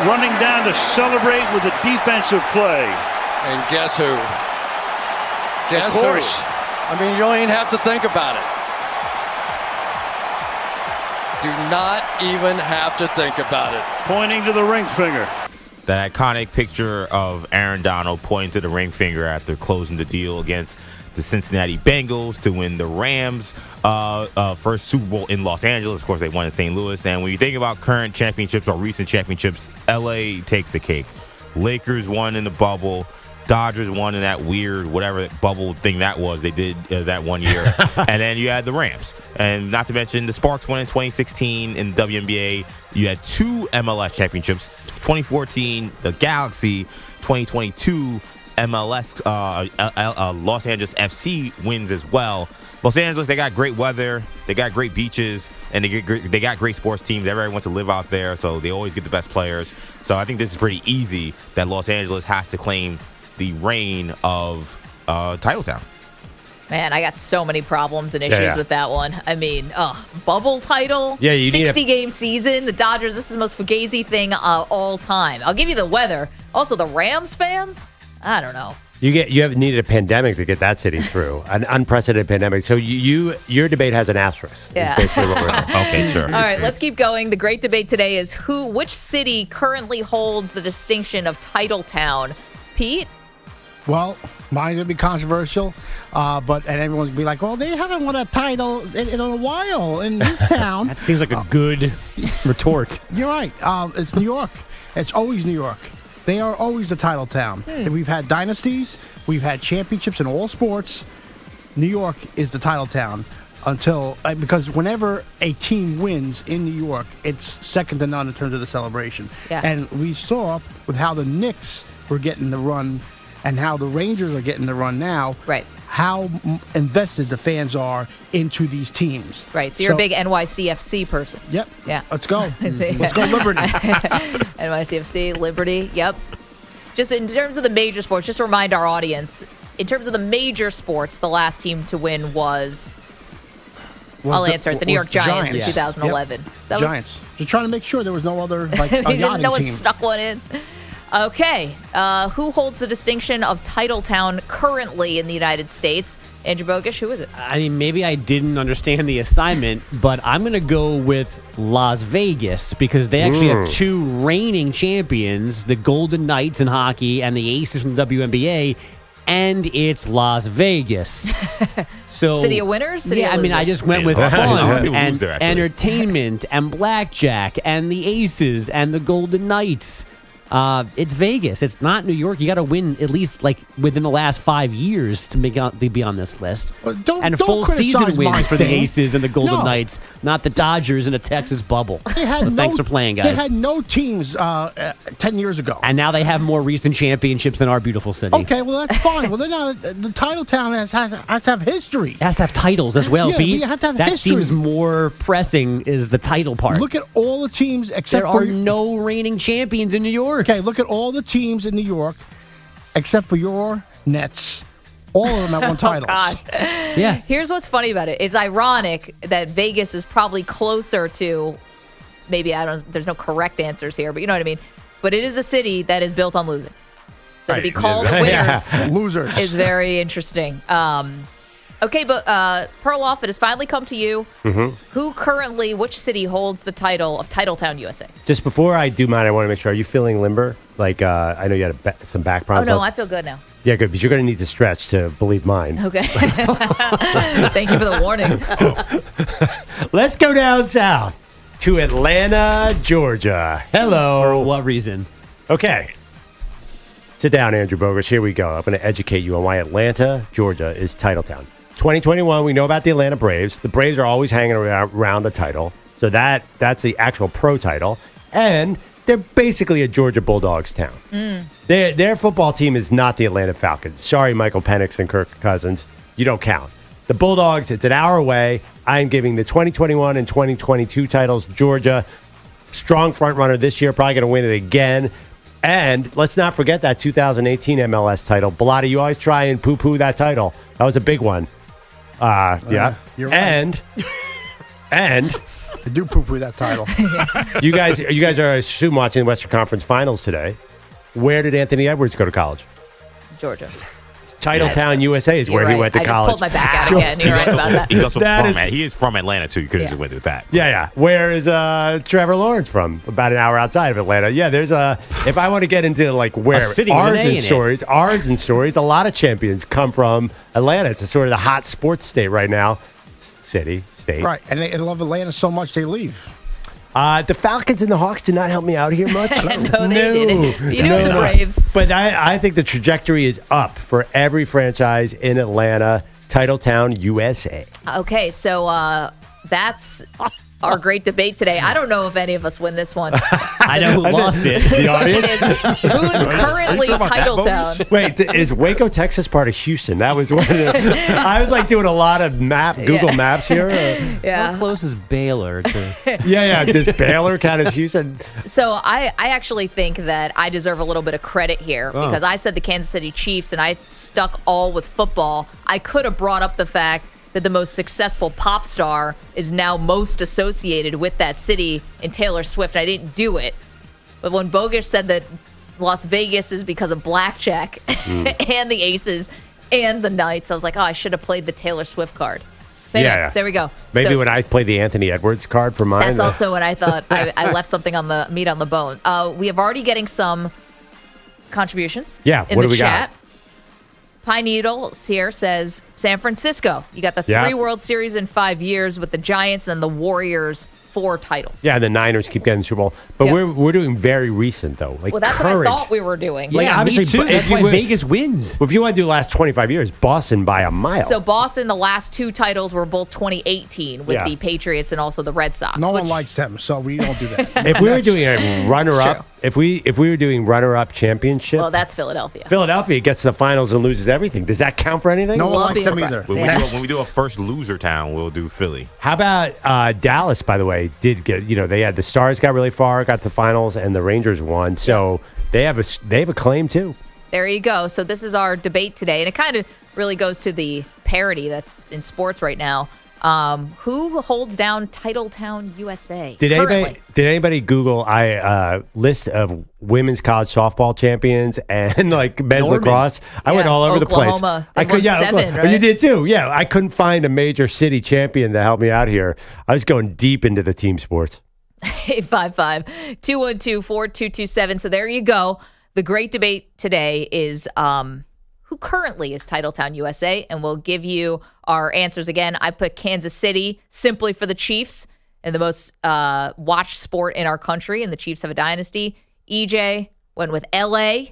running down to celebrate with a defensive play. And guess who? Guess of course. who? I mean, you don't even have to think about it. Do not even have to think about it. Pointing to the ring finger. That iconic picture of Aaron Donald pointing to the ring finger after closing the deal against the Cincinnati Bengals to win the Rams' first Super Bowl in Los Angeles. Of course, they won in St. Louis. And when you think about current championships or recent championships, LA takes the cake. Lakers won in the bubble. Dodgers won in that weird whatever bubble thing that was they did that one year. And then you had the Rams. And not to mention the Sparks won in 2016 in the WNBA. You had 2 MLS championships, 2014, the Galaxy, 2022, MLS, Los Angeles FC wins as well. Los Angeles, they got great weather, they got great beaches, and they got great sports teams. Everybody wants to live out there, so they always get the best players. So I think this is pretty easy that Los Angeles has to claim the reign of Titletown. Man, I got so many problems and issues with that one. I mean, bubble title, Yeah, you need 60-game season. The Dodgers, this is the most fugazi thing all time. I'll give you the weather. Also, the Rams fans, I don't know. You have needed a pandemic to get that sitting through, an unprecedented pandemic. So your debate has an asterisk. Yeah. Basically what we're Okay, sure. All right, let's keep going. The great debate today is which city currently holds the distinction of Titletown? Pete? Well, mine's going to be controversial, and everyone's going to be like, well, they haven't won a title in a while in this town. That seems like a good retort. You're right. It's New York. It's always New York. They are always the title town. And we've had dynasties. We've had championships in all sports. New York is the title town because whenever a team wins in New York, it's second to none in terms of the celebration. Yeah. And we saw with how the Knicks were getting the run and how the Rangers are getting the run now, right? How invested the fans are into these teams. Right, so you're a big NYCFC person. Yep. Yeah. Let's go. Let's go Liberty. NYCFC, Liberty, yep. Just in terms of the major sports, just to remind our audience, in terms of the major sports, the last team to win was I'll answer it, the New York Giants in 2011. Yep. That Giants. Just trying to make sure there was no other no one team. snuck one in. Okay, who holds the distinction of Titletown currently in the United States? Andrew Bogusch, who is it? I mean, maybe I didn't understand the assignment, but I'm going to go with Las Vegas because they actually have two reigning champions, the Golden Knights in hockey and the Aces from the WNBA, and it's Las Vegas. So City of winners? City yeah, of I mean, I losers? just went with Yeah. fun People and lose there, actually. entertainment and blackjack and the Aces and the Golden Knights. It's Vegas. It's not New York. You got to win at least like within the last 5 years to be on this list. Don't Full season criticize my wins for the thing. Aces and the Golden No. Knights, not the Dodgers in a Texas bubble. They had Thanks for playing, guys. They had no teams 10 years ago. And now they have more recent championships than our beautiful city. Okay, well, that's fine. Well, they're not. The title town has to have history. It has to have titles as well, Yeah, Pete. you have to have that history. seems more pressing is the title part. Look at all the teams except there for are no reigning champions in New York. Okay, look at all the teams in New York except for your Nets. All of them have won titles. God. Yeah. Here's what's funny about it. It's ironic that Vegas is probably closer to maybe there's no correct answers here, but you know what I mean. But it is a city that is built on losing. So to be called winners Losers is very interesting. Okay, but Perloff, it has finally come to you. Mm-hmm. Which city holds the title of Titletown, USA? Just before I do mine, I want to make sure, are you feeling limber? Like, I know you had some back Oh, problems. no, I feel good now. Yeah, good, but you're going to need to stretch to believe mine. Okay. Thank you for the warning. Let's go down south to Atlanta, Georgia. Hello. For what reason? Okay. Sit down, Andrew Bogusch. Here we go. I'm going to educate you on why Atlanta, Georgia is Titletown. 2021, we know about the Atlanta Braves. The Braves are always hanging around the title. So that's the actual pro title. And they're basically a Georgia Bulldogs town. Their football team is not the Atlanta Falcons. Sorry, Michael Penix and Kirk Cousins. You don't count. The Bulldogs, it's an hour away. I am giving the 2021 and 2022 titles Georgia. Strong front runner this year. Probably going to win it again. And let's not forget that 2018 MLS title. Bilotti, you always try and poo-poo that title. That was a big one. Yeah. You're right. And I do poo-poo that title. you guys are, I assume, watching the Western Conference Finals today. Where did Anthony Edwards go to college? Georgia. Titletown, USA is where he went to I college. just pulled my back out again. You're right about that. He's also he is from Atlanta, too. You could have went with that. Yeah. Where is Trevor Lawrence from? About an hour outside of Atlanta. Yeah, there's if I want to get into like where city with an A in it. origin stories, a lot of champions come from Atlanta. It's a sort of the hot sports state right now. State. Right, and they love Atlanta so much they leave. The Falcons and the Hawks did not help me out here much. No, they didn't. You know the Braves. But I think the trajectory is up for every franchise in Atlanta. Titletown, USA. Okay, so that's our great debate today. I don't know if any of us win this one. I know who lost it. The audience? Who is currently Titletown? Wait, is Waco, Texas part of Houston? That was one of the, I was like doing a lot of Google Maps here. Yeah. How close is Baylor to... Yeah. Does Baylor count as Houston? So I actually think that I deserve a little bit of credit here because I said the Kansas City Chiefs and I stuck all with football. I could have brought up the fact that the most successful pop star is now most associated with that city in Taylor Swift. I didn't do it. But when Bogusch said that Las Vegas is because of blackjack and the Aces and the Knights, I was like, oh, I should have played the Taylor Swift card. But anyway, there we go. Maybe So when I played the Anthony Edwards card for mine. that's also when I thought I left something on the meat on the bone. We have already getting some contributions in what the do we chat. got? Pine Needles here says San Francisco. You got the 3 World Series in 5 years with the Giants and then the Warriors 4 titles. Yeah, the Niners keep getting Super Bowl. But we're doing very recent, though. Like Well, that's current. what I thought we were doing. Like, obviously, me too. That's why Vegas wins. If you want to do the last 25 years, Boston by a mile. So Boston, the last 2 titles were both 2018 with the Patriots and also the Red Sox. No one likes them, so we don't do that. If we were doing a runner-up, if we were doing runner-up championship, Well, that's Philadelphia. Philadelphia gets to the finals and loses everything. Does that count for anything? No one likes them either. When we do a first loser town, we'll do Philly. How about Dallas, by the way, did get, they had the Stars got really far, got to the finals, and the Rangers won. So they have a claim, too. There you go. So this is our debate today, and it kind of really goes to the parity that's in sports right now. Who holds down Titletown, USA? Did anybody Google list of women's college softball champions and like men's lacrosse? I went all over Oklahoma. the place. They won 7, right? You did too. Yeah, I couldn't find a major city champion to help me out here. I was going deep into the team sports. 855-212-4227. So there you go. The great debate today is who currently is Titletown, USA, and we'll give you our answers again. I put Kansas City simply for the Chiefs and the most watched sport in our country, and the Chiefs have a dynasty. EJ went with LA,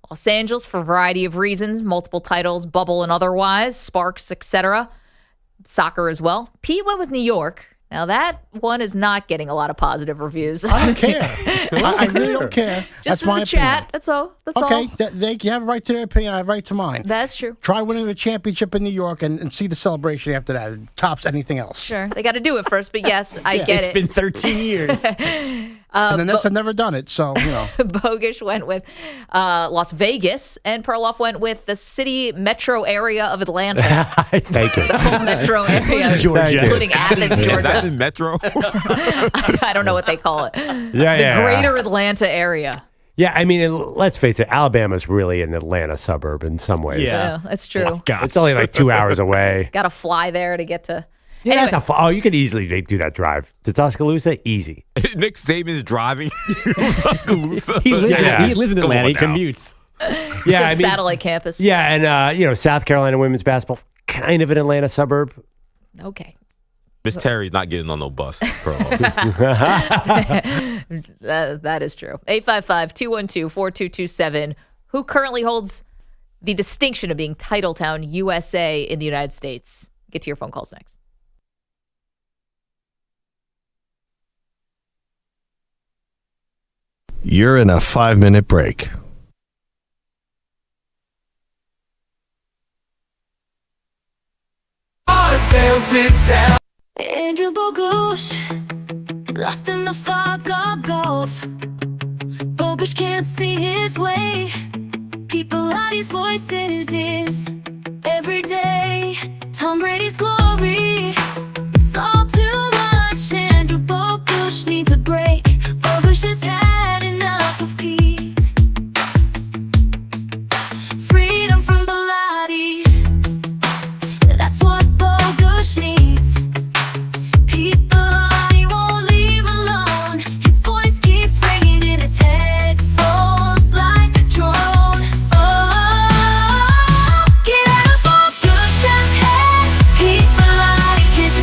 Los Angeles for a variety of reasons, multiple titles, bubble and otherwise, Sparks, etc. Soccer as well. Pete went with New York. Now, that one is not getting a lot of positive reviews. I don't care. I really don't care. Just That's my in the chat. opinion. That's all. That's okay, all. they have a right to their opinion. I have a right to mine. That's true. Try winning the championship in New York and see the celebration after that. It tops anything else. Sure. They got to do it first, but yes, I get it. It's been 13 years. And the Nets have never done it, so, Bogusch went with Las Vegas, and Perloff went with the city metro area of Atlanta. Thank you. The whole metro area, Georgia. including Athens, Is Georgia. that the metro? I don't know what they call it. Yeah, the greater Atlanta area. Yeah, I mean, let's face it, Alabama's really an Atlanta suburb in some ways. Yeah, that's true. It's only like 2 hours away. Got to fly there to get to. Yeah, Anyway. you could easily do that drive to Tuscaloosa. Easy. Nick Saban's driving Tuscaloosa. He lives in Atlanta. He commutes. Yeah, It's a satellite campus. Yeah, and South Carolina women's basketball, kind of an Atlanta suburb. Okay. Miss Terry's not getting on no bus. That is true. 855-212-4227. Who currently holds the distinction of being Titletown, USA in the United States? Get to your phone calls next. You're in a 5-minute break. Andrew Bogusch, lost in the fog of golf. Bogusch can't see his way. People hide his voice in his ears every day. Tom Brady's glory, it's all too much. Andrew Bogusch needs a break. Bogusch has had enough of Pete. Freedom from Bilotti, that's what Bogusch needs. People he won't leave alone. His voice keeps ringing in his headphones like a drone. Oh, get out of Bogusch's head. People, can't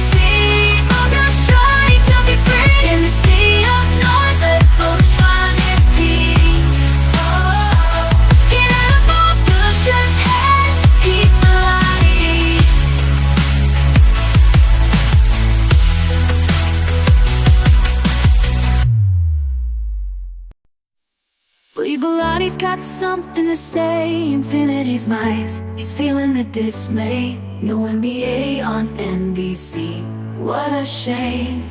Everybody's got something to say. Infinity's mice. He's feeling the dismay. No NBA on NBC. What a shame.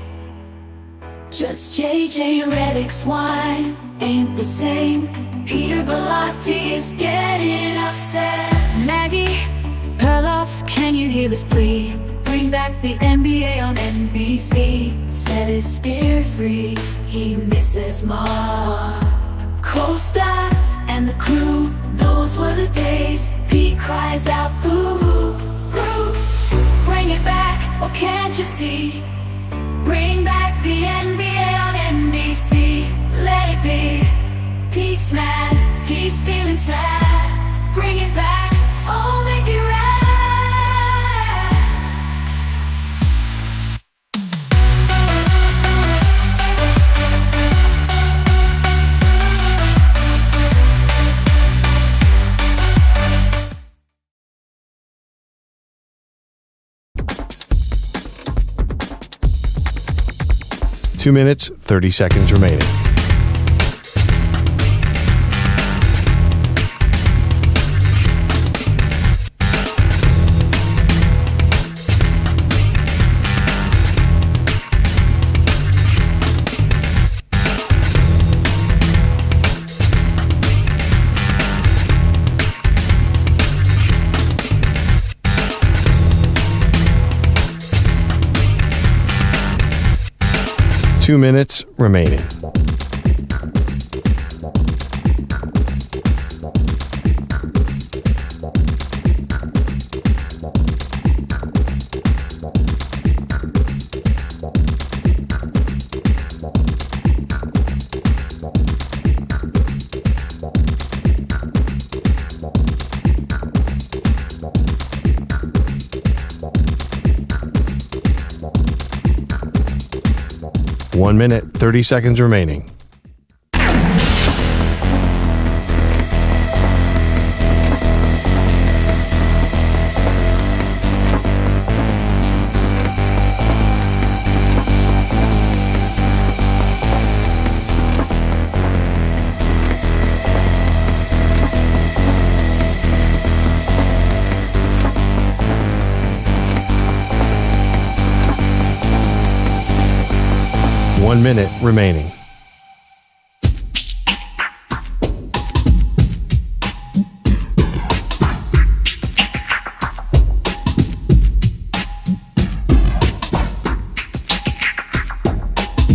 Just JJ Redick's wine ain't the same. Peter Bellotti is getting upset. Maggie Perloff, can you hear his plea? Bring back the NBA on NBC. Set his spirit free. He misses Mar. Co-stars and the crew, those were the days. Pete cries out boo, boo. Bring it back, oh can't you see? Bring back the NBA on NBC. Let it be. Pete's mad, he's feeling sad. Bring it back, oh make it right. 2 minutes, 30 seconds remaining. Two minutes remaining. One minute, 30 seconds remaining. One minute remaining.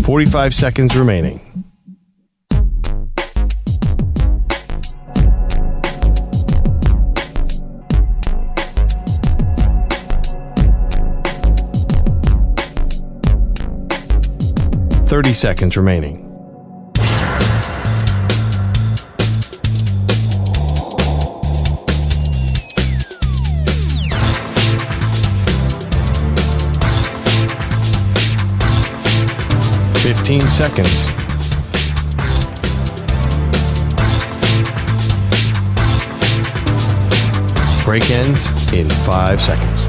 Forty-five seconds remaining. Thirty seconds remaining. Fifteen seconds. Break ends in 5 seconds.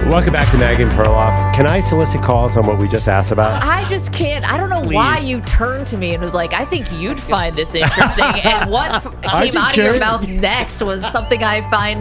Welcome back to Maggie and Perloff. Can I solicit calls on what we just asked about? I just can't. I don't know why you turned to me and was like, I think you'd find this interesting. And what came out of your mouth next was something I find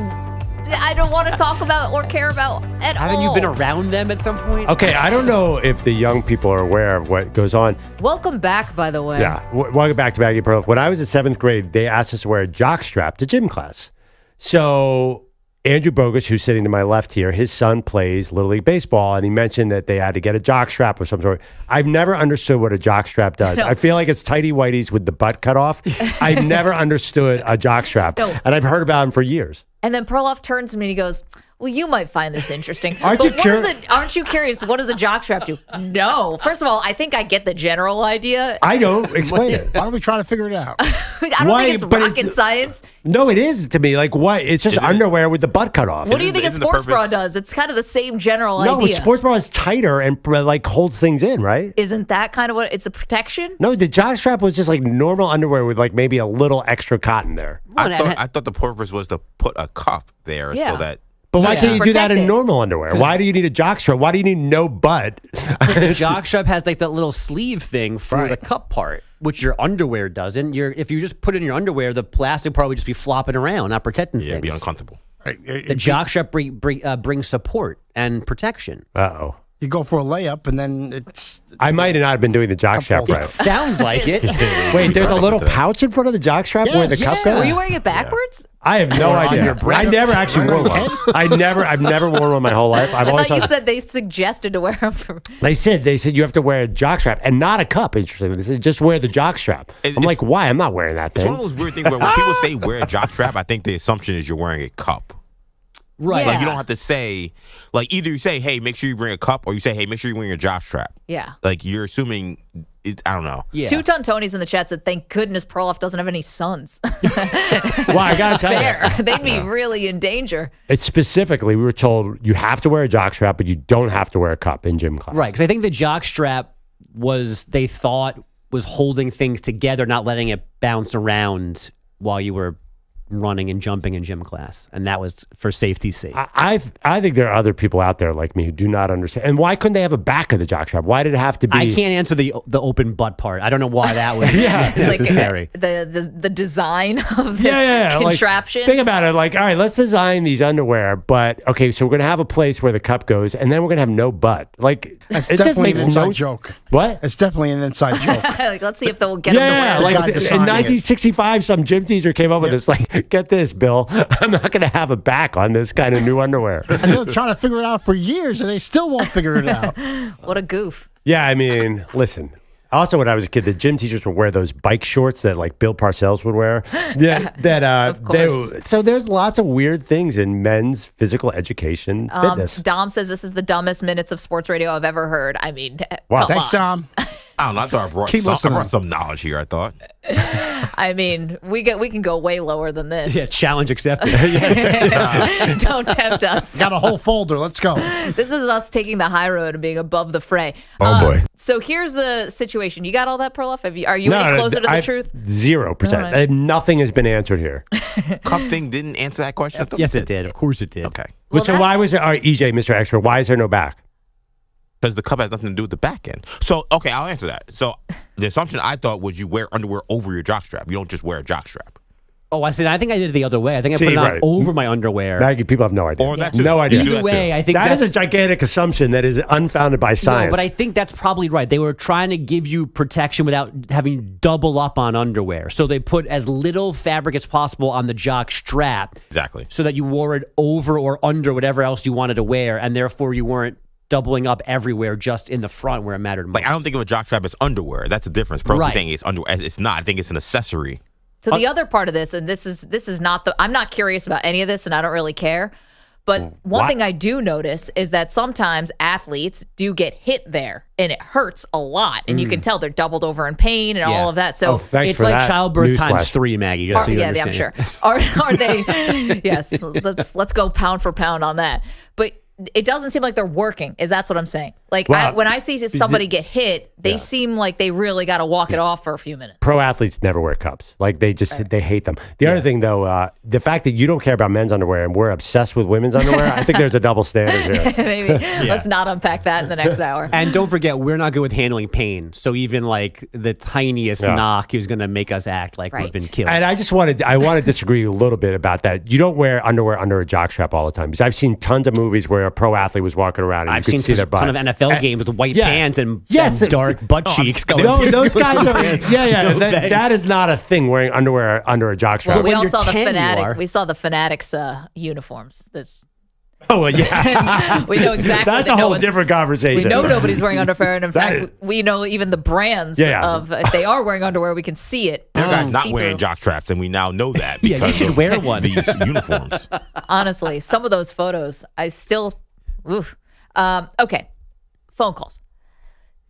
I don't want to talk about or care about at all. Haven't you been around them at some point? Okay, I don't know if the young people are aware of what goes on. Welcome back, by the way. Yeah, welcome back to Maggie Perloff. When I was in 7th grade, they asked us to wear a jockstrap to gym class. So Andrew Bogusch, who's sitting to my left here, his son plays Little League Baseball, and he mentioned that they had to get a jockstrap of some sort. I've never understood what a jockstrap does. No. I feel like it's tighty whities with the butt cut off. I've never understood a jockstrap, and I've heard about them for years. And then Perloff turns to me and he goes, Well, you might find this interesting. Aren't you curious? What does a jockstrap do? No. First of all, I think I get the general idea. I don't. Explain it. Why don't we try to figure it out? I don't think it's rocket science. No, it is to me. Like what? It's just underwear with the butt cut off. What do you think a sports bra does? It's kind of the same general No, idea. a sports bra is tighter and like holds things in, right? Isn't that kind of what it's a protection? No, the jockstrap was just like normal underwear with like maybe a little extra cotton there. I thought the purpose was to put a cup there so that. But why can't you do that in Protect it. normal underwear? Why do you need a jockstrap? Why do you need no butt? The jockstrap has like that little sleeve thing for the cup part, which your underwear doesn't. If you just put it in your underwear, the plastic part would just be flopping around, not protecting things. Yeah, it'd be uncomfortable. The jockstrap brings support and protection. Uh-oh. You go for a layup, and then it's... I might not have been doing the jockstrap right. Sounds like it. Wait, there's a little pouch in front of the jockstrap where the cup goes? Were you wearing it backwards? I have no idea. I never actually wore one. I've never worn one my whole life. I thought you said they suggested to wear them. They said you have to wear a jockstrap and not a cup. Interesting. They said just wear the jockstrap. I'm like, why? I'm not wearing that It's thing. one of those weird things where when people say wear a jockstrap, I think the assumption is you're wearing a cup. Right. Like you don't have to say, like either you say, hey, make sure you bring a cup, or you say, hey, make sure you bring your jockstrap. Yeah. Like you're assuming, I don't know. Yeah. 2-Ton Tony's in the chat said, thank goodness Perloff doesn't have any sons. Well, I got to tell you. They'd be really in danger. It's specifically, we were told you have to wear a jockstrap, but you don't have to wear a cup in gym class. Right, because I think the jockstrap they thought was holding things together, not letting it bounce around while you were running and jumping in gym class, and that was for safety's sake. I think there are other people out there like me who do not understand. And why couldn't they have a back of the jockstrap? Why did it have to be? I can't answer the open butt part. I don't know why that was necessary. The design of this contraption. Like, think about it. Like, all right, let's design these underwear, but okay, so we're gonna have a place where the cup goes, and then we're gonna have no butt. Like, That's it just definitely makes an inside no joke. What? It's definitely an inside joke. Like, let's see if they'll get them to wear like this. in 1965, some gym teacher came up with this. Like, get this, Bill. I'm not going to have a back on this kind of new underwear. And they're trying to figure it out for years, and they still won't figure it out. What a goof. Yeah, I mean, listen. Also, when I was a kid, the gym teachers would wear those bike shorts that like Bill Parcells would wear. So there's lots of weird things in men's physical education fitness. Dom says this is the dumbest minutes of sports radio I've ever heard. I mean, wow. Thanks, Dom. I don't know. I thought I brought some knowledge here, I thought. I mean, we can go way lower than this. Yeah, challenge accepted. Don't tempt us. Got a whole folder. Let's go. This is us taking the high road and being above the fray. Oh, boy. So here's the situation. You got all that, Perloff? Are you any closer to the truth? 0%. Nothing has been answered here. Cup thing didn't answer that question? Yes, it did. Of course it did. Okay. So why was it, EJ, Mr. Expert, why is there no back? Because the cup has nothing to do with the back end. So, okay, I'll answer that. So, the assumption I thought was you wear underwear over your jockstrap. You don't just wear a jockstrap. Oh, I think I did it the other way. I think I put it on over my underwear. Maggie, people have no idea. Or that too. No idea. Either way, I think that is a gigantic assumption that is unfounded by science. No, but I think that's probably right. They were trying to give you protection without having to double up on underwear. So they put as little fabric as possible on the jock strap. Exactly. So that you wore it over or under whatever else you wanted to wear, and therefore you weren't doubling up everywhere, just in the front where it mattered most. Like, I don't think of a jockstrap as underwear. That's the difference. Pro saying it's underwear. It's not. I think it's an accessory. So the other part of this, and this is not I'm not curious about any of this, and I don't really care. But one thing I do notice is that sometimes athletes do get hit there, and it hurts a lot, and you can tell they're doubled over in pain and all of that. So it's like childbirth times 3, Maggie. Just so you understand. I'm sure. Are they? Yes. Let's go pound for pound on that. But it doesn't seem like they're working. That's what I'm saying. Like when I see somebody get hit, they seem like they really got to walk it off for a few minutes. Pro athletes never wear cups. Like they hate them. The other thing though, the fact that you don't care about men's underwear and we're obsessed with women's underwear, I think there's a double standard here. Maybe let's not unpack that in the next hour. And don't forget, we're not good with handling pain. So even like the tiniest knock is going to make us act like we've been killed. And I want to disagree a little bit about that. You don't wear underwear under a jockstrap all the time, because I've seen tons of movies where a pro athlete was walking around and I've you could seen see their butt. ton of NFL games with white pants and dark butt cheeks. No, those guys are. That is not a thing. Wearing underwear under a jockstrap. Well, we all saw the Fanatics uniforms. Oh, yeah. We know exactly. That's a whole different conversation. We know nobody's wearing underwear, and in fact, we know even the brands of if they are wearing underwear, we can see it. There are guys not wearing jock straps, and we now know that because you should wear one. These uniforms. Honestly, some of those photos, I still. Oof. Okay, phone calls.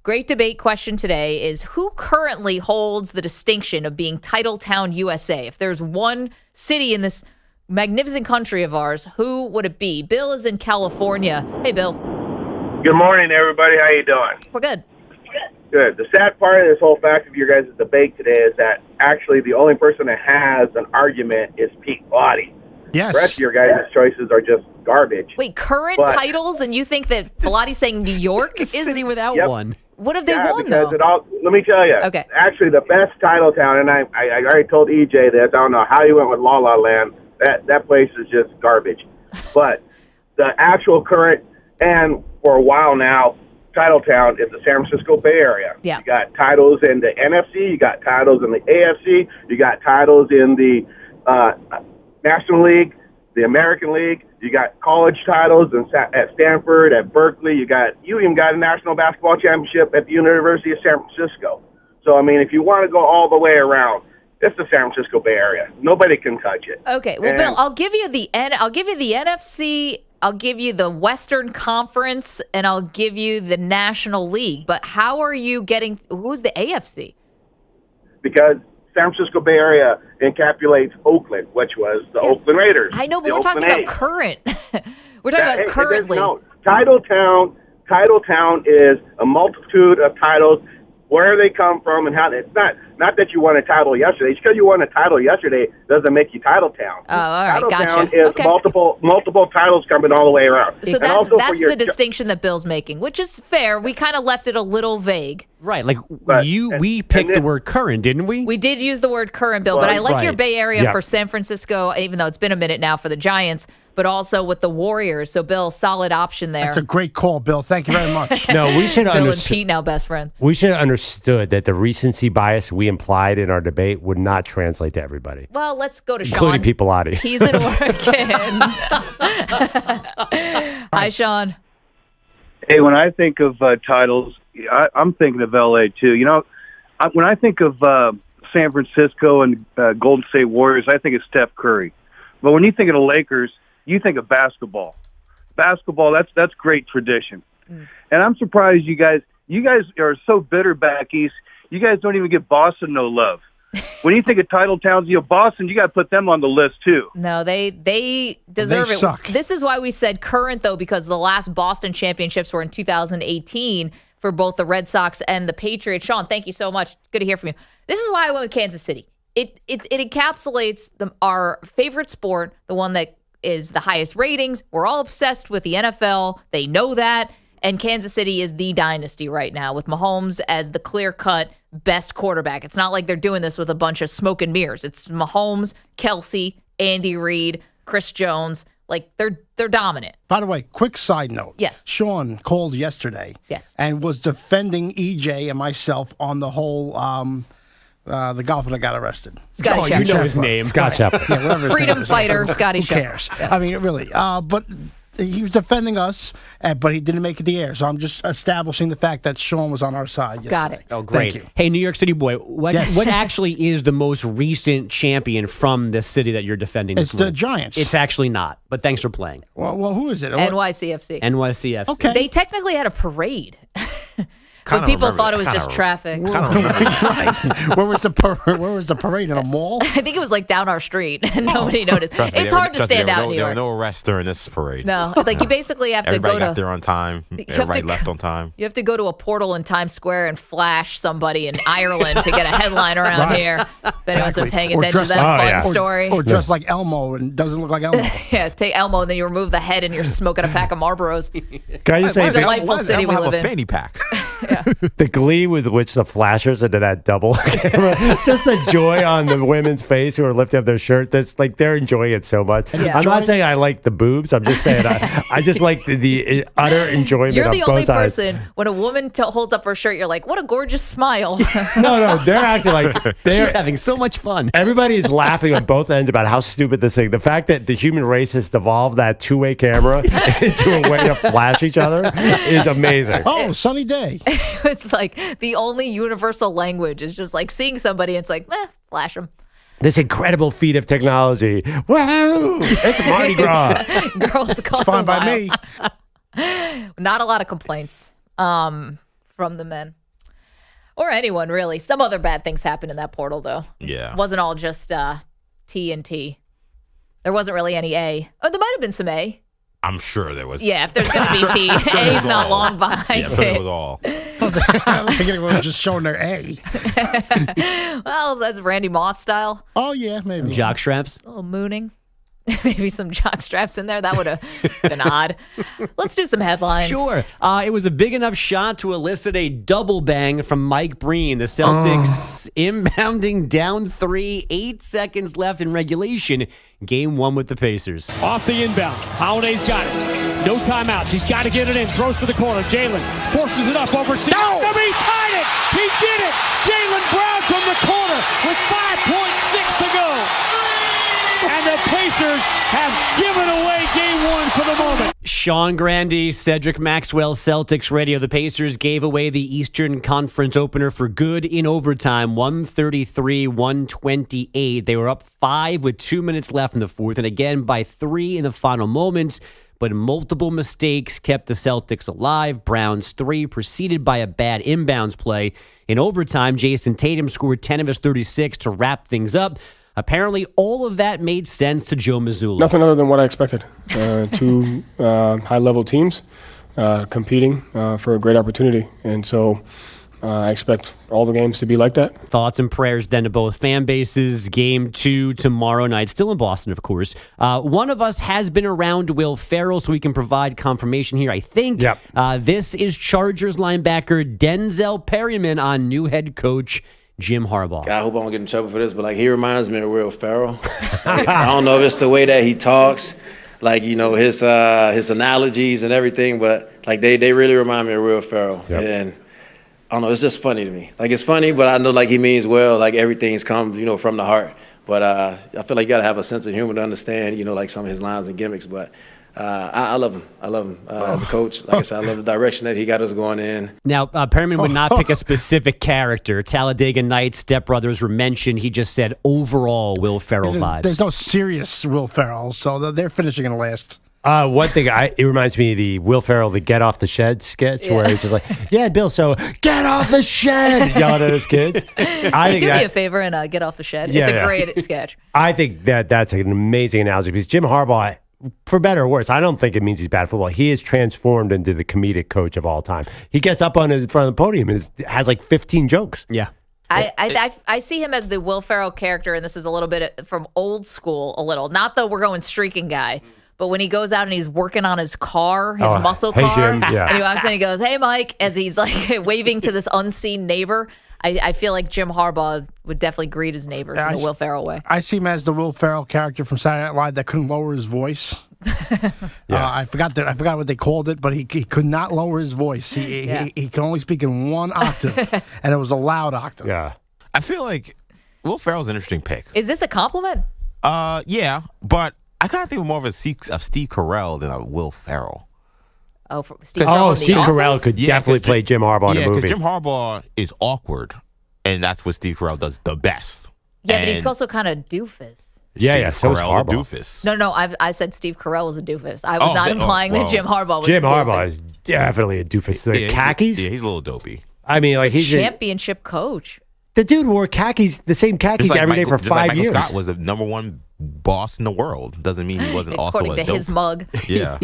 Great debate question today is who currently holds the distinction of being Titletown USA? If there's one city in this magnificent country of ours, who would it be? Bill is in California. Hey, Bill. Good morning, everybody. How you doing? We're good. Good. The sad part of this whole fact of your guys' debate today is that actually the only person that has an argument is Pete Lottie. Yes. The rest of your guys' choices are just garbage. Wait, current titles, and you think that Pilates saying New York is city without one? What have they won, though? Let me tell you. Okay. Actually, the best Titletown, and I already told EJ this. I don't know how you went with La La Land. That place is just garbage. But the actual current, and for a while now, Titletown is the San Francisco Bay Area. Yeah. You got titles in the NFC. You got titles in the AFC. You got titles in the National League, the American League. You got college titles at Stanford, at Berkeley. You even got a national basketball championship at the University of San Francisco. So, I mean, if you want to go all the way around, it's the San Francisco Bay Area. Nobody can touch it. Okay. Well, Bill, I'll give you the NFC, I'll give you the Western Conference, and I'll give you the National League. But how are you getting who's the AFC? Because San Francisco Bay Area encapsulates Oakland, which was the Oakland Raiders. I know, but we're talking about current. We're talking about currently. No, Titletown is a multitude of titles, where they come from and how. It's not that you won a title yesterday. Just because you won a title yesterday doesn't make you Titletown. Oh, all right, Titletown gotcha. is multiple titles coming all the way around. So that's the distinction that Bill's making, which is fair. We kind of left it a little vague. Right, like we picked the word current, didn't we? We did use the word current, Bill, but I like your Bay Area for San Francisco, even though it's been a minute now for the Giants, but also with the Warriors. So, Bill, solid option there. That's a great call, Bill. Thank you very much. No, we should Bill and Pete now best friends. We should have understood that the recency bias we implied in our debate would not translate to everybody. Well, let's go to including Sean. Pilates. He's in Oregon. Hi, Sean. Hey, when I think of titles, I'm thinking of L.A. too. You know, when I think of San Francisco and Golden State Warriors, I think of Steph Curry. But when you think of the Lakers, you think of basketball. Basketball, that's great tradition. And I'm surprised you guys are so bitter back east. You guys don't even give Boston no love. When you think of title towns, Boston, you got to put them on the list too. No, they deserve it. Suck. This is why we said current, though, because the last Boston championships were in 2018 for both the Red Sox and the Patriots. Sean, thank you so much. Good to hear from you. This is why I went with Kansas City. It encapsulates our favorite sport, the one that is the highest ratings. We're all obsessed with the NFL. They know that. And Kansas City is the dynasty right now with Mahomes as the clear-cut best quarterback. It's not like they're doing this with a bunch of smoke and mirrors. It's Mahomes, Kelsey, Andy Reid, Chris Jones. Like, they're dominant. By the way, quick side note. Yes. Sean called yesterday. Yes. And was defending EJ and myself on the whole the golfer that got arrested. Scotty Scheffler. You know his name. Scott Scheffler. Yeah, whatever his Freedom name is. fighter, Scotty Who Scheffler. cares? I mean, really. But he was defending us, but he didn't make it the air. So I'm just establishing the fact that Sean was on our side yesterday. Got it. Oh, great. Thank you. Hey, New York City boy, what actually is the most recent champion from this city that you're defending this It's the morning? Giants. It's actually not, but thanks for playing. Well, who is it? NYCFC. NYCFC. Okay. They technically had a parade. But people thought it was just traffic. Right. Where was the parade? In a mall? I think it was like down our street and nobody noticed. It's hard to stand out in New There were York. no arrests during this parade. No, like you basically have to Everybody go got to. there on time. Everybody left on time. You have to go to a portal in Times Square and flash somebody in Ireland to get a headline around Right. here. If anyone's been paying Or attention to dressed that like- fun story. Or just like Elmo and doesn't look like Elmo. Yeah, take Elmo and then you remove the head and you're smoking a pack of Marlboros. Can I just say, What a delightful city we Elmo have live a in. fanny pack. Yeah. The glee with which the flashers into that double camera, just the joy on the women's face who are lifting up their shirt. That's like they're enjoying it so much. Yeah. I'm not saying I like the boobs. I'm just saying I just like the utter enjoyment. You're on the both only sides. person when a woman holds up her shirt, you're like, what a gorgeous smile. No, they're acting like they're She's having so much fun. Everybody is laughing on both ends about how stupid this thing. The fact that the human race has devolved that two-way camera into a way to flash each other is amazing. Oh, sunny day. It's like the only universal language is just like seeing somebody. It's like, flash them. This incredible feat of technology. Wow! It's Mardi Gras. Girls, It's fine by me. Not a lot of complaints from the men. Or anyone, really. Some other bad things happened in that portal, though. Yeah. It wasn't all just T and T. There wasn't really any A. Oh, there might have been some A. I'm sure there was. Yeah, if there's going to be T, A's not long behind Yeah, it. it was all. I was thinking we were just showing their A. Well, that's Randy Moss style. Oh, yeah, maybe. Some jock straps. A little mooning. Maybe some jock straps in there. That would have been odd. Let's do some headlines. Sure. It was a big enough shot to elicit a double bang from Mike Breen. The Celtics inbounding down 3, 8 seconds left in regulation. Game 1 with the Pacers. Off the inbound. Holiday's got it. No timeouts. He's got to get it in. Throws to the corner. Jalen forces it up over. No! He tied it. He did it. Jalen Brown from the corner with 5.6 to go. And the Pacers have given away game 1 for the moment. Sean Grande, Cedric Maxwell, Celtics Radio. The Pacers gave away the Eastern Conference opener for good in overtime, 133-128. They were up 5 with 2 minutes left in the fourth, and again by 3 in the final moments. But multiple mistakes kept the Celtics alive. Brown's 3 preceded by a bad inbounds play. In overtime, Jason Tatum scored 10 of his 36 to wrap things up. Apparently, all of that made sense to Joe Mazzulla. Nothing other than what I expected. Two high-level teams competing for a great opportunity. And so I expect all the games to be like that. Thoughts and prayers then to both fan bases. Game 2 tomorrow night, still in Boston, of course. One of us has been around Will Ferrell, so we can provide confirmation here, I think. Yep. This is Chargers linebacker Denzel Perryman on new head coach Jim Harbaugh. I hope I don't get in trouble for this, but like he reminds me of Will Ferrell. I don't know if it's the way that he talks, like his analogies and everything, but like they really remind me of Will Ferrell. Yep. And I don't know, it's just funny to me. Like it's funny, but I know like he means well. Like everything's come from the heart. But I feel like you got to have a sense of humor to understand like some of his lines and gimmicks. But I love him. I love him as a coach. Like I said, I love the direction that he got us going in. Now, Perryman would not pick a specific character. Talladega Nights, Step Brothers were mentioned. He just said overall Will Ferrell vibes. There's no serious Will Ferrell, so they're finishing in last. One thing, it reminds me of the Will Ferrell, the Get Off the Shed sketch, where he's just like, yeah, Bill, so get off the shed, yelling at his kids. Do me a favor and get off the shed. It's a great sketch. I think that's an amazing analogy because Jim Harbaugh, for better or worse, I don't think it means he's bad at football. He is transformed into the comedic coach of all time. He gets up on in front of the podium and has like 15 jokes. Yeah. I see him as the Will Ferrell character, and this is a little bit from old school, a little. Not the we're going streaking guy, but when he goes out and he's working on his car, his muscle car, Jim, yeah. and he walks in and he goes, hey, Mike, as he's like waving to this unseen neighbor. I feel like Jim Harbaugh would definitely greet his neighbors in the Will Ferrell way. I see him as the Will Ferrell character from Saturday Night Live that couldn't lower his voice. I forgot what they called it, but he could not lower his voice. He could only speak in one octave, and it was a loud octave. Yeah, I feel like Will Ferrell's an interesting pick. Is this a compliment? Yeah, but I kind of think more of Steve Carell than a Will Ferrell. Oh, Steve Carell could definitely play Jim Harbaugh in a movie. Yeah, because Jim Harbaugh is awkward, and that's what Steve Carell does the best. Yeah, but he's also kind of doofus. So is Harbaugh. A doofus. No, I said Steve Carell was a doofus. I was not implying that Jim Harbaugh was Jim Harbaugh is definitely a doofus. The khakis? He's a little dopey. I mean, like he's championship coach. The dude wore khakis, the same khakis every day for 5 years. Michael Scott was the #1 boss in the world. Doesn't mean he wasn't also According a to his mug. Yeah.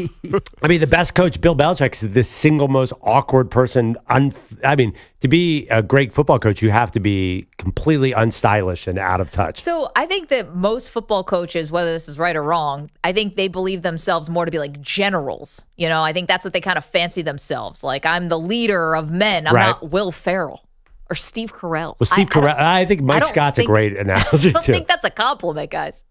I mean, the best coach, Bill Belichick, is the single most awkward person. I mean, to be a great football coach, you have to be completely unstylish and out of touch. So I think that most football coaches, whether this is right or wrong, I think they believe themselves more to be like generals. You know, I think that's what they kind of fancy themselves. Like, I'm the leader of men. I'm not Will Ferrell or Steve Carell. Well, Steve Carell, I think Mike Scott's a great analogy, I don't too. think that's a compliment, guys.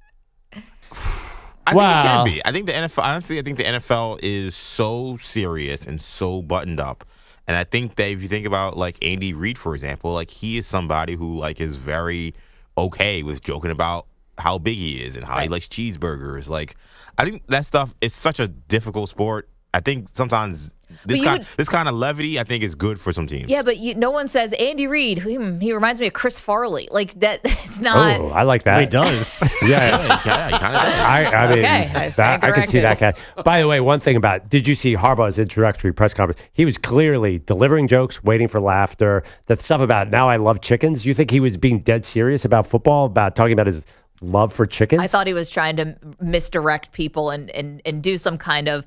I think it can be. I think the NFL, honestly, I think the NFL is so serious and so buttoned up. And I think that if you think about like Andy Reid, for example, like he is somebody who like is very okay with joking about how big he is and how he likes cheeseburgers. Like, I think that stuff is such a difficult sport. I think sometimes this kind of levity, I think, is good for some teams. Yeah, but no one says Andy Reid. He reminds me of Chris Farley. Like that. It's not. Oh, I like that. He does. Yeah, he kind of does. I mean, Okay, I can see that cat. By the way, one thing did you see Harbaugh's introductory press conference? He was clearly delivering jokes, waiting for laughter. That stuff about now I love chickens. You think he was being dead serious about football, about talking about his love for chickens? I thought he was trying to misdirect people and do some kind of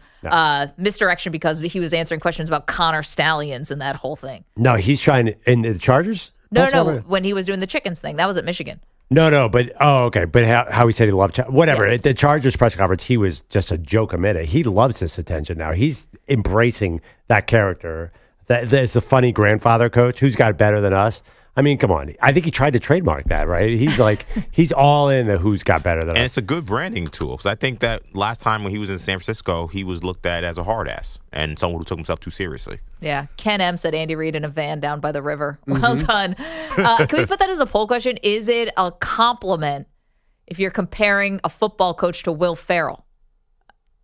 misdirection because he was answering questions about Connor Stallions and that whole thing. No, he's trying to, in the Chargers? No, when he was doing the chickens thing. That was at Michigan. No, but, okay. But how he said he loved, whatever. At the Chargers press conference, he was just a joke a minute. He loves this attention now. He's embracing that character. That's a funny grandfather coach who's got better than us. I mean, come on. I think he tried to trademark that, right? He's like, he's all in the who's got better than us. And it's a good branding tool. So I think that last time when he was in San Francisco, he was looked at as a hard ass and someone who took himself too seriously. Yeah. Ken M said Andy Reid in a van down by the river. Well done. Can we put that as a poll question? Is it a compliment if you're comparing a football coach to Will Ferrell?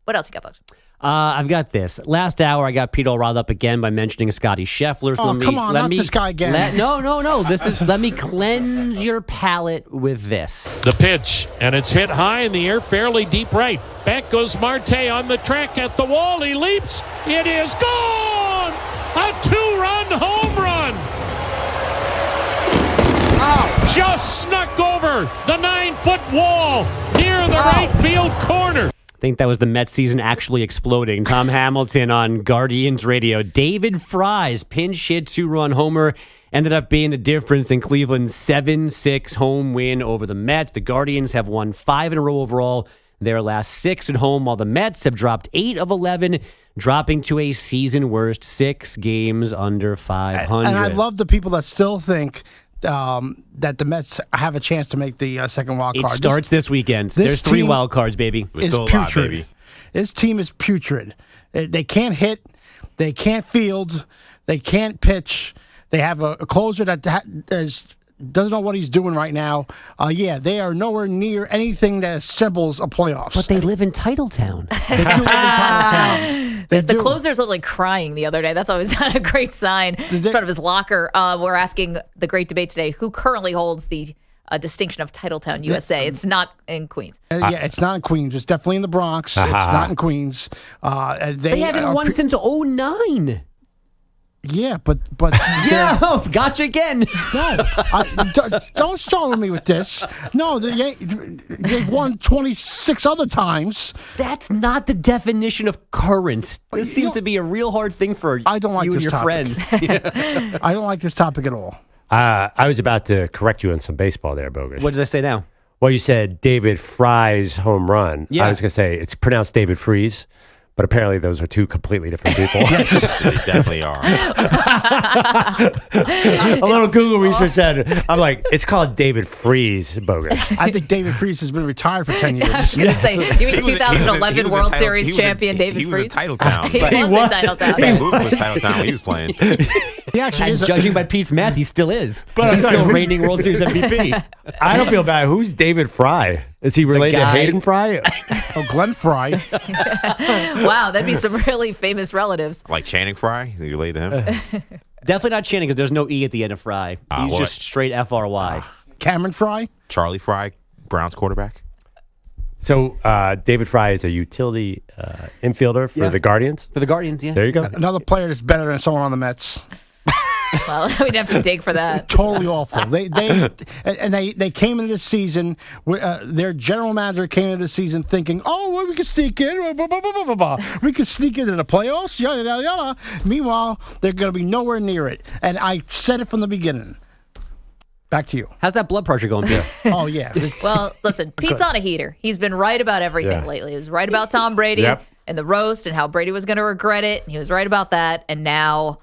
What else you got, folks? I've got this. Last hour, I got Pete all riled up again by mentioning Scotty Scheffler. So not this guy again. No. Let me cleanse your palate with this. The pitch, and it's hit high in the air, fairly deep right. Back goes Marte on the track at the wall. He leaps. It is gone! A 2-run home run! Just snuck over the 9-foot wall near the right field corner. I think that was the Mets season actually exploding. Tom Hamilton on Guardians Radio. David Fry's pinch hit 2-run homer ended up being the difference in Cleveland's 7-6 home win over the Mets. The Guardians have won 5 in a row overall, their last 6 at home, while the Mets have dropped 8 of 11, dropping to a season worst 6 games under 500. And I love the people that still think that the Mets have a chance to make the second wild card. It starts this weekend. There's 3 wild cards, baby. We're still alive, baby. This team is putrid. They can't hit. They can't field. They can't pitch. They have a closer that doesn't know what he's doing right now. They are nowhere near anything that assembles a playoffs. But they live in Titletown. They do live in Titletown. The closers looked like crying the other day. That's always not a great sign in front of his locker. We're asking the great debate today, who currently holds the distinction of Titletown, USA? It's not in Queens. It's not in Queens. It's definitely in the Bronx. It's not in Queens. They haven't won since 2009. Yeah, but gotcha again. No, don't start with me with this. No, they've won 26 other times. That's not the definition of current. This seems to be a real hard thing for I don't like you this and your topic. friends. I don't like this topic at all. I was about to correct you on some baseball there, Bogusch. What did I say now? Well, you said David Fry's home run. Yeah. I was going to say it's pronounced David Freeze. But apparently those are 2 completely different people. They definitely are. A little Google research said, I'm like, it's called David Freeze, Bogusch. I think David Freeze has been retired for 10 years. I was going to say, you mean 2011 World Series champion David Freeze? He was in Titletown. He was in Titletown. St. Louis was Titletown when he was playing. He actually is. Judging by Pete's math, he still is. But he's still reigning World Series MVP. I don't feel bad. Who's David Fry? Is he related to Hayden Fry? Glenn Fry. Wow, that'd be some really famous relatives. Like Channing Fry? Is he related to him? Definitely not Channing because there's no E at the end of Fry. He's just straight F-R-Y. Cameron Fry? Charlie Fry, Browns quarterback. So David Fry is a utility infielder for the Guardians? For the Guardians, yeah. There you go. Another player that's better than someone on the Mets. Well, we'd have to dig for that. Totally awful. They came into this season. Their general manager came into the season thinking, "Oh, well, we can sneak in. Blah, blah, blah, blah, blah, blah. We can sneak into the playoffs." Yada yada yada. Meanwhile, they're going to be nowhere near it. And I said it from the beginning. Back to you. How's that blood pressure going, Bill? Oh yeah. Well, listen, Pete's on a heater. He's been right about everything lately. He was right about Tom Brady and the roast and how Brady was going to regret it. And he was right about that. And now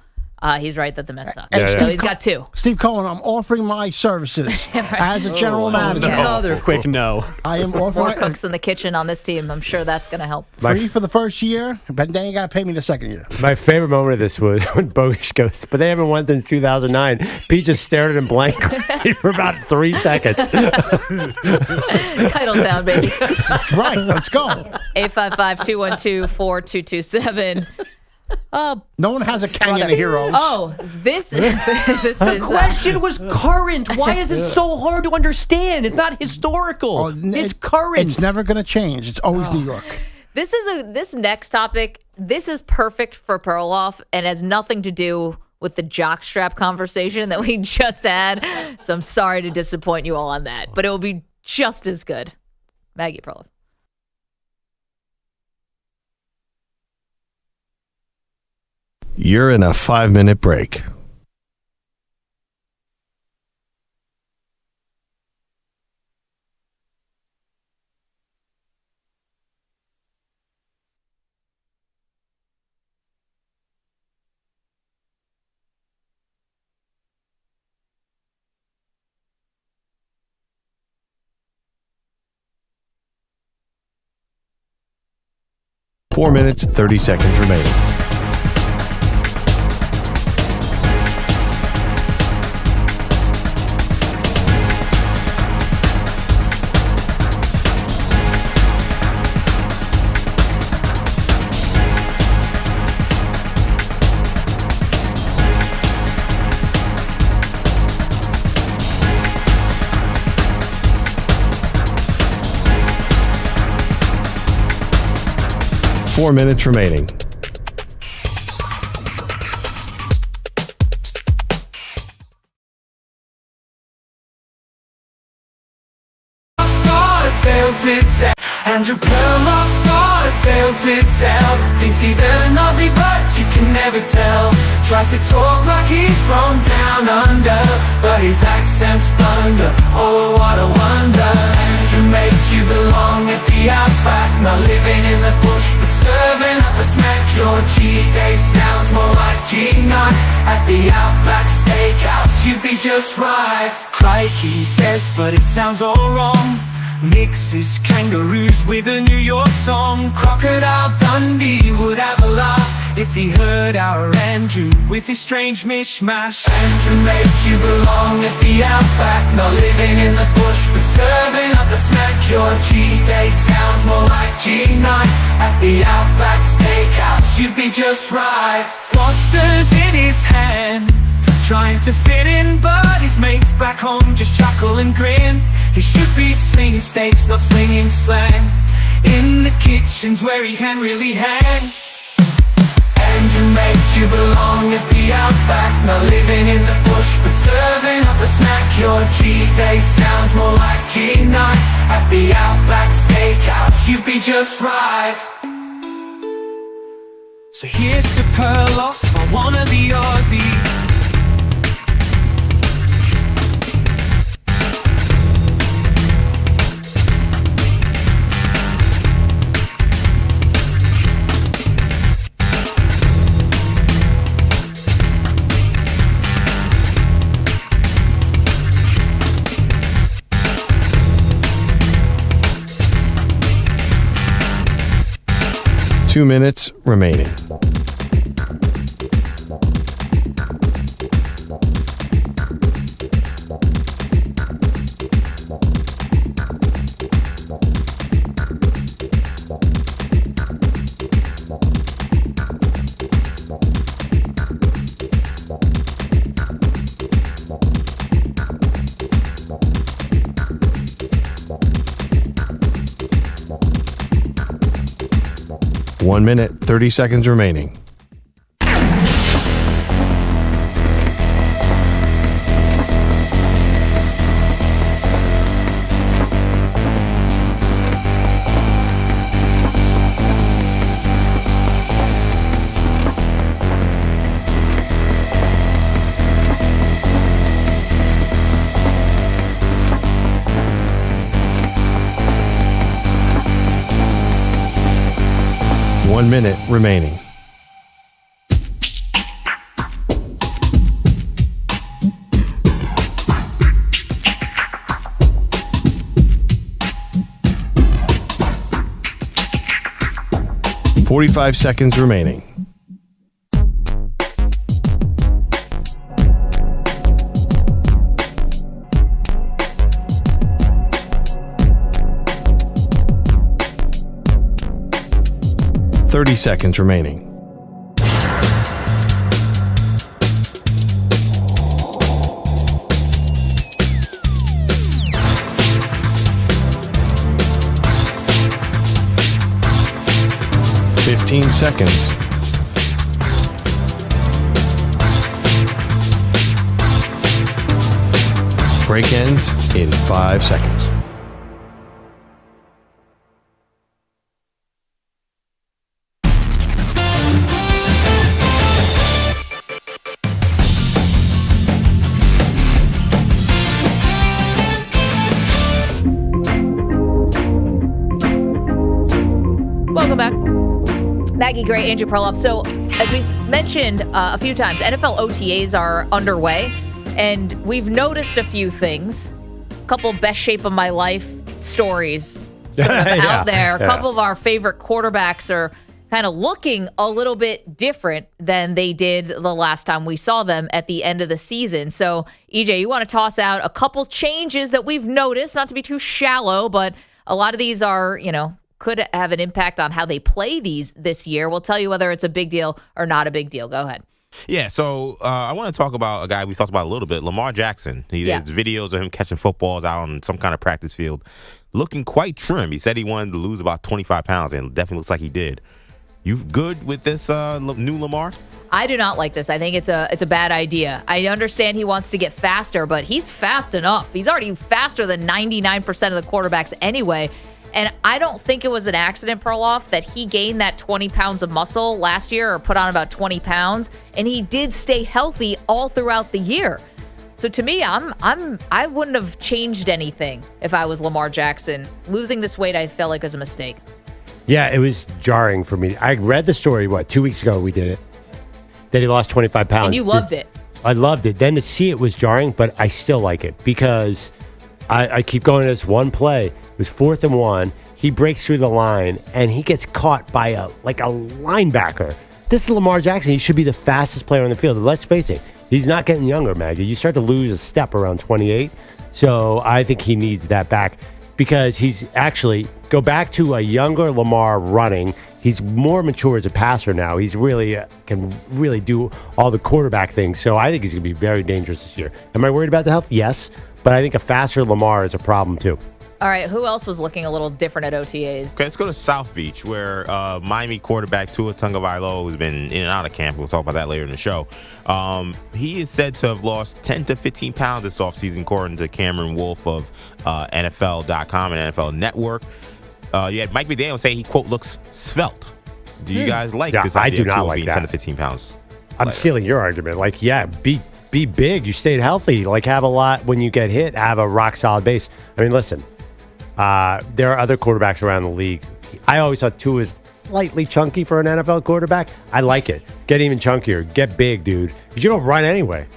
he's right that the Mets suck. So he's got 2. Steve Cohen, I'm offering my services as a general manager. Another quick no. I am More offering cooks in the kitchen on this team. I'm sure that's going to help. free for the first year, but then you got to pay me the second year. My favorite moment of this was when Bogusch goes, but they haven't won since 2009. Pete just stared at him blankly for about 3 seconds. Titletown, baby. Right, let's go. 855-212-4227. No one has a canyon of heroes. Oh, this is... The question was current. Why is this so hard to understand? It's not historical. It's current. It's never going to change. It's always New York. This next topic, this is perfect for Perloff and has nothing to do with the jockstrap conversation that we just had. So I'm sorry to disappoint you all on that, but it will be just as good. Maggie Perloff. You're in a 5-minute break. Four minutes, 30 seconds remaining. Four minutes remaining. Andrew Perloff's got a tale to tell. Thinks he's an Aussie, but you can never tell. Tries to talk like he's from down under, but his accent's thunder. Oh, what a wonder. Andrew makes you belong at the outback, not living in the bush, but serving up a snack. Your cheat day sounds more like G9 at the Outback Steakhouse. You'd be just right. Crikey, he says, but it sounds all wrong. Mixes kangaroos with a New York song. Crocodile Dundee would have a laugh if he heard our Andrew with his strange mishmash. Andrew makes you belong at the Outback, not living in the bush, but serving up the snack. Your G-Day sounds more like G9 at the Outback Steakhouse. You'd be just right. Foster's in his hand, trying to fit in, but his mates back home just chuckle and grin. He should be slinging steaks, not slinging slang. In the kitchen's where he can really hang. Andrew makes you belong at the Outback, not living in the bush, but serving up a snack. Your G-Day sounds more like G9 at the Outback Steakhouse. You'd be just right. So here's to Perloff, I wanna be Aussie. Two minutes remaining. One minute, 30 seconds remaining. 1 minute remaining. .45 seconds remaining. .30 seconds remaining. .15 seconds. Break ends in 5 seconds. Welcome back. Maggie Gray, Andrew Perloff. So, as we mentioned a few times, NFL OTAs are underway, and we've noticed a few things. A couple best shape of my life stories sort of out there. A couple of our favorite quarterbacks are kind of looking a little bit different than they did the last time we saw them at the end of the season. So, EJ, you want to toss out a couple changes that we've noticed, not to be too shallow, but a lot of these are, could have an impact on how they play this year. We'll tell you whether it's a big deal or not a big deal. Go ahead. Yeah, so I want to talk about a guy we talked about a little bit, Lamar Jackson. He did videos of him catching footballs out on some kind of practice field, looking quite trim. He said he wanted to lose about 25 pounds, and it definitely looks like he did. You good with this new Lamar? I do not like this. I think it's a bad idea. I understand he wants to get faster, but he's fast enough. He's already faster than 99% of the quarterbacks anyway. And I don't think it was an accident, Perloff, that he gained that 20 pounds of muscle last year or put on about 20 pounds. And he did stay healthy all throughout the year. So to me, I wouldn't have changed anything if I was Lamar Jackson. Losing this weight, I felt like was a mistake. Yeah, it was jarring for me. I read the story, 2 weeks ago we did it, that he lost 25 pounds. And you loved it. I loved it. Then to see it was jarring, but I still like it because I keep going to this one play. It was 4th and 1. He breaks through the line, and he gets caught by a linebacker. This is Lamar Jackson. He should be the fastest player on the field. Let's face it, he's not getting younger, Maggie. You start to lose a step around 28. So I think he needs that back because he's actually, go back to a younger Lamar running. He's more mature as a passer now. He's really can really do all the quarterback things. So I think he's going to be very dangerous this year. Am I worried about the health? Yes. But I think a faster Lamar is a problem, too. All right, who else was looking a little different at OTAs? Okay, let's go to South Beach, where Miami quarterback Tua Tagovailoa, who's been in and out of camp, we'll talk about that later in the show. He is said to have lost 10 to 15 pounds this offseason, according to Cameron Wolf of NFL.com and NFL Network. You had Mike McDaniel saying he, quote, looks svelte. Do you guys like this idea of Tua being 10 to 15 pounds? I'm stealing your argument. Be big. You stayed healthy. Have a lot when you get hit. Have a rock solid base. I mean, listen. There are other quarterbacks around the league. I always thought Tua is slightly chunky for an NFL quarterback. I like it. Get even chunkier. Get big, dude. Because you don't run anyway.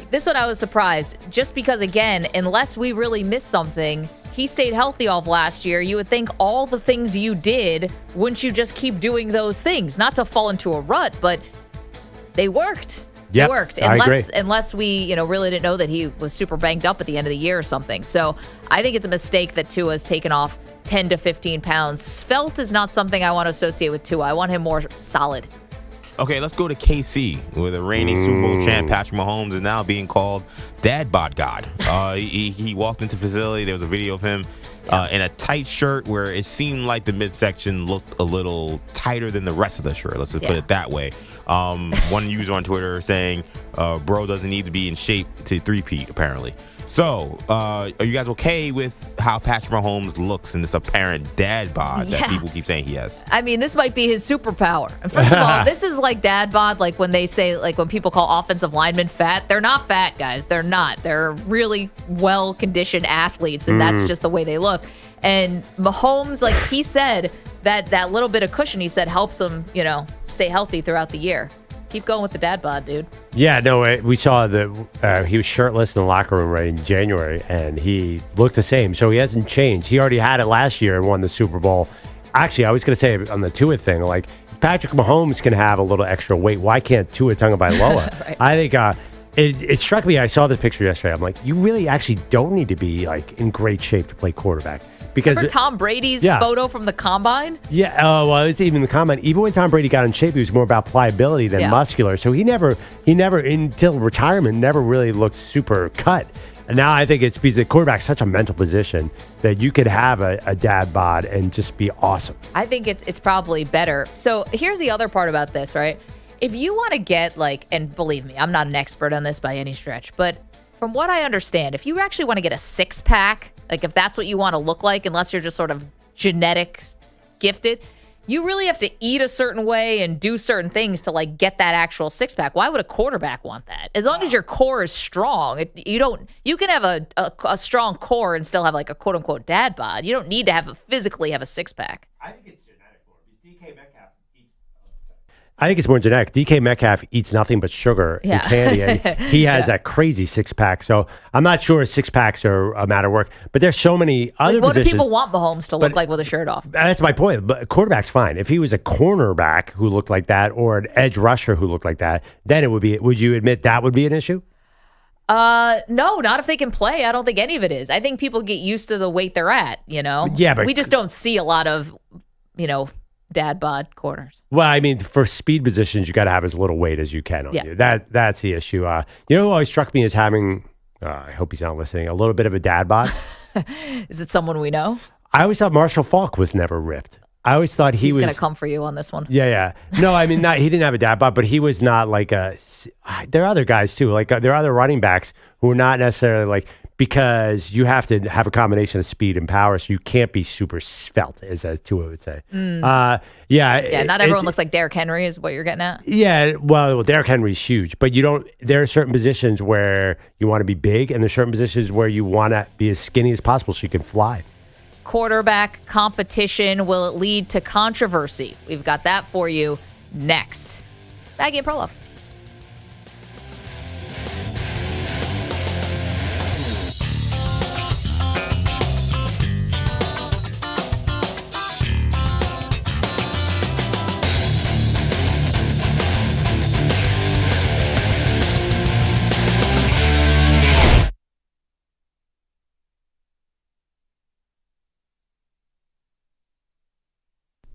This one I was surprised. Just because, again, unless we really missed something, he stayed healthy all of last year. You would think all the things you did, wouldn't you just keep doing those things? Not to fall into a rut, but they worked. Yep, it worked. Unless we, really didn't know that he was super banged up at the end of the year or something. So I think it's a mistake that Tua's taken off 10 to 15 pounds. Svelte is not something I want to associate with Tua. I want him more solid. Okay, let's go to KC, where the reigning Super Bowl champ Patrick Mahomes is now being called Dad Bod God. He walked into the facility. There was a video of him in a tight shirt where it seemed like the midsection looked a little tighter than the rest of the shirt. Let's just put it that way. One user on Twitter saying, bro doesn't need to be in shape to three-peat, apparently. So, are you guys okay with how Patrick Mahomes looks in this apparent dad bod that people keep saying he has? I mean, this might be his superpower. And first of all, this is like dad bod, like when they say, like when people call offensive linemen fat. They're not fat, guys. They're not. They're really well-conditioned athletes, and that's just the way they look. And Mahomes, like he said, that little bit of cushion, he said, helps him, stay healthy throughout the year. Keep going with the dad bod, dude. Yeah, no, we saw that he was shirtless in the locker room right in January, and he looked the same. So he hasn't changed. He already had it last year and won the Super Bowl. Actually, I was going to say on the Tua thing, like, if Patrick Mahomes can have a little extra weight, why can't Tua Tagovailoa? Right. I think it struck me. I saw this picture yesterday. I'm like, you really actually don't need to be like in great shape to play quarterback. Because remember Tom Brady's photo from the combine? Yeah, well, it's even the combine. Even when Tom Brady got in shape, he was more about pliability than muscular. So he never, until retirement, never really looked super cut. And now I think it's because the quarterback's such a mental position that you could have a dad bod and just be awesome. I think it's probably better. So here's the other part about this, right? If you want to get and believe me, I'm not an expert on this by any stretch, but from what I understand, if you actually want to get a six-pack, like if that's what you want to look like, unless you're just sort of genetics gifted, you really have to eat a certain way and do certain things to get that actual six-pack. Why would a quarterback want that? As long as your core is strong, you can have a strong core and still have a quote-unquote dad bod. You don't need to physically have a six-pack. I think it's genetic, because I think it's more genetic. DK Metcalf eats nothing but sugar and candy. And he has that crazy six-pack. So I'm not sure six-packs are a matter of work. But there's so many other what positions. do people want Mahomes to look like with a shirt off? That's my point. But quarterback's fine. If he was a cornerback who looked like that or an edge rusher who looked like that, then it would be. Would you admit that would be an issue? No, not if they can play. I don't think any of it is. I think people get used to the weight they're at, Yeah, but we just don't see a lot of, dad bod corners. Well, I mean, for speed positions, you got to have as little weight as you can on you. That's the issue. Who always struck me as having, I hope he's not listening, a little bit of a dad bod. Is it someone we know? I always thought Marshall Faulk was never ripped. I always thought he's going to come for you on this one. Yeah. No, I mean, he didn't have a dad bod, but he was not there are other guys too. There are other running backs who are not necessarily because you have to have a combination of speed and power, so you can't be super svelte, as Tua would say. Not everyone looks like Derrick Henry is what you're getting at. Yeah, well, Derrick Henry's huge, but there are certain positions where you want to be big, and there's certain positions where you want to be as skinny as possible so you can fly. Quarterback competition, will it lead to controversy? We've got that for you next. Maggie and Perloff.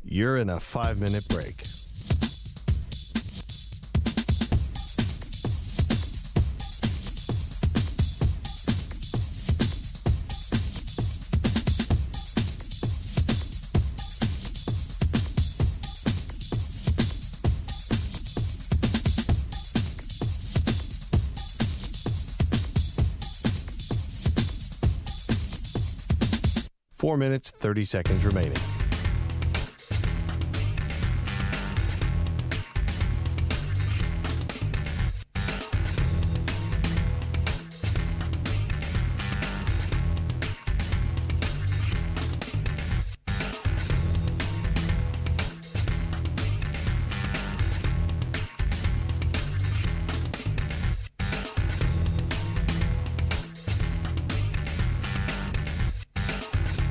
You're in a 5-minute break. Four minutes, 30 seconds remaining.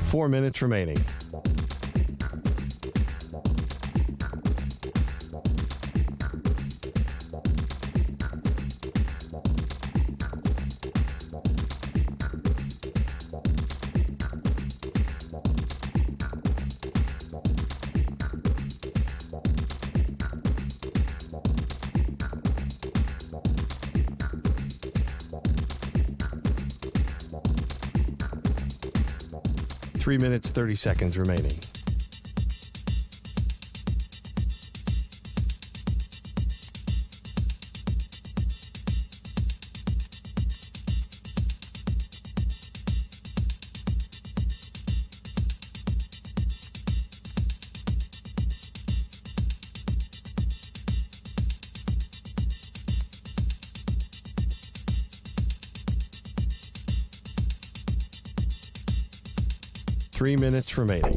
Four minutes remaining. Three minutes, 30 seconds remaining. 3 minutes remaining.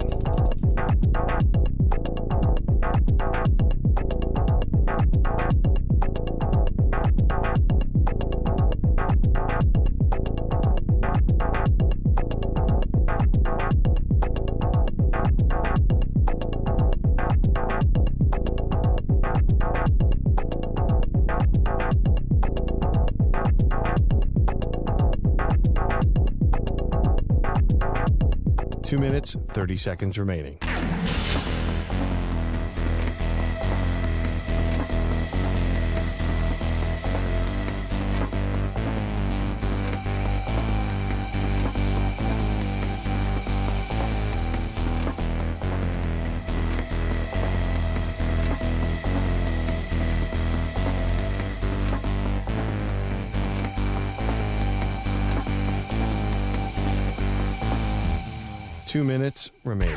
Two minutes, 30 seconds remaining. Two minutes remaining.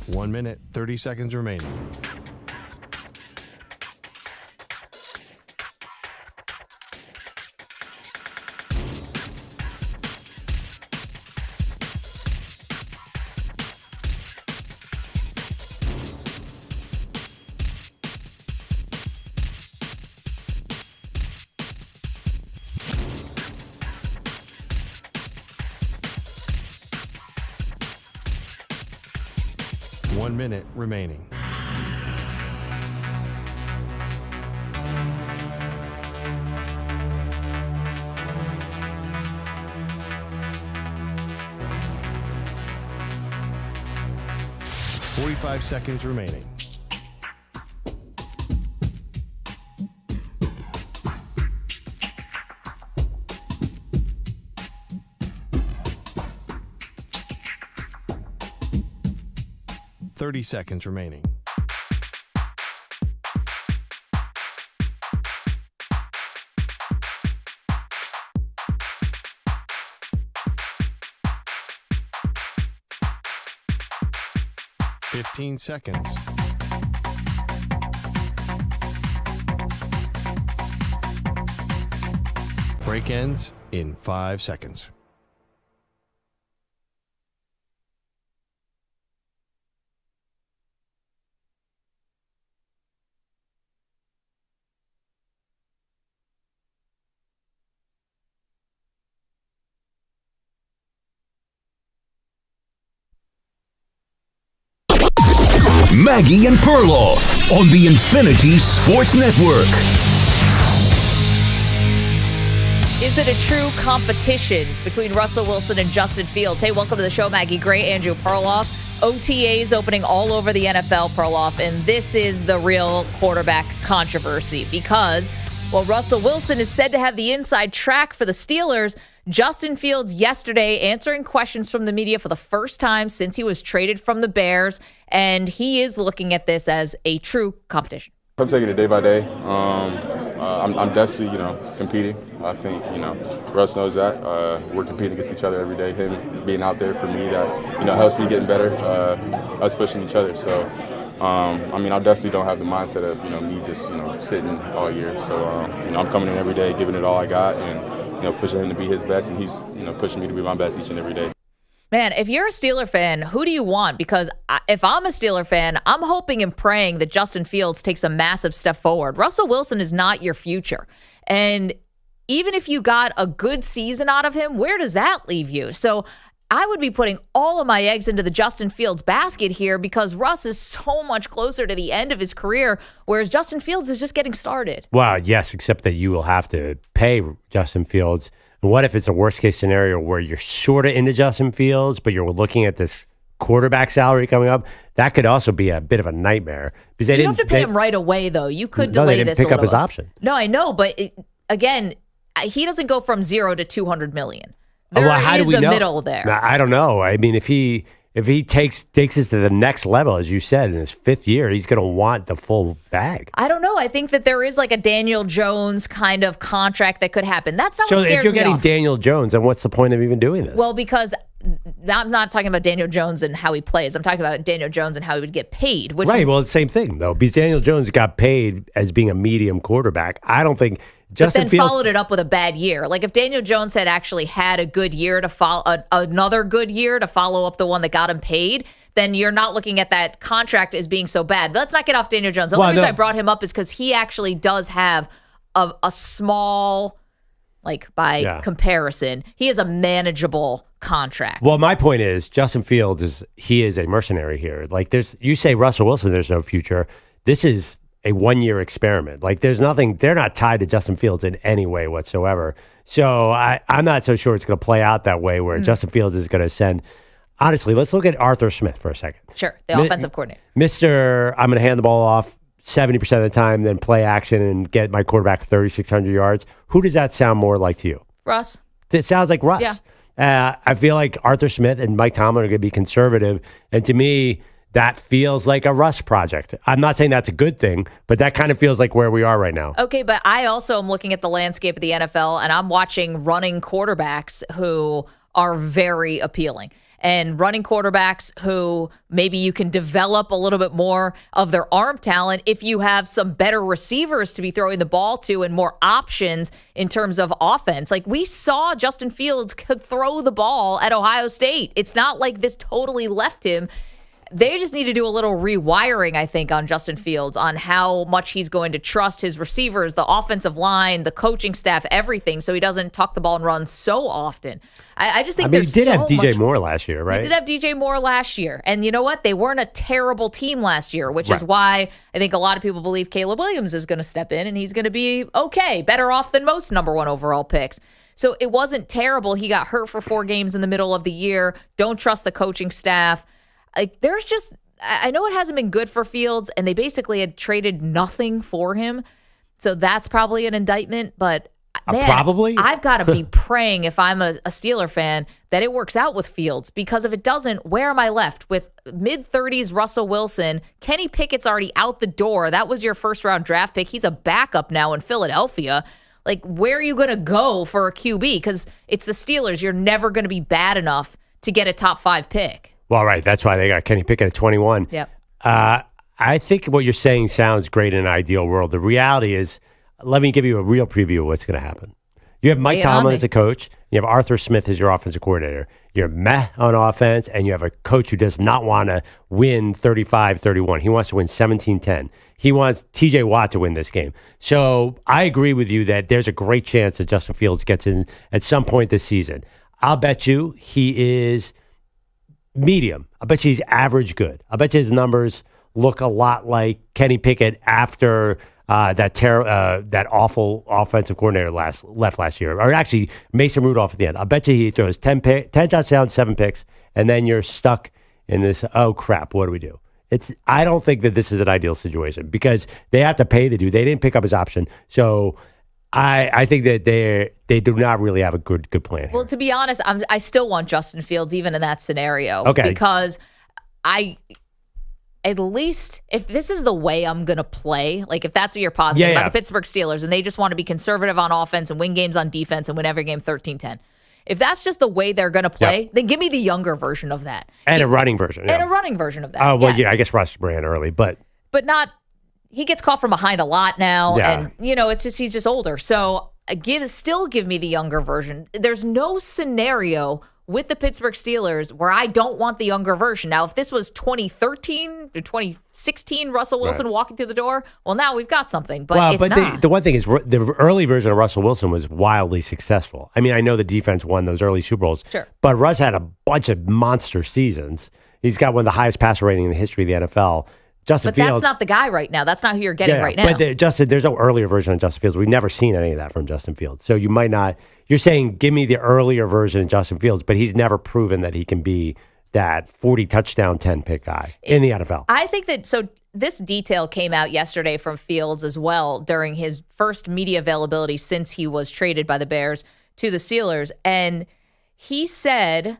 One minute, 30 seconds remaining. One minute remaining. Forty-five seconds remaining. Seconds remaining. Fifteen seconds. Break ends in 5 seconds. Maggie and Perloff on the Infinity Sports Network. Is it a true competition between Russell Wilson and Justin Fields? Hey, welcome to the show, Maggie Gray, Andrew Perloff. OTAs opening all over the NFL, Perloff, and this is the real quarterback controversy because while Russell Wilson is said to have the inside track for the Steelers, Justin Fields yesterday answering questions from the media for the first time since he was traded from the Bears, and he is looking at this as a true competition. I'm taking it day by day. I'm definitely, competing. I think, Russ knows that. We're competing against each other every day. Him being out there for me, that, helps me getting better. Us pushing each other. So, I definitely don't have the mindset of, me just, sitting all year. So, I'm coming in every day, giving it all I got, and, pushing him to be his best, and he's, pushing me to be my best each and every day. Man, if you're a Steeler fan, who do you want? Because if I'm a Steeler fan, I'm hoping and praying that Justin Fields takes a massive step forward. Russell Wilson is not your future. And even if you got a good season out of him, where does that leave you? So I would be putting all of my eggs into the Justin Fields basket here because Russ is so much closer to the end of his career, whereas Justin Fields is just getting started. Well, yes, except that you will have to pay Justin Fields. And what if it's a worst-case scenario where you're sort of into Justin Fields, but you're looking at this quarterback salary coming up? That could also be a bit of a nightmare. Because you don't have to pay him right away, though. You could delay this a little bit. They didn't pick up his option. No, I know, but again, he doesn't go from $0 to $200 million. There how is do we a know? middle there. I don't know. I mean, if he if he takes it to the next level, as you said, in his 5th year, he's going to want the full bag. I don't know. I think that there is like a Daniel Jones kind of contract that could happen. That's not So what scares if you're me getting off. Daniel Jones, then what's the point of even doing this? Well, because I'm not talking about Daniel Jones and how he plays. I'm talking about Daniel Jones and how he would get paid. Which Right. Well, it's the same thing, though, because Daniel Jones got paid as being a medium quarterback. I don't think Justin but then Fields followed it up with a bad year. Like if Daniel Jones had actually had a good year to follow another good year to follow up the one that got him paid, then you're not looking at that contract as being so bad. But let's not get off Daniel Jones. The only reason I brought him up is because he actually does have a small, like by comparison, he has a manageable contract. Well, my point is Justin Fields is a mercenary here. Like you say Russell Wilson, there's no future. This is a 1-year experiment. Like there's nothing, they're not tied to Justin Fields in any way whatsoever. So I'm not so sure it's going to play out that way where Justin Fields is going to send. Honestly, let's look at Arthur Smith for a second. Sure, the offensive coordinator. I'm going to hand the ball off 70% of the time, then play action and get my quarterback 3,600 yards. Who does that sound more like to you? Russ. It sounds like Russ. Yeah. I feel like Arthur Smith and Mike Tomlin are going to be conservative. And to me, that feels like a Russ project. I'm not saying that's a good thing, but that kind of feels like where we are right now. Okay, but I also am looking at the landscape of the NFL, and I'm watching running quarterbacks who are very appealing. And running quarterbacks who maybe you can develop a little bit more of their arm talent if you have some better receivers to be throwing the ball to and more options in terms of offense. Like we saw Justin Fields could throw the ball at Ohio State. It's not like this totally left him. They just need to do a little rewiring, I think, on Justin Fields, on how much he's going to trust his receivers, the offensive line, the coaching staff, everything, so he doesn't tuck the ball and run so often. I just think he did so have DJ much- Moore last year, right? He did have DJ Moore last year. And you know what? They weren't a terrible team last year, which is why I think a lot of people believe Caleb Williams is going to step in and he's going to be okay, better off than most number 1 overall picks. So it wasn't terrible. He got hurt for 4 games in the middle of the year. Don't trust the coaching staff. Like there's just, I know it hasn't been good for Fields, and they basically had traded nothing for him. So that's probably an indictment, but man, probably? I've got to be praying if I'm a Steeler fan that it works out with Fields, because if it doesn't, where am I left? With mid-30s Russell Wilson, Kenny Pickett's already out the door. That was your first-round draft pick. He's a backup now in Philadelphia. Like, where are you going to go for a QB? Because it's the Steelers. You're never going to be bad enough to get a top 5 pick. Well, right. That's why they got Kenny Pickett at 21. Yep. I think what you're saying sounds great in an ideal world. The reality is, let me give you a real preview of what's going to happen. You have Mike Tomlin as a coach. You have Arthur Smith as your offensive coordinator. You're meh on offense, and you have a coach who does not want to win 35-31. He wants to win 17-10. He wants TJ Watt to win this game. So I agree with you that there's a great chance that Justin Fields gets in at some point this season. I'll bet you he is medium. I bet you he's average good. I bet you his numbers look a lot like Kenny Pickett after that awful offensive coordinator left last year. Or actually, Mason Rudolph at the end. I bet you he throws 10 touchdowns, 7 picks, and then you're stuck in this, oh, crap, what do we do? I don't think that this is an ideal situation because they have to pay the dude. They didn't pick up his option. So I think that they do not really have a good plan here. Well, to be honest, I still want Justin Fields even in that scenario. Okay. Because at least if this is the way I'm going to play, like if that's what you're positing about the Pittsburgh Steelers and they just want to be conservative on offense and win games on defense and win every game 13-10. If that's just the way they're going to play, then give me the younger version of that. And a running version. And a running version of that. Oh, well, yes. yeah, I guess Russ ran early, but not, he gets caught from behind a lot now. Yeah. And, it's just, he's just older. So still give me the younger version. There's no scenario with the Pittsburgh Steelers where I don't want the younger version. Now, if this was 2013 or 2016 Russell Wilson walking through the door, well, now we've got something, but it's not. The one thing is the early version of Russell Wilson was wildly successful. I mean, I know the defense won those early Super Bowls, but Russ had a bunch of monster seasons. He's got one of the highest passer rating in the history of the NFL. Justin Fields, that's not the guy right now. That's not who you're getting right now. But there's no earlier version of Justin Fields. We've never seen any of that from Justin Fields. So you might not. You're saying give me the earlier version of Justin Fields, but he's never proven that he can be that 40 touchdown 10 pick guy in the NFL. I think that this detail came out yesterday from Fields as well during his first media availability since he was traded by the Bears to the Steelers, and he said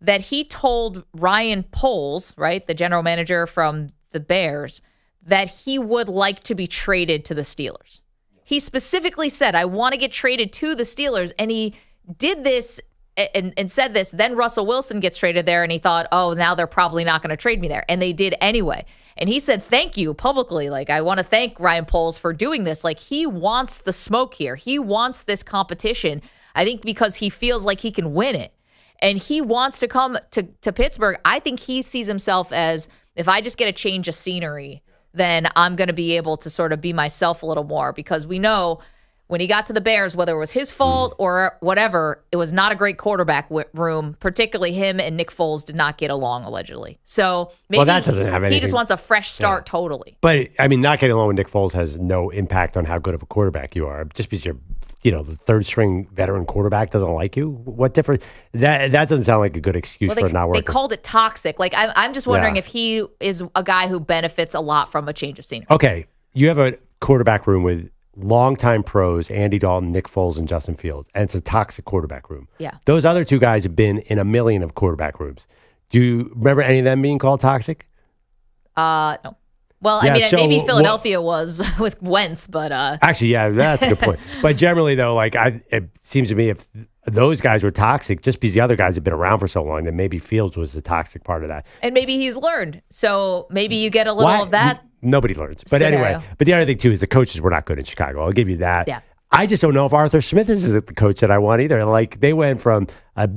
that he told Ryan Poles, right, the general manager from the Bears, that he would like to be traded to the Steelers. He specifically said, I want to get traded to the Steelers. And he did this and said this. Then Russell Wilson gets traded there, and he thought, oh, now they're probably not going to trade me there. And they did anyway. And he said, thank you publicly. Like, I want to thank Ryan Poles for doing this. Like, he wants the smoke here. He wants this competition, I think, because he feels like he can win it. And he wants to come to Pittsburgh. I think he sees himself as, if I just get a change of scenery, then I'm going to be able to sort of be myself a little more, because we know when he got to the Bears, whether it was his fault or whatever, it was not a great quarterback room. Particularly him and Nick Foles did not get along, allegedly. So maybe that doesn't have anything. He just wants a fresh start, totally. But, I mean, not getting along with Nick Foles has no impact on how good of a quarterback you are. Just because you're, the third-string veteran quarterback doesn't like you? What difference? That doesn't sound like a good excuse for not working. They called it toxic. Like, I'm just wondering if he is a guy who benefits a lot from a change of scenery. Okay, you have a quarterback room with longtime pros, Andy Dalton, Nick Foles, and Justin Fields, and it's a toxic quarterback room. Yeah. Those other two guys have been in a million of quarterback rooms. Do you remember any of them being called toxic? No. Well, Yeah, I mean, so maybe Philadelphia was with Wentz, but actually, yeah, that's a good point. But generally, though, like it seems to me, if those guys were toxic, just because the other guys have been around for so long, then maybe Fields was the toxic part of that. and maybe he's learned. So maybe you get a little of that. Nobody learns. But Scenario. anyway, but the other thing too is the coaches were not good in Chicago. I'll give you that. Yeah. I just don't know if Arthur Smith is the coach that I want either. Like, they went from a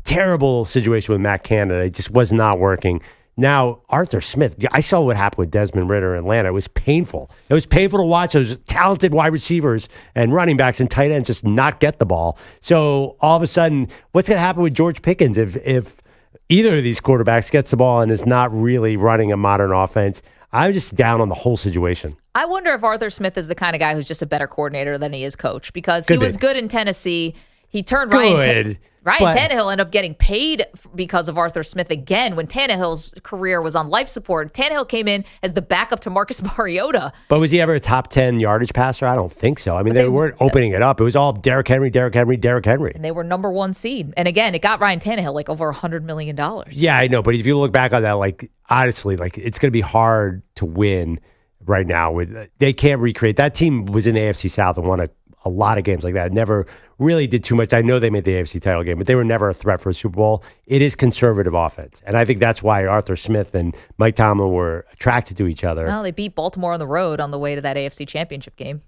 terrible situation with Matt Canada. It just was not working. Now, Arthur Smith, I saw what happened with Desmond Ridder in Atlanta. It was painful. It was painful to watch those talented wide receivers and running backs and tight ends just not get the ball. So all of a sudden, what's going to happen with George Pickens if either of these quarterbacks gets the ball and is not really running a modern offense? I'm just down on the whole situation. I wonder if Arthur Smith is the kind of guy who's just a better coordinator than he is coach, because he was good in Tennessee. He turned Ryan Tannehill ended up getting paid because of Arthur Smith again when Tannehill's career was on life support. Tannehill came in as the backup to Marcus Mariota. But was he ever a top 10 yardage passer? I don't think so. I mean, they weren't opening it up. It was all Derrick Henry. And they were number one seed. And again, it got Ryan Tannehill like over $100 million. Yeah, I know. But if you look back on that, like, honestly, like, it's going to be hard to win right now. They can't recreate. That team was in the AFC South and won a lot of games like that. Never really did too much. I know they made the AFC title game, but they were never a threat for a Super Bowl. It is conservative offense. And I think that's why Arthur Smith and Mike Tomlin were attracted to each other. Well, they beat Baltimore on the road on the way to that AFC Championship game.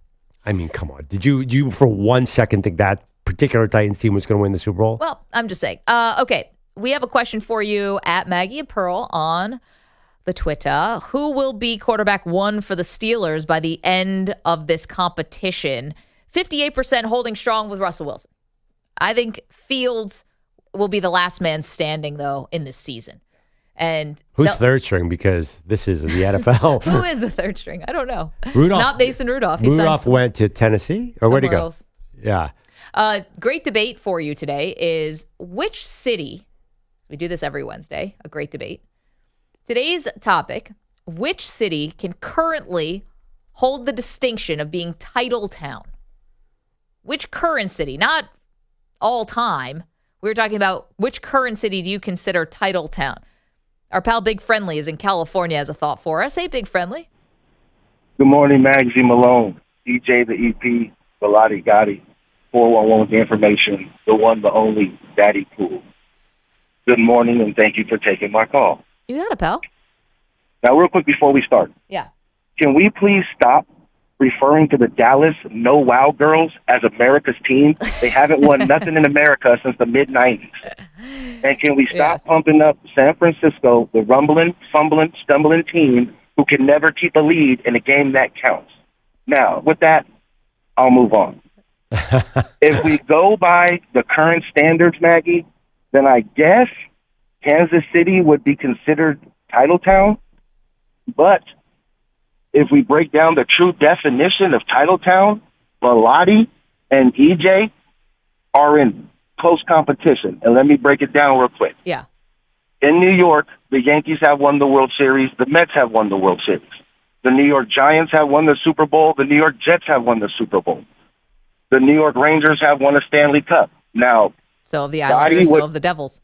I mean, come on. Did you for 1 second think that particular Titans team was going to win the Super Bowl? Well, I'm just saying. Okay, we have a question for you at Maggie and Pearl on the Twitter. Who will be quarterback one for the Steelers by the end of this competition? 58% holding strong with Russell Wilson. I think Fields will be the last man standing, though, in this season. And who's third string? Because this is the NFL. Who is the third string? I don't know. Rudolph, it's not Mason Rudolph. Rudolph went to Tennessee? Or where'd he go? Else. Yeah. Great debate for you today is which city, we do this every Wednesday, a great debate. Today's topic, which city can currently hold the distinction of being title town? Which current city, not all time. We were talking about which current city do you consider title town? Our pal Big Friendly is in California as a thought for us. Hey, Big Friendly. Good morning, Maggie Malone, DJ the EP, Bellotti Gotti, 411 with the information, the one, the only, Daddy Pool. Good morning, and thank you for taking my call. You got it, pal. Now, real quick before we start. Yeah. Can we please stop referring to the Dallas No Wow Girls as America's team? They haven't won nothing in America since the mid-'90s. And can we stop pumping up San Francisco, the rumbling, fumbling, stumbling team who can never keep a lead in a game that counts? Now, with that, I'll move on. If we go by the current standards, Maggie, then I guess Kansas City would be considered title town. But if we break down the true definition of Titletown, Bellotti and EJ are in close competition. And let me break it down real quick. Yeah. In New York, the Yankees have won the World Series. The Mets have won the World Series. The New York Giants have won the Super Bowl. The New York Jets have won the Super Bowl. The New York Rangers have won a Stanley Cup. Now, so of the Islanders, so of the Devils.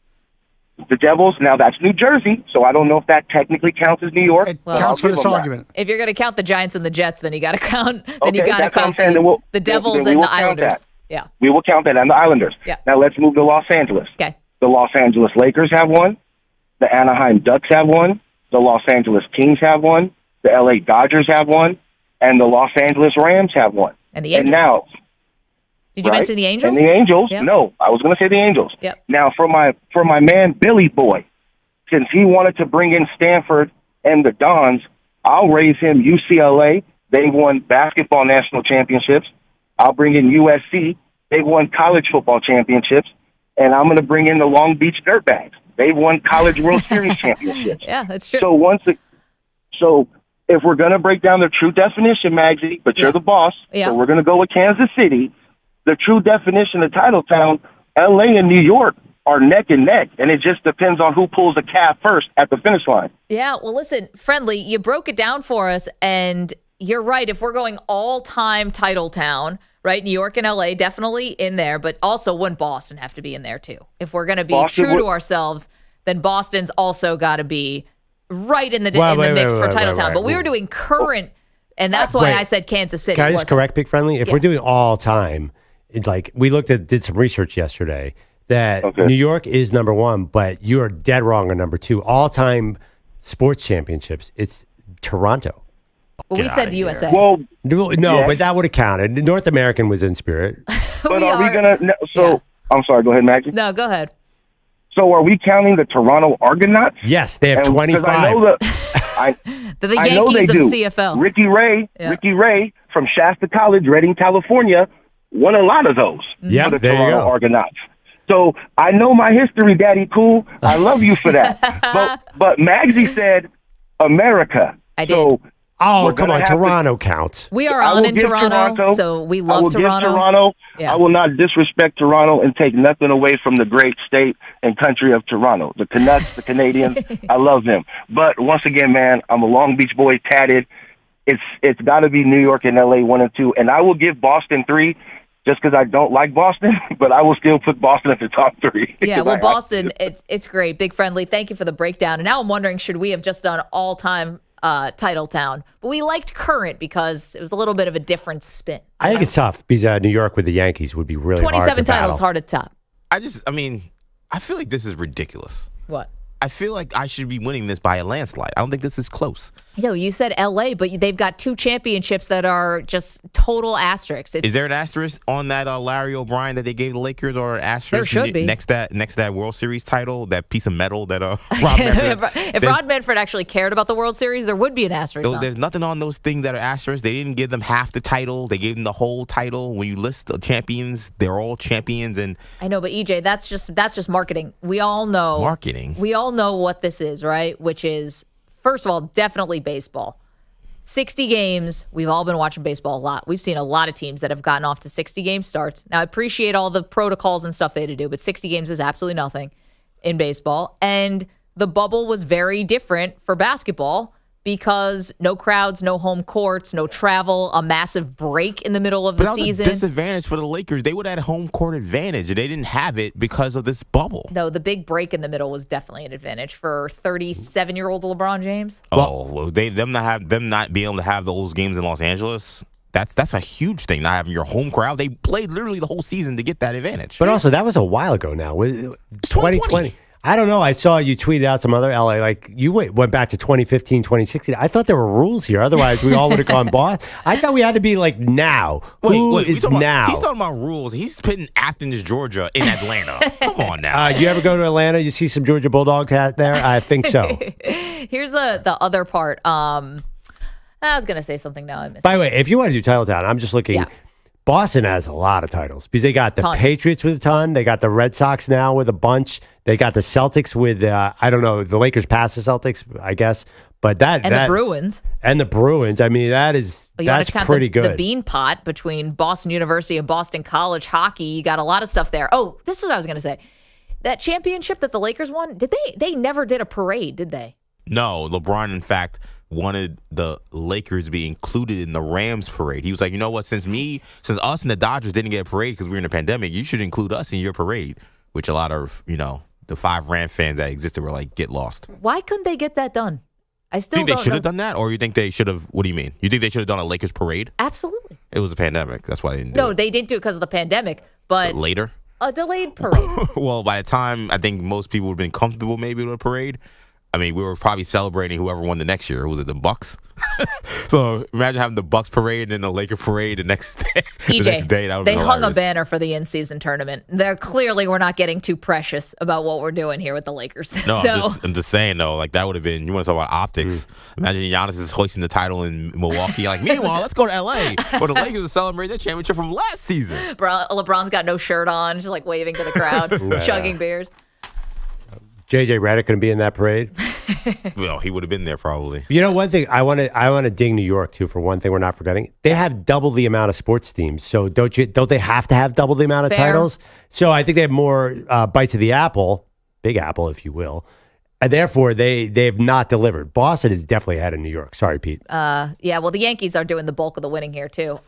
the Devils. Now that's New Jersey, so I don't know if that technically counts as New York. It counts for this argument. If you're going to count the Giants and the Jets, then you got to count. Then Okay, you got to that's what I'm count saying. the Devils then we and will the count Islanders. that. Yeah. We will count that, and the Islanders. Yeah. Now let's move to Los Angeles. Okay. The Los Angeles Lakers have one. The Anaheim Ducks have one. The Los Angeles Kings have one. The LA Dodgers have one. And the Los Angeles Rams have one. And the Angels. And now, Did you right? mention the Angels? And the Angels. Yep. No, I was going to say the Angels. Yep. Now, for my man Billy Boy, since he wanted to bring in Stanford and the Dons, I'll raise him UCLA. They won basketball national championships. I'll bring in USC. They won college football championships. And I'm going to bring in the Long Beach Dirtbags. They won college World Series championships. Yeah, that's true. So if we're going to break down the true definition, Maggie, but you're the boss, Yeah. so we're going to go with Kansas City. The true definition of Titletown, L.A. and New York are neck and neck, and it just depends on who pulls the calf first at the finish line. Yeah, well, listen, Friendly, you broke it down for us, and you're right. If we're going all-time Titletown, right, New York and L.A. definitely in there, but also wouldn't Boston have to be in there, too? If we're going to be true to ourselves, then Boston's also got to be right in the mix for Titletown. But we were doing current, and that's why I said Kansas City. Can I just correct Big Friendly? If we're doing all-time, it's like we did some research yesterday, that New York is number one, but you are dead wrong on number two. All-time sports championships, it's Toronto. Well, we said USA. Well, no, but that would have counted. North American was in spirit. But are we going to... I'm sorry, go ahead, Maggie. No, go ahead. So are we counting the Toronto Argonauts? Yes, they have 25. I know They're the I know Yankees they of do. CFL. Ricky Ray from Shasta College, Reading, California, won a lot of those Yeah, for the there you Toronto go. Argonauts. So I know my history, Daddy Cool. I love you for that. but Magsy said America. I did. So Oh, we're come gonna on. have to- Toronto counts. We are I on will in give Toronto, so we I love will Toronto. Give Toronto. Yeah. I will not disrespect Toronto and take nothing away from the great state and country of Toronto. The Canucks, the Canadians, I love them. But once again, man, I'm a Long Beach boy, tatted. It's got to be New York and LA 1 and 2, and I will give Boston 3 just because I don't like Boston, but I will still put Boston at the top 3. Yeah, well, Boston, it's great. Big Friendly, thank you for the breakdown. And now I'm wondering, should we have just done all-time Titletown? But we liked current because it was a little bit of a different spin. I think it's tough because New York with the Yankees would be really hard to 27 titles, battle. hard to top. I feel like this is ridiculous. What? I feel like I should be winning this by a landslide. I don't think this is close. Yo, you said LA, but they've got 2 championships that are just total asterisks. Is there an asterisk on that Larry O'Brien that they gave the Lakers, or an asterisk There should be. next to that World Series title, that piece of metal that Rob if Rod Manfred actually cared about the World Series, there would be an asterisk. on it. There's nothing on those things that are asterisks. They didn't give them half the title. They gave them the whole title. When you list the champions, they're all champions. And I know, but EJ, that's just marketing. We all know marketing. We all know what this is, right? Which is, first of all, definitely baseball. 60 games. We've all been watching baseball a lot. We've seen a lot of teams that have gotten off to 60-game starts. Now, I appreciate all the protocols and stuff they had to do, but 60 games is absolutely nothing in baseball. And the bubble was very different for basketball because no crowds, no home courts, no travel, a massive break in the middle of the that was season. a disadvantage for the Lakers. They would have had home court advantage. They didn't have it because of this bubble. No, the big break in the middle was definitely an advantage for 37-year-old LeBron James. Them not being able to have those games in Los Angeles. That's a huge thing. Not having your home crowd. They played literally the whole season to get that advantage. But also, that was a while ago now. 2020. I don't know. I saw you tweeted out some other LA, like you went back to 2015, 2016. I thought there were rules here. Otherwise, we all would have gone Boston. I thought we had to be like now. Who is now? He's talking about rules. He's putting Athens, Georgia in Atlanta. Come on now. You ever go to Atlanta? You see some Georgia Bulldogs there? I think so. Here's the other part. I was going to say something now. I missed By the way, if you want to do Titletown, I'm just looking. Yeah. Boston has a lot of titles because they got the Patriots with a ton. They got the Red Sox now with a bunch. They got the Celtics with, I don't know, the Lakers passed the Celtics, I guess. But the Bruins. And the Bruins. I mean, that's pretty good. The bean pot between Boston University and Boston College hockey. You got a lot of stuff there. Oh, this is what I was going to say. That championship that the Lakers won, they never did a parade, did they? No, LeBron, in fact, wanted the Lakers to be included in the Rams parade. He was like, you know what, since us and the Dodgers didn't get a parade because we were in a pandemic, you should include us in your parade, which a lot of, the 5 Ram fans that existed were like, get lost. Why couldn't they get that done? I still think don't they should know. have done that, or you think they should have? What do you mean? You think they should have done a Lakers parade? Absolutely. It was a pandemic. That's why they didn't do No, it. they didn't do it because of the pandemic, but Later? a delayed parade. Well, by the time I think most people would have been comfortable maybe with a parade, I mean, we were probably celebrating whoever won the next year. Was it the Bucks? So imagine having the Bucks parade and then the Laker parade the next day. EJ, the next day, that would they be hung a hilarious. banner for the in-season tournament. They're clearly we're not getting too precious about what we're doing here with the Lakers. No, So I'm just saying though, like that would have been. You want to talk about optics? Imagine Giannis is hoisting the title in Milwaukee. Like, meanwhile, let's go to LA where the Lakers are celebrating their championship from last season. LeBron's got no shirt on, just like waving to the crowd, Yeah. chugging beers. JJ Redick going to be in that parade. Well, he would have been there probably. You know, one thing I want to ding New York too for one thing we're not forgetting. They have double the amount of sports teams, so don't they have to have double the amount of Fair. titles? So I think they have more bites of the apple, Big Apple, if you will, and therefore they've not delivered. Boston is definitely ahead of New York. Sorry, Pete. Yeah, well, the Yankees are doing the bulk of the winning here, too.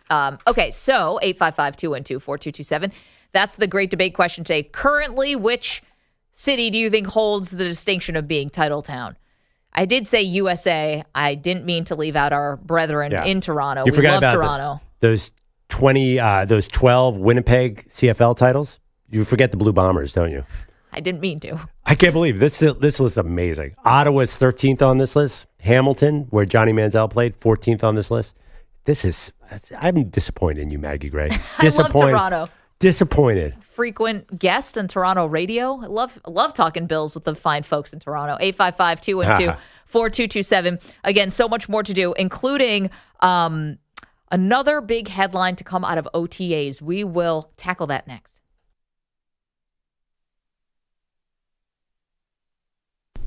Okay, so 855-212-4227. That's the great debate question today. Currently, which city do you think holds the distinction of being title town? I did say USA. I didn't mean to leave out our brethren in Toronto. You We forgot love about Toronto. those 12 Winnipeg CFL titles. You forget the Blue Bombers, don't you? I didn't mean to. I can't believe this list is amazing. Ottawa's 13th on this list. Hamilton, where Johnny Manziel played, 14th on this list. I'm disappointed in you, Maggie Gray. I love Toronto. Disappointed. Frequent guest on Toronto radio. I love talking Bills with the fine folks in Toronto. 855-212-4227. Again, so much more to do, including another big headline to come out of OTAs. We will tackle that next.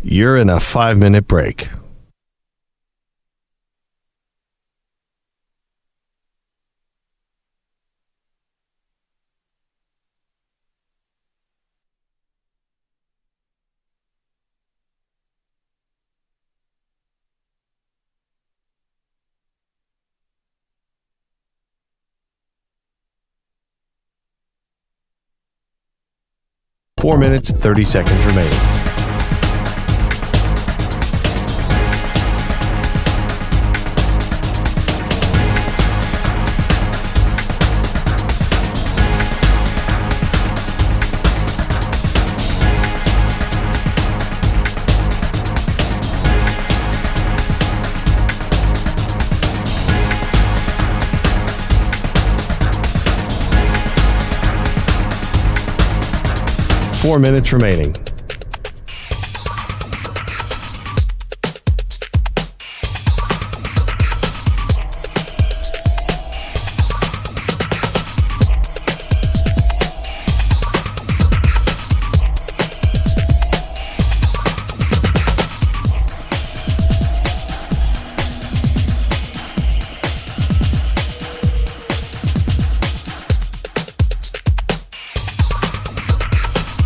You're in a 5-minute break. Four minutes, 30 seconds remaining. Four minutes remaining.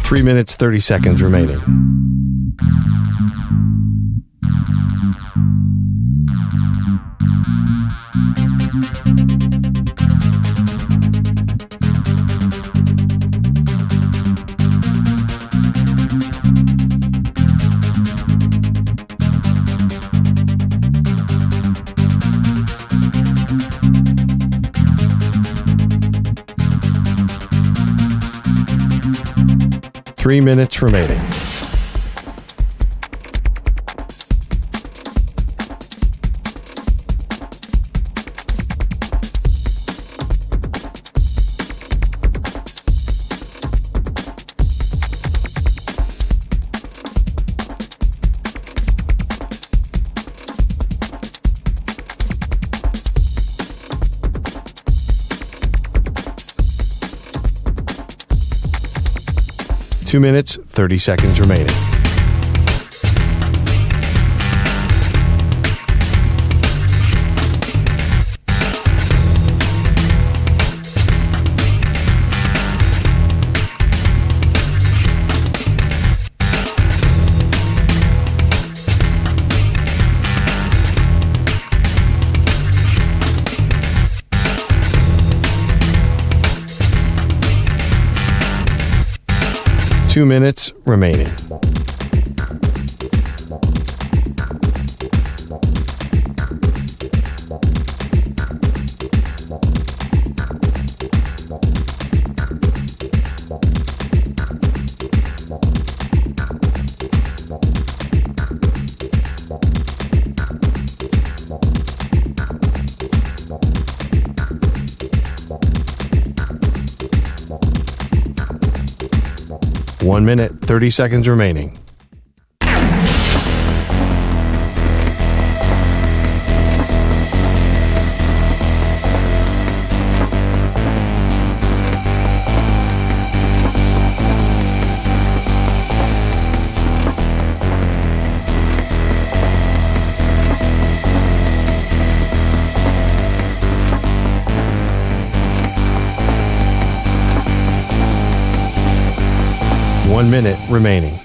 Three minutes, 30 seconds remaining. Three minutes remaining. Two minutes, 30 seconds remaining. 2 minutes remaining. One minute, 30 seconds remaining. One minute remaining.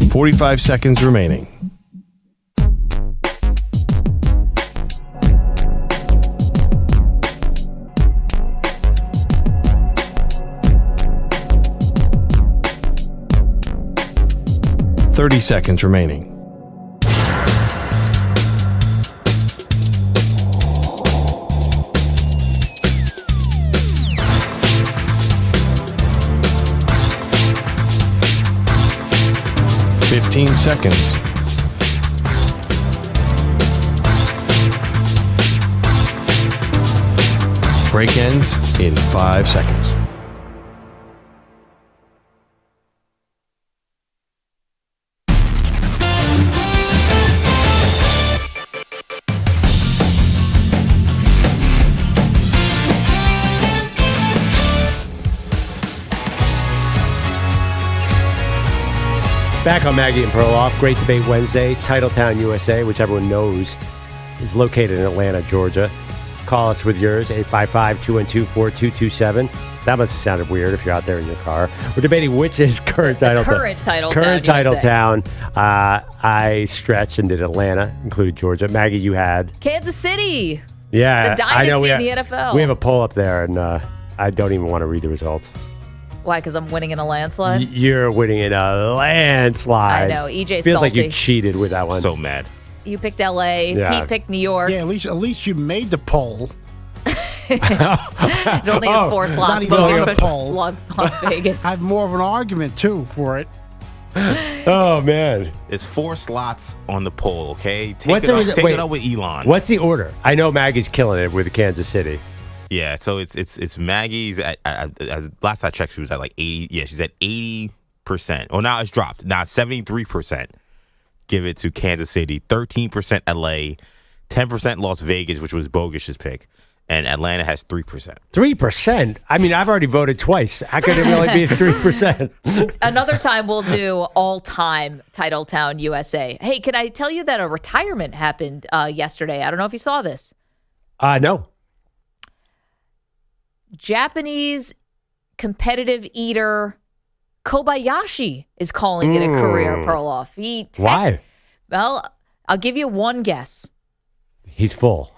$45 seconds remaining. $30 seconds remaining. $15 seconds. Break ends in 5 seconds. Back on Maggie and Perloff, Great Debate Wednesday, Titletown, USA, which everyone knows is located in Atlanta, Georgia. Call us with yours, 855-212-4227. That must have sounded weird if you're out there in your car. We're debating which is current Titletown. Current Titletown. I stretched and did Atlanta, included Georgia. Maggie, you had? Kansas City. Yeah. The dynasty in the NFL. We have a poll up there, and I don't even want to read the results. Why? Because I'm winning in a landslide? You're winning in a landslide. I know. EJ's Feels salty. like you cheated with that one. So mad. You picked L.A. Yeah. Pete picked New York. Yeah, at least you made the poll. It only has 4 slots. Not even on But a poll. Las Vegas. I have more of an argument, too, for it. Oh, man. It's 4 slots on the poll, okay? Take it up with Elon. What's the order? I know Maggie's killing it with Kansas City. Yeah, so it's Maggie's. As last I checked, she was at like 80. Yeah, she's at 80%. Oh, now it's dropped. Now 73%. Give it to Kansas City. 13% LA. 10% Las Vegas, which was Bogusch's pick. And Atlanta has 3%. 3%? I mean, I've already voted twice. How could it really be 3%? Another time we'll do all-time Titletown USA. Hey, can I tell you that a retirement happened yesterday? I don't know if you saw this. No. Japanese competitive eater Kobayashi is calling it a career, Perloff. Why? Well, I'll give you one guess. He's full.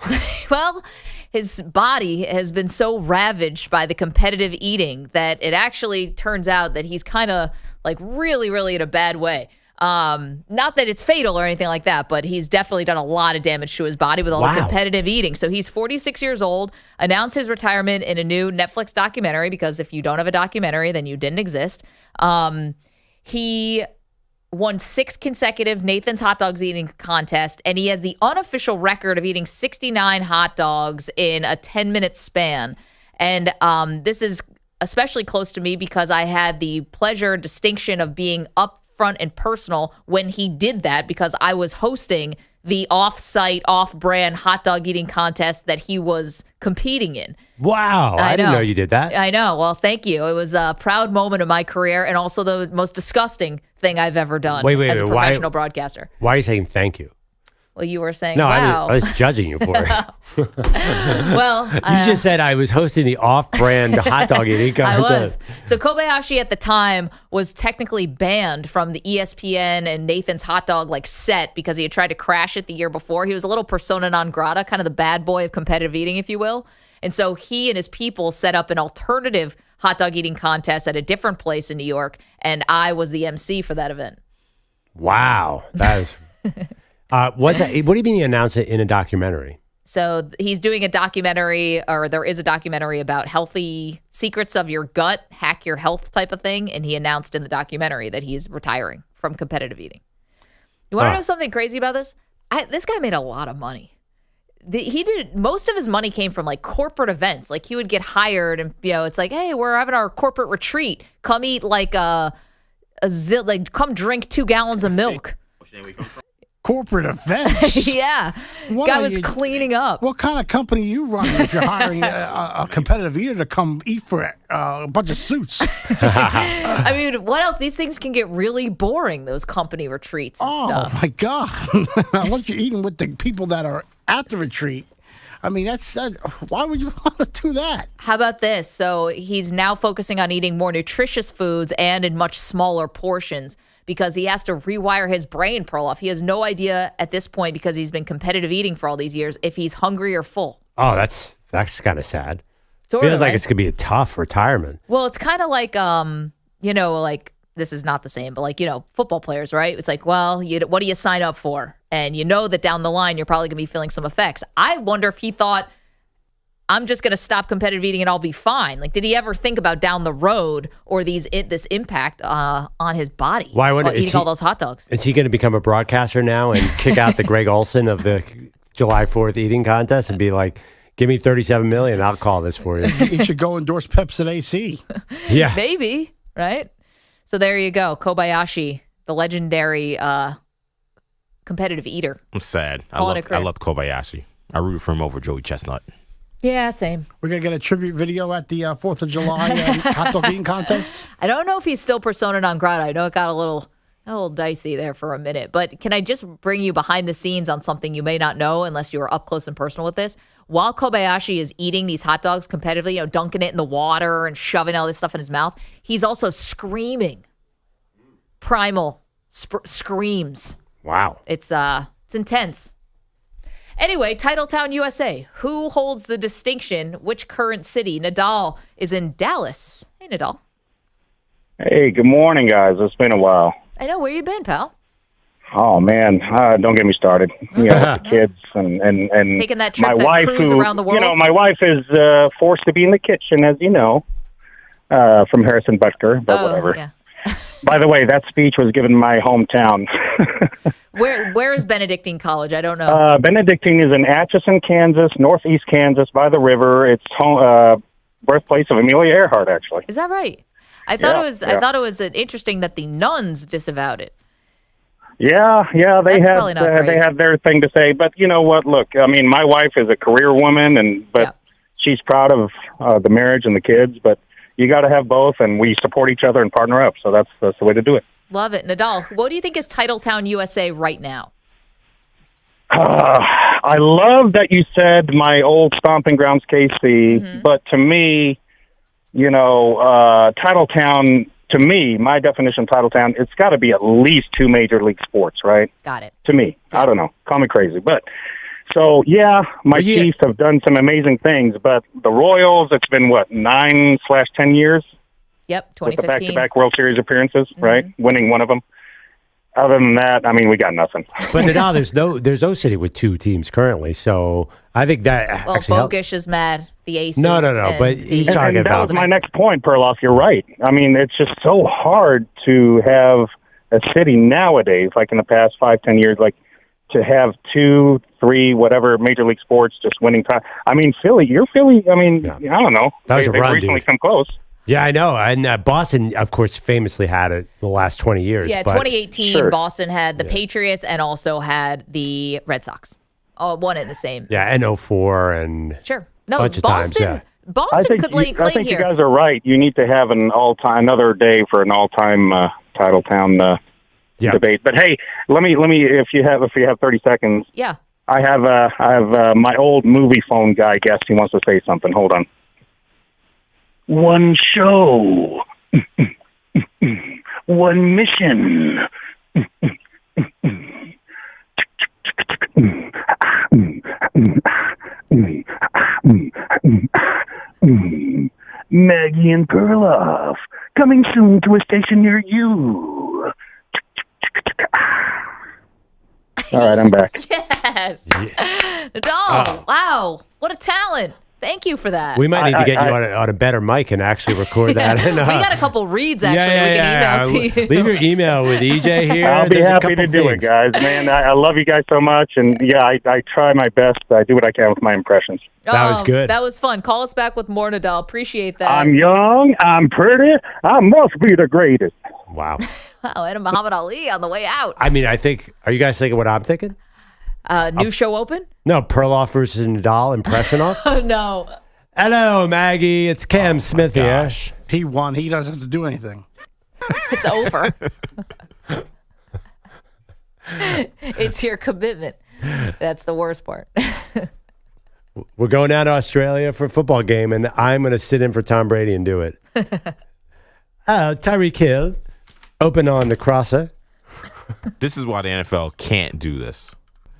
Well, his body has been so ravaged by the competitive eating that it actually turns out that he's kind of like really, really in a bad way. Not that it's fatal or anything like that, but he's definitely done a lot of damage to his body with all the competitive eating. So he's 46 years old, announced his retirement in a new Netflix documentary, because if you don't have a documentary, then you didn't exist. He won 6 consecutive Nathan's hot dogs eating contest, and he has the unofficial record of eating 69 hot dogs in a 10-minute span. And this is especially close to me because I had the pleasure, distinction of being up front and personal when he did that, because I was hosting the off-site, off-brand hot dog eating contest that he was competing in. Wow. I didn't know you did that. I know. Well, thank you. It was a proud moment of my career, and also the most disgusting thing I've ever done as a professional broadcaster. Why are you saying thank you? Well, you were saying, No, wow. I was judging you for it. Well, You just said I was hosting the off-brand hot dog eating contest. I was. So Kobayashi at the time was technically banned from the ESPN and Nathan's hot dog set because he had tried to crash it the year before. He was a little persona non grata, kind of the bad boy of competitive eating, if you will. And so he and his people set up an alternative hot dog eating contest at a different place in New York, and I was the MC for that event. Wow. That is... what do you mean he announced it in a documentary? So he's doing a documentary, or there is a documentary about healthy secrets of your gut, hack your health type of thing. And he announced in the documentary that he's retiring from competitive eating. You want to know something crazy about this? This guy made a lot of money. Most of his money came from corporate events. He would get hired and, it's hey, we're having our corporate retreat. Come eat come drink 2 gallons of milk. Corporate events. Yeah. Guy was cleaning up. What kind of company are you running if you're hiring a competitive eater to come eat for a bunch of suits? I mean, what else? These things can get really boring, those company retreats and stuff. Oh, my God. Unless you're eating with the people that are at the retreat. I mean, why would you want to do that? How about this? So he's now focusing on eating more nutritious foods and in much smaller portions, because he has to rewire his brain, Perloff. He has no idea at this point, because he's been competitive eating for all these years, if he's hungry or full. Oh, that's kind of sad. Sort Feels of, like right? it's going to be a tough retirement. Well, it's kind of this is not the same, but football players, right? It's what do you sign up for? And you know that down the line, you're probably going to be feeling some effects. I wonder if he thought, I'm just going to stop competitive eating and I'll be fine. Did he ever think about down the road or this impact on his body? Why would eating all those hot dogs? Is he going to become a broadcaster now and kick out the Greg Olson of the July 4th eating contest and be like, give me $37 million, I'll call this for you? He should go endorse Pepsi AC. Yeah. Maybe, right? So there you go. Kobayashi, the legendary competitive eater. I'm sad. I Calling it quits. love Kobayashi. I root for him over Joey Chestnut. Yeah, same. We're going to get a tribute video at the 4th of July hot dog eating contest. I don't know if he's still persona non grata. I know it got a little dicey there for a minute. But can I just bring you behind the scenes on something you may not know unless you were up close and personal with this? While Kobayashi is eating these hot dogs competitively, dunking it in the water and shoving all this stuff in his mouth, he's also screaming. Primal screams. Wow. It's intense. Anyway, Titletown, USA. Who holds the distinction? Which current city? Nadal is in Dallas. Hey, Nadal. Hey, good morning, guys. It's been a while. I know. Where you been, pal? Oh, man. Don't get me started. With the kids and taking that trip, my that wife cruise around the world? my wife is forced to be in the kitchen, as you know, from Harrison Butker, but whatever. Yeah. By the way, that speech was given in my hometown. Where is Benedictine College? I don't know. Benedictine is in Atchison, Kansas, northeast Kansas, by the river. It's birthplace of Amelia Earhart, actually. Is that right? I thought it was interesting that the nuns disavowed it. Yeah, they That's had probably not great. they had their thing to say, but you know what? Look, I mean, my wife is a career woman, but she's proud of the marriage and the kids. But you got to have both, and we support each other and partner up. So that's the way to do it. Love it, Nadal. What do you think is Titletown, USA right now? I love that you said my old stomping grounds, KC. But to me, Titletown. To me, my definition of Titletown, it's got to be at least 2 major league sports, right? Got it. To me. I don't know. Call me crazy. But, so, yeah, my Chiefs have done some amazing things, but the Royals, it's been, 9/10 years? Yep, 2015. With the back-to-back World Series appearances, right? Winning one of them. Other than that, I mean, we got nothing. But now there's no city with 2 teams currently, so I think that actually BOGUSCH is mad. The Aces. No, but he's talking that about was my next point, Perloff. You're right. I mean, it's just so hard to have a city nowadays, like in the past 5-10 years, like to have 2, 3, whatever major league sports just winning time. I mean, Philly. I mean, I don't know. That was a run, recently dude. come close. Yeah, I know. And Boston, of course, famously had it the last 20 years. Yeah, but 2018, Boston had the Patriots and also had the Red Sox. All one in the same. Yeah, and 04 and Sure. No, bunch of Boston. times, yeah. Boston could lay claim I think here. you guys are right. You need to have another day for an all-time Titletown debate. But hey, let me if you have 30 seconds. Yeah. I have my old movie phone guy guest. He wants to say something. Hold on. One show, one mission. Maggie and Perloff, coming soon to a station near you. All right, I'm back. Yes. Oh, wow. What a talent. Thank you for that. We might need to get you on a better mic and actually record that. We got a couple reads, actually, that we can email to you. Leave your email with EJ here. I'll be There's a happy couple to do it, guys. Man, I love you guys so much. And, yeah, I try my best. I do what I can with my impressions. That was good. That was fun. Call us back with more, Nadal. Appreciate that. I'm young. I'm pretty. I must be the greatest. Wow. Wow, and Muhammad Ali on the way out. I mean, are you guys thinking what I'm thinking? New show open? No, Perloff versus Nadal impression off. Oh, no. Hello, Maggie. It's Cam Smith here. He won. He doesn't have to do anything. It's over. It's your commitment. That's the worst part. We're going down to Australia for a football game, and I'm going to sit in for Tom Brady and do it. Tyreek Hill, open on the crosser. This is why the NFL can't do this.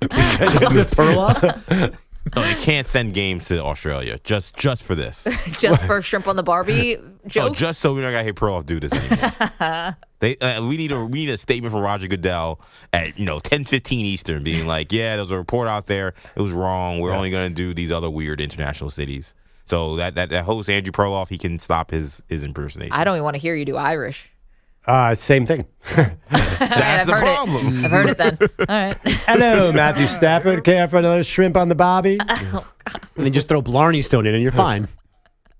Perloff? No, they can't send games to Australia just for this. Just for shrimp on the Barbie joke? Oh, just so we're not gonna hear Perloff do this anymore. We need a statement from Roger Goodell at 10:15 Eastern, being like, yeah, there's a report out there. It was wrong. We're only gonna do these other weird international cities. So that host Andrew Perloff, he can stop his impersonation. I don't even want to hear you do Irish. Same thing. That's the problem. I've heard it then. All right. Hello, Matthew Stafford. Care for another shrimp on the bobby? And then just throw Blarney Stone in and you're fine.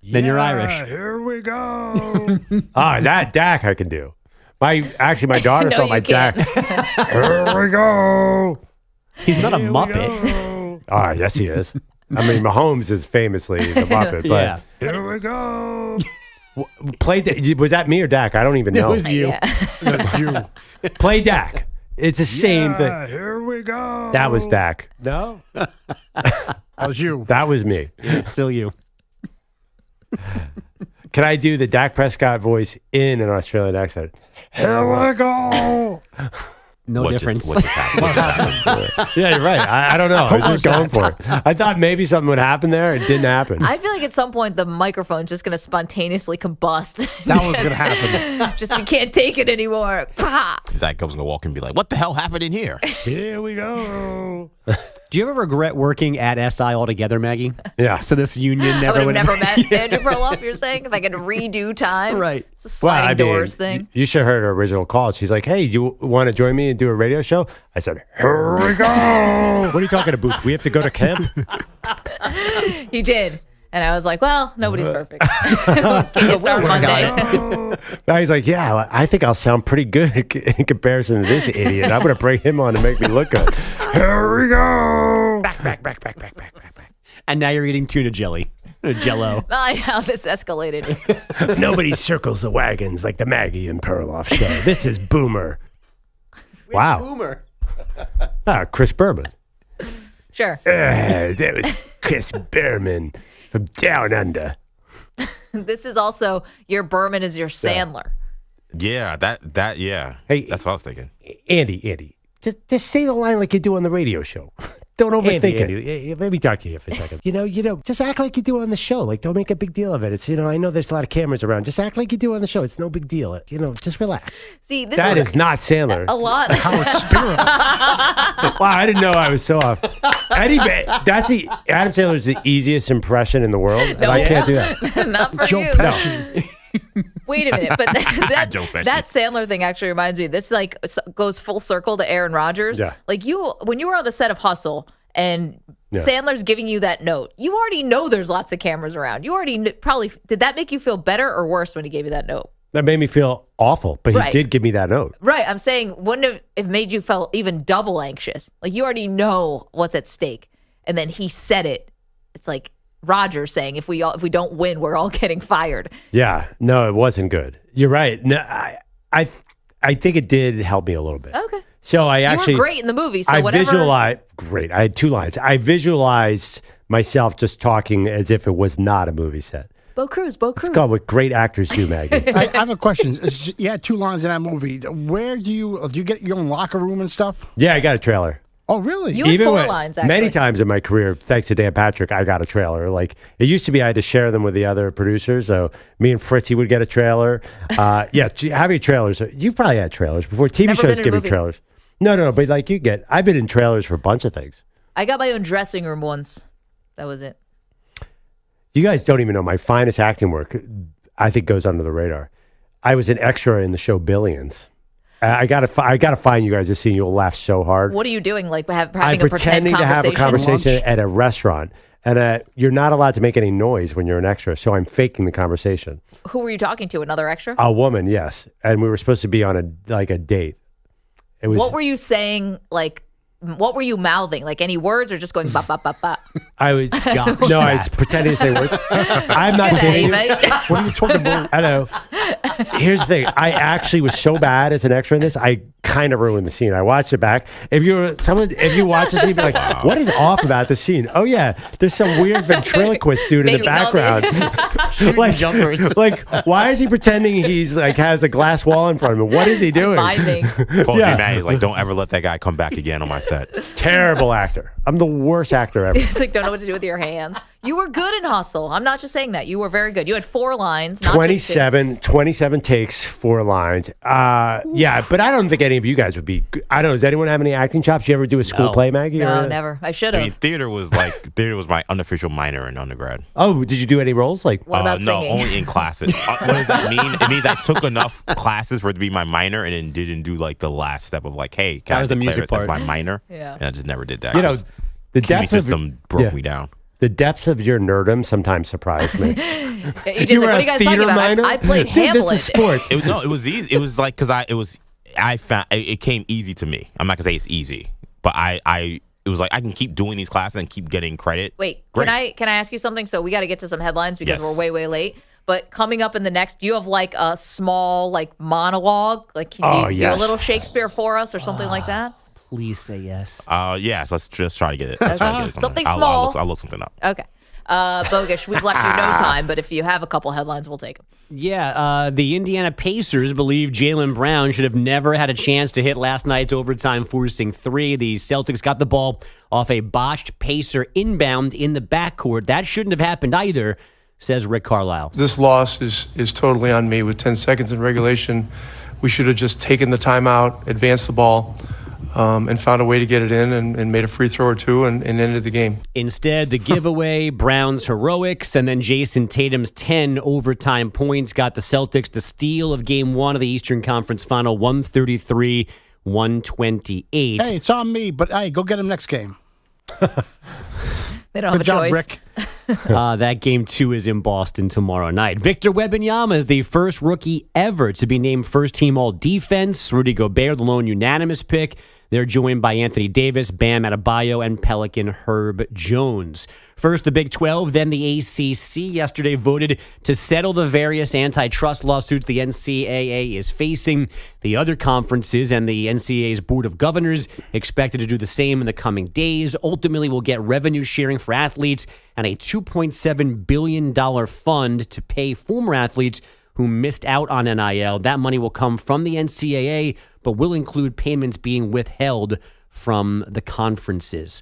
Then you're Irish. Here we go. That Dak I can do. My daughter No, thought my you Dak. can't. Here we go. He's not a Muppet. Oh, yes, he is. I mean, Mahomes is famously the Muppet, but Yeah. here we go. Was that me or Dak? I don't even know. It was you. That's you. Play Dak. It's the same thing. Here we go. That was Dak. No? That was you. That was me. Still you. Can I do the Dak Prescott voice in an Australian accent? Here we go. No difference. What just happened? Yeah, you're right. I don't know. I was just going for it. I thought maybe something would happen there. It didn't happen. I feel like at some point the microphone's just going to spontaneously combust. That was going to happen. Just we can't take it anymore. Pah! Zach comes gonna walk and be like, "What the hell happened in here?" Here we go. Do you ever regret working at SI altogether, Maggie? Yeah. So this union I never would have would never met Andrew Perloff, you're saying? If I could redo time? Right. It's a sliding doors thing. You should have heard her original call. She's like, hey, you want to join me and do a radio show? I said, here we go. What are you talking about? We have to go to camp? He did. And I was like, well, nobody's perfect. Can you start Monday? Now he's like, yeah, I think I'll sound pretty good in comparison to this idiot. I'm going to bring him on to make me look good. Here we go. Back. And now you're eating tuna jelly. Jello. I know how this escalated. Nobody circles the wagons like the Maggie and Perloff show. This is Boomer. Wow. Boomer. Chris Berman. Sure. That was Chris Berman from Down Under. This is also your Berman is your Sandler. Yeah, yeah. Hey, that's what I was thinking. Andy, just say the line like you do on the radio show. Don't overthink it. Andy, let me talk to you for a second. You know, just act like you do on the show. Like, don't make a big deal of it. It's, I know there's a lot of cameras around. Just act like you do on the show. It's no big deal. Just relax. See, that is not Sandler. A lot. Howard Spirit. Wow, I didn't know I was so off. Adam Sandler is the easiest impression in the world, and I can't do that. Not for Joe you. Pesci. Wait a minute, but that Sandler thing actually reminds me. This goes full circle to Aaron Rodgers. Yeah. Like when you were on the set of Hustle and Sandler's giving you that note, you already know there's lots of cameras around. You already probably did that make you feel better or worse when he gave you that note? That made me feel awful, but Right. he did give me that note. Right. I'm saying wouldn't it made you feel even double anxious? Like you already know what's at stake, and then he said it. It's like Rodgers saying, if we don't win, we're all getting fired. Yeah, no, it wasn't good. You're right. No, I think it did help me a little bit. Okay. So I actually you were great in the movie. So I whatever. visualized great. I had 2 lines. I visualized myself just talking as if it was not a movie set. Bo Cruz. It's called what great actors do, Maggie. I have a question. You had 2 lines in that movie. Where do you get your own locker room and stuff? Yeah, I got a trailer. Oh, really? You had 4 lines, actually. Many times in my career, thanks to Dan Patrick, I got a trailer. Like, it used to be I had to share them with the other producers. So me and Fritzy would get a trailer. Yeah, having trailers. You probably had trailers before. TV Never shows been in a give you movie. trailers. No, but like I've been in trailers for a bunch of things. I got my own dressing room once. That was it. You guys don't even know my finest acting work, I think, goes under the radar. I was an extra in the show Billions. I gotta find you guys this scene. You'll laugh so hard. What are you doing? Like having I'm a pretend pretending to have a conversation at a restaurant, and you're not allowed to make any noise when you're an extra. So I'm faking the conversation. Who were you talking to? Another extra? A woman, yes, and we were supposed to be on a date. It was. What were you saying? Like, what were you mouthing? Like any words or just going ba ba ba ba? I was I was pretending to say words. I'm not kidding. What are you talking about? Hello. Here's the thing. I actually was so bad as an extra in this. I kind of ruined the scene. I watched it back. If you watch the scene, be like, what is off about the scene? Oh yeah, there's some weird ventriloquist dude in the background. Shooting jumpers. Like, why is he pretending he's like has a glass wall in front of him? What is he doing? Paul Giamatti's like, don't ever let that guy come back again on my set. Terrible actor. I'm the worst actor ever. It's like, don't know what to do with your hands. You were good in Hustle. I'm not just saying that. You were very good. You had 4 lines. Not 27 takes, 4 lines. Yeah, but I don't think any of you guys would be. I don't know. Does anyone have any acting chops? You ever do a school play, Maggie? No, never. I should have. I mean, theater was my unofficial minor in undergrad. Oh, did you do any roles? Like, what about no, singing? only in classes. What does that mean? It means I took enough classes for it to be my minor, and then didn't do like the last step of like, hey, can I declare it as my minor? Yeah. And I just never did that. You know, the community depth of system broke me down. The depths of your nerdom sometimes surprise me. You just like, what are you guys talking about? I played Hamlet. This is sports. It was easy. It was like because I found it came easy to me. I'm not gonna say it's easy, but it was like I can keep doing these classes and keep getting credit. Wait, Great. can I ask you something? So we got to get to some headlines because Yes. we're way late. But coming up in the next, do you have like a small like monologue? Like can you do a little Shakespeare for us or something like that? Please say yes. Yes. Let's just try to get it. Let's try to get it Something I'll small. look something up. Okay. Bogusch, we've left you no time, but if you have a couple headlines, we'll take them. Yeah, the Indiana Pacers believe Jaylen Brown should have never had a chance to hit last night's overtime forcing 3. The Celtics got the ball off a botched Pacer inbound in the backcourt. That shouldn't have happened either, says Rick Carlisle. This loss is totally on me. With 10 seconds in regulation, we should have just taken the timeout, advanced the ball, and found a way to get it in and made a free throw or 2 and ended the game. Instead, the giveaway, Brown's heroics, and then Jason Tatum's 10 overtime points got the Celtics the steal of Game 1 of the Eastern Conference Final, 133-128. Hey, it's on me, but hey, go get him next game. They don't have a choice. Rick. That Game 2 is in Boston tomorrow night. Victor Wembanyama is the first rookie ever to be named first-team All-Defense. Rudy Gobert, the lone unanimous pick. They're joined by Anthony Davis, Bam Adebayo, and Pelican Herb Jones. First, the Big 12, then the ACC yesterday voted to settle the various antitrust lawsuits the NCAA is facing. The other conferences and the NCAA's Board of Governors expected to do the same in the coming days. Ultimately, we'll get revenue sharing for athletes and a $2.7 billion fund to pay former athletes who missed out on NIL. That money will come from the NCAA, but will include payments being withheld from the conferences.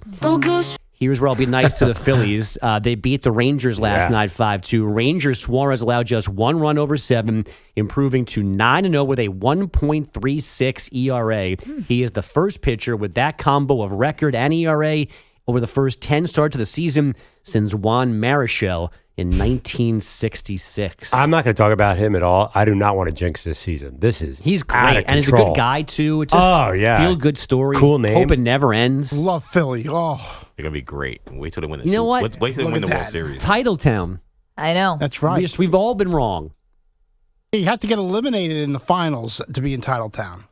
Here's where I'll be nice to the Phillies. They beat the Rangers last night 5-2. Rangers Suarez allowed just 1 run over 7, improving to 9-0 with a 1.36 ERA. He is the first pitcher with that combo of record and ERA over the first 10 starts of the season since Juan Marichal in 1966. I'm not going to talk about him at all. I do not want to jinx this season. He's great, and he's a good guy too. It's just feel good story. Cool name. Hope it never ends. Love Philly. Oh, They're gonna be great. Wait till they win the. You know what? Wait till they win the at World that. Series. Titletown. I know. that's right. We've all been wrong. You have to get eliminated in the finals to be in Titletown.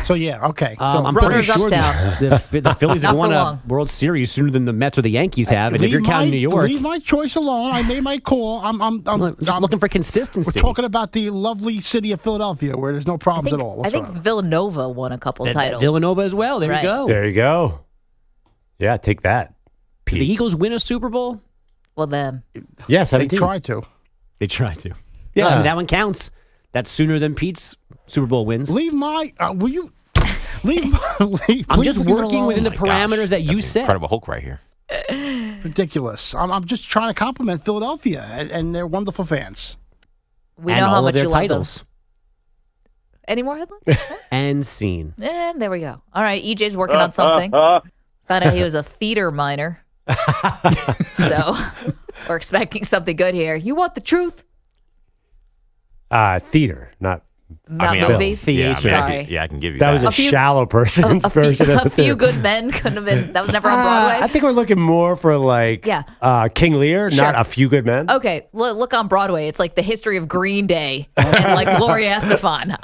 So, yeah, okay. So I'm pretty sure uptown. the Phillies have Not won for a long. World Series sooner than the Mets or the Yankees have. And if you're counting New York, leave my choice alone. I made my call. I'm just looking for consistency. We're talking about the lovely city of Philadelphia, where there's no problems at all. I think Villanova won a couple titles. Villanova as well. There Right. you go. There you go. Yeah, take that. Did the Eagles win a Super Bowl? Well, then. Yeah, They 17. tried to. They tried to. Yeah. I mean, that one counts. That's sooner than Pete's Super Bowl wins. Leave my. Will you? Leave. I'm just working within the parameters that you set. Incredible Hulk right here. Ridiculous. I'm just trying to compliment Philadelphia and their wonderful fans. We and know how all much of their you love them. titles. Any more headlines? And scene. And there we go. All right, EJ's working on something. Found out he was a theater minor. So we're expecting something good here. You want the truth? Theater, not movies. Theater. I can give you that. that. Was a shallow person's version of A the few theater. good men couldn't have been. That was never on Broadway. I think we're looking more for King Lear, Sure. not A Few Good Men. Okay, look on Broadway. It's like the history of Green Day and like Gloria Estefan.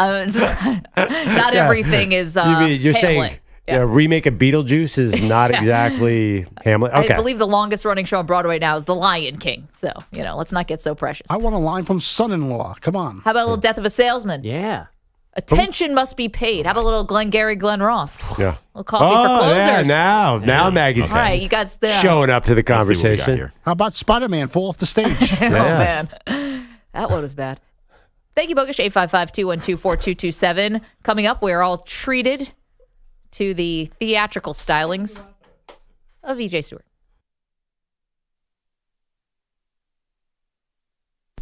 Not everything is you're Hamlet. saying a remake of Beetlejuice is not exactly Hamlet? Okay. I believe the longest running show on Broadway now is The Lion King. So, let's not get so precious. I want a line from Son-in-Law. Come on. How about a little Death of a Salesman? Yeah. Attention must be paid. How about a little Glengarry Glen Ross? Yeah. A little coffee for closers. Yeah, now Maggie's All right, you guys. showing up to the conversation. How about Spider-Man fall off the stage? Oh, man. That one was bad. Thank you, Bogusch. 855-212-4227. Coming up, we're all treated to the theatrical stylings of EJ Stewart.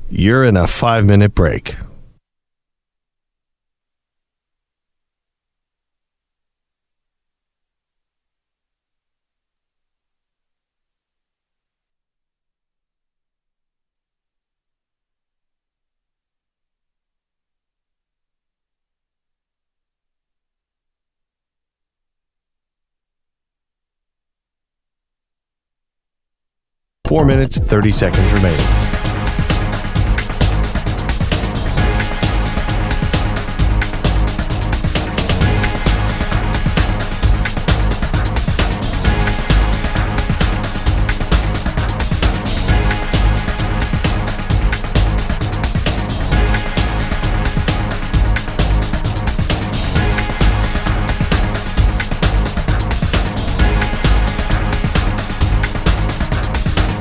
You're in a 5-minute break. Four minutes, 30 seconds remaining.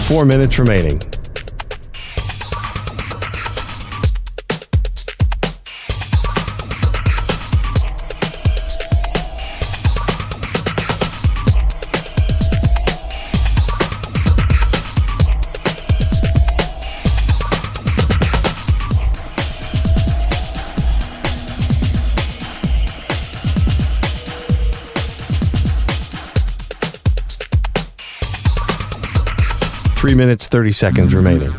Four minutes remaining. Three minutes, 30 seconds remaining.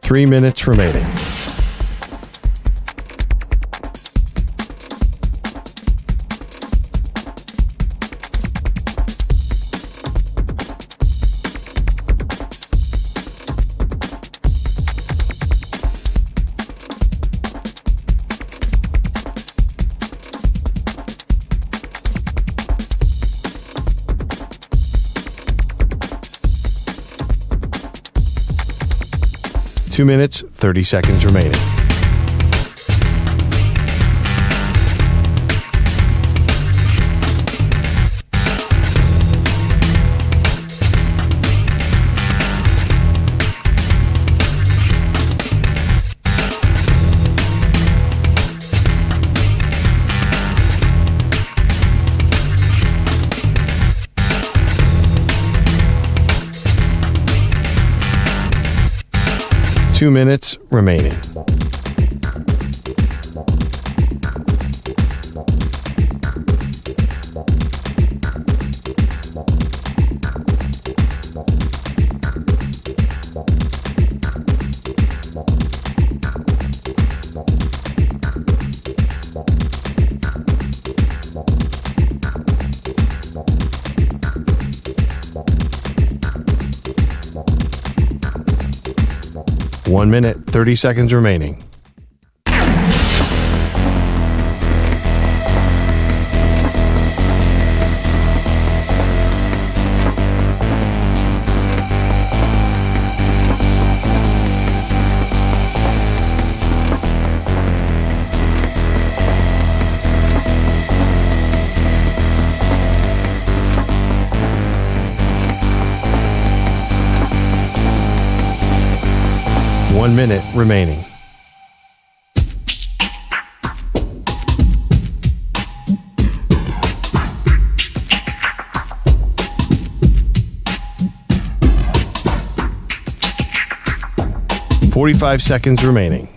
Three minutes remaining. Two minutes, 30 seconds remaining. Two minutes remaining. 1 minute, 30 seconds remaining. One minute remaining. .45 seconds remaining.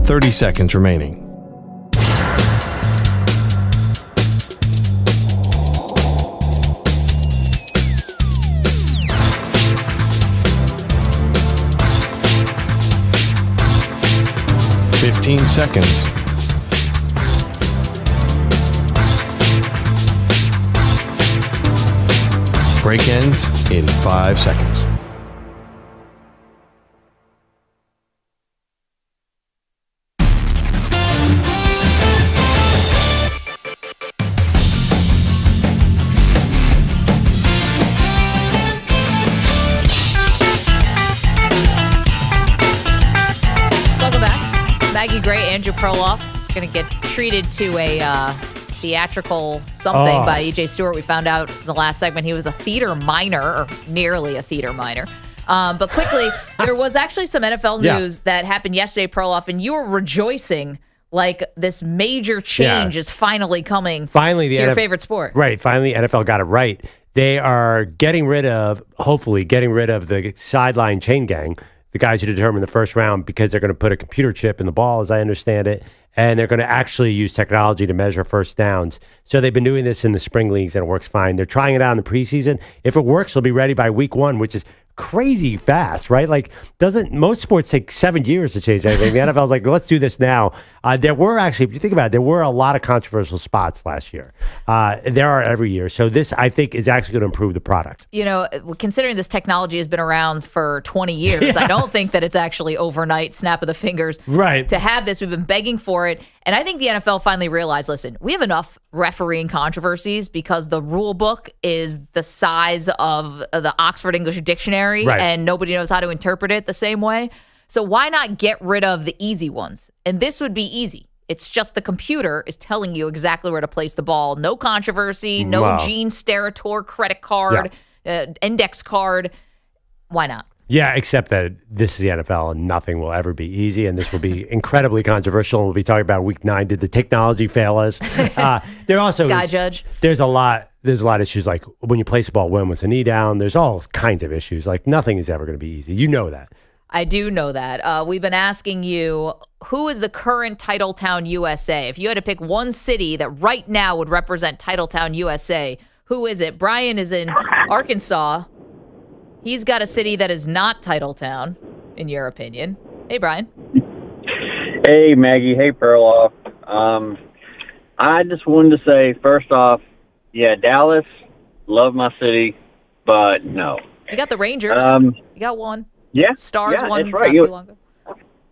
.30 seconds remaining. .15 seconds. Break ends in 5 seconds. Andrew Perloff going to get treated to a theatrical something by E.J. Stewart. We found out in the last segment he was a theater minor, or nearly a theater minor. But quickly, there was actually some NFL news that happened yesterday, Perloff, and you were rejoicing like this major change is finally coming to your favorite sport. Right. Finally, NFL got it right. They are hopefully getting rid of the sideline chain gang, the guys who determine the first round, because they're going to put a computer chip in the ball, as I understand it, and they're going to actually use technology to measure first downs. So they've been doing this in the spring leagues, and it works fine. They're trying it out in the preseason. If it works, they'll be ready by week 1, which is crazy fast, right? Like, most sports take 7 years to change anything. The NFL's like, let's do this now. There were actually, if you think about it, there were a lot of controversial spots last year. There are every year. So this, I think, is actually going to improve the product. You know, considering this technology has been around for 20 years, I don't think that it's actually overnight, snap of the fingers. Right. To have this, we've been begging for it. And I think the NFL finally realized, listen, we have enough refereeing controversies because the rule book is the size of the Oxford English Dictionary, and nobody knows how to interpret it the same way. So why not get rid of the easy ones? And this would be easy. It's just the computer is telling you exactly where to place the ball. No controversy, no Gene Steratore credit card, index card. Why not? Yeah, except that this is the NFL and nothing will ever be easy, and this will be incredibly controversial. We'll be talking about week 9. Did the technology fail us? There also Sky Judge. There's a lot of issues, like when you place the ball, when was the knee down? There's all kinds of issues. Like, nothing is ever going to be easy. You know that. I do know that. We've been asking you, who is the current Titletown USA? If you had to pick one city that right now would represent Titletown USA, who is it? Brian is in Arkansas. He's got a city that is not Titletown, in your opinion. Hey, Brian. Hey, Maggie. Hey, Perloff. I just wanted to say, first off, yeah, Dallas, love my city, but no. You got the Rangers. You got one. Yeah. Stars won that's right. not too long ago.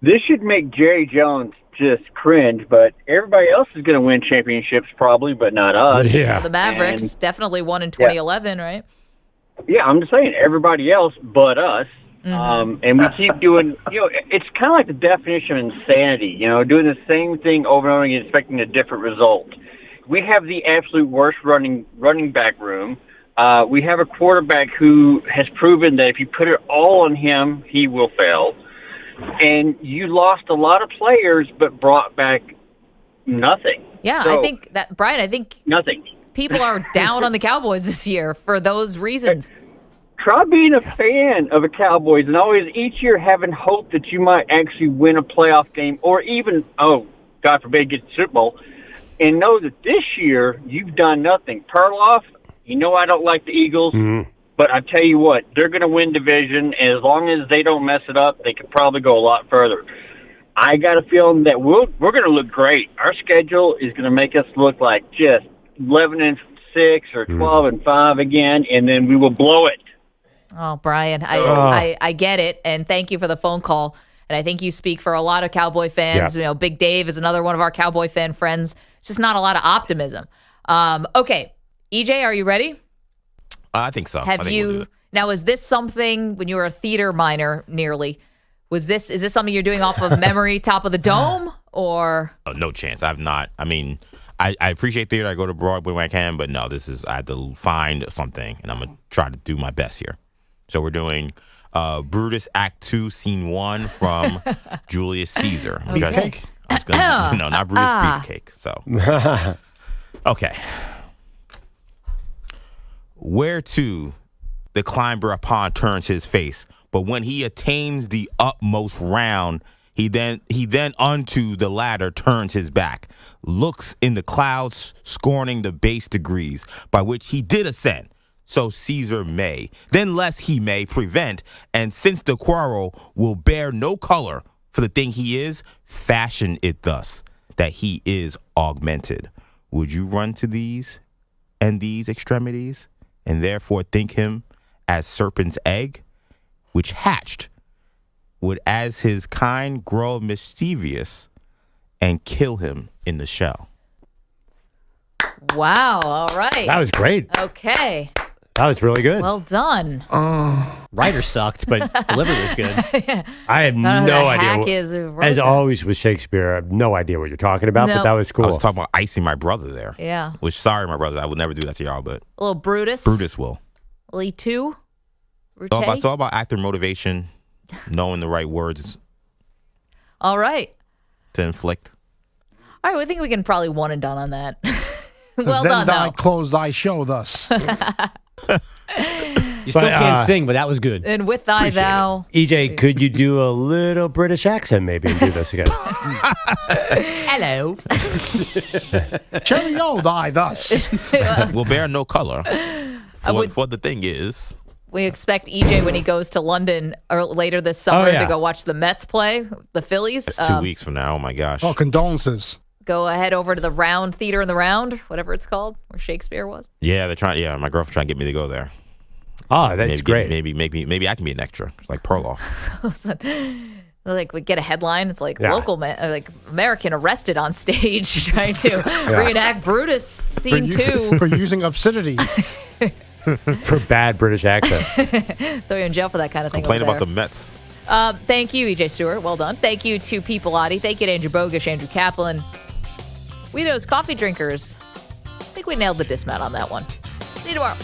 This should make Jerry Jones just cringe, but everybody else is going to win championships probably, but not us. Yeah. Well, the Mavericks definitely won in 2011, right? Yeah, I'm just saying everybody else but us. And we keep doing, it's kind of like the definition of insanity, doing the same thing over and over again, expecting a different result. We have the absolute worst running back room. We have a quarterback who has proven that if you put it all on him, he will fail. And you lost a lot of players, but brought back nothing. Yeah, So, I think that, Brian, nothing. people are down on the Cowboys this year for those reasons. try being a fan of the Cowboys and always each year having hope that you might actually win a playoff game or even, God forbid, get the Super Bowl, and know that this year you've done nothing. Perloff, I don't like the Eagles, but I tell you what, they're going to win division, and as long as they don't mess it up, they could probably go a lot further. I got a feeling that we're going to look great. Our schedule is going to make us look like just 11-6 or 12-5 again, and then we will blow it. Oh, Brian, I get it, and thank you for the phone call. And I think you speak for a lot of Cowboy fans. Yeah. Big Dave is another one of our Cowboy fan friends. It's just not a lot of optimism. Okay, EJ, are you ready? I think so. Have you now? Is this something when you were a theater minor? Nearly, is this something you're doing off of memory, top of the dome, or? Oh, no chance. I've not. I mean, I appreciate theater. I go to Broadway when I can, but no, I had to find something, and I'm gonna try to do my best here. So we're doing Brutus Act 2, Scene 1 from Julius Caesar. Beefcake? No, not Brutus Beefcake. So, okay. Whereto the climber upon turns his face, but when he attains the utmost round, he then unto the ladder turns his back, looks in the clouds, scorning the base degrees by which he did ascend. So Caesar may, then less he may prevent, and since the quarrel will bear no color for the thing he is, fashion it thus, that he is augmented. Would you run to these and these extremities, and therefore think him as serpent's egg, which hatched, would as his kind grow mischievous, and kill him in the shell? Wow! All right, That was great. Okay. That was really good. Well done. Writer sucked, but delivery was good. I have None of no the idea. hack is who wrote As that. always with Shakespeare, I have no idea what you're talking about, but Nope. that was cool. I was talking about icing my brother there. Yeah. Which, sorry, my brother, I would never do that to y'all, but A little Brutus. Brutus will. Lee 2. It's all about actor motivation, knowing the right words All right. to inflict. All right, well, I think we can probably one and done on that. Well then done, thy though. close thy show thus. You still can't sing, but that was good. And with thy thou. EJ, could you do a little British accent maybe and do this again? Hello. Cheerio, thy thus. Will bear no color. would- For the thing is, We expect EJ when he goes to London or later this summer yeah. to go watch the Mets play, the Phillies. it's 2 weeks from now. Oh, my gosh. Oh, condolences. Go ahead over to the Round Theater in the Round, whatever it's called, where Shakespeare was. Yeah, they're trying. Yeah, my girlfriend trying to get me to go there. Oh, that's great. Maybe I can be an extra. It's like Perloff. Like we get a headline. It's like Yeah. local man, like American arrested on stage trying to reenact Brutus scene 2. For using obscenity. For bad British accent. Throw you in jail for that kind of thing. Complain over about the there. Mets. Thank you, EJ Stewart. Well done. Thank you to Pete Pilati. Thank you to Andrew Bogusch, Andrew Kaplan. We those coffee drinkers. I think we nailed the dismount on that one. See you tomorrow.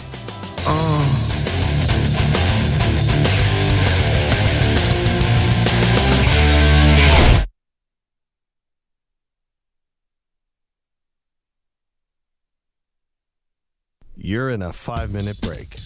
You're in a 5-minute break.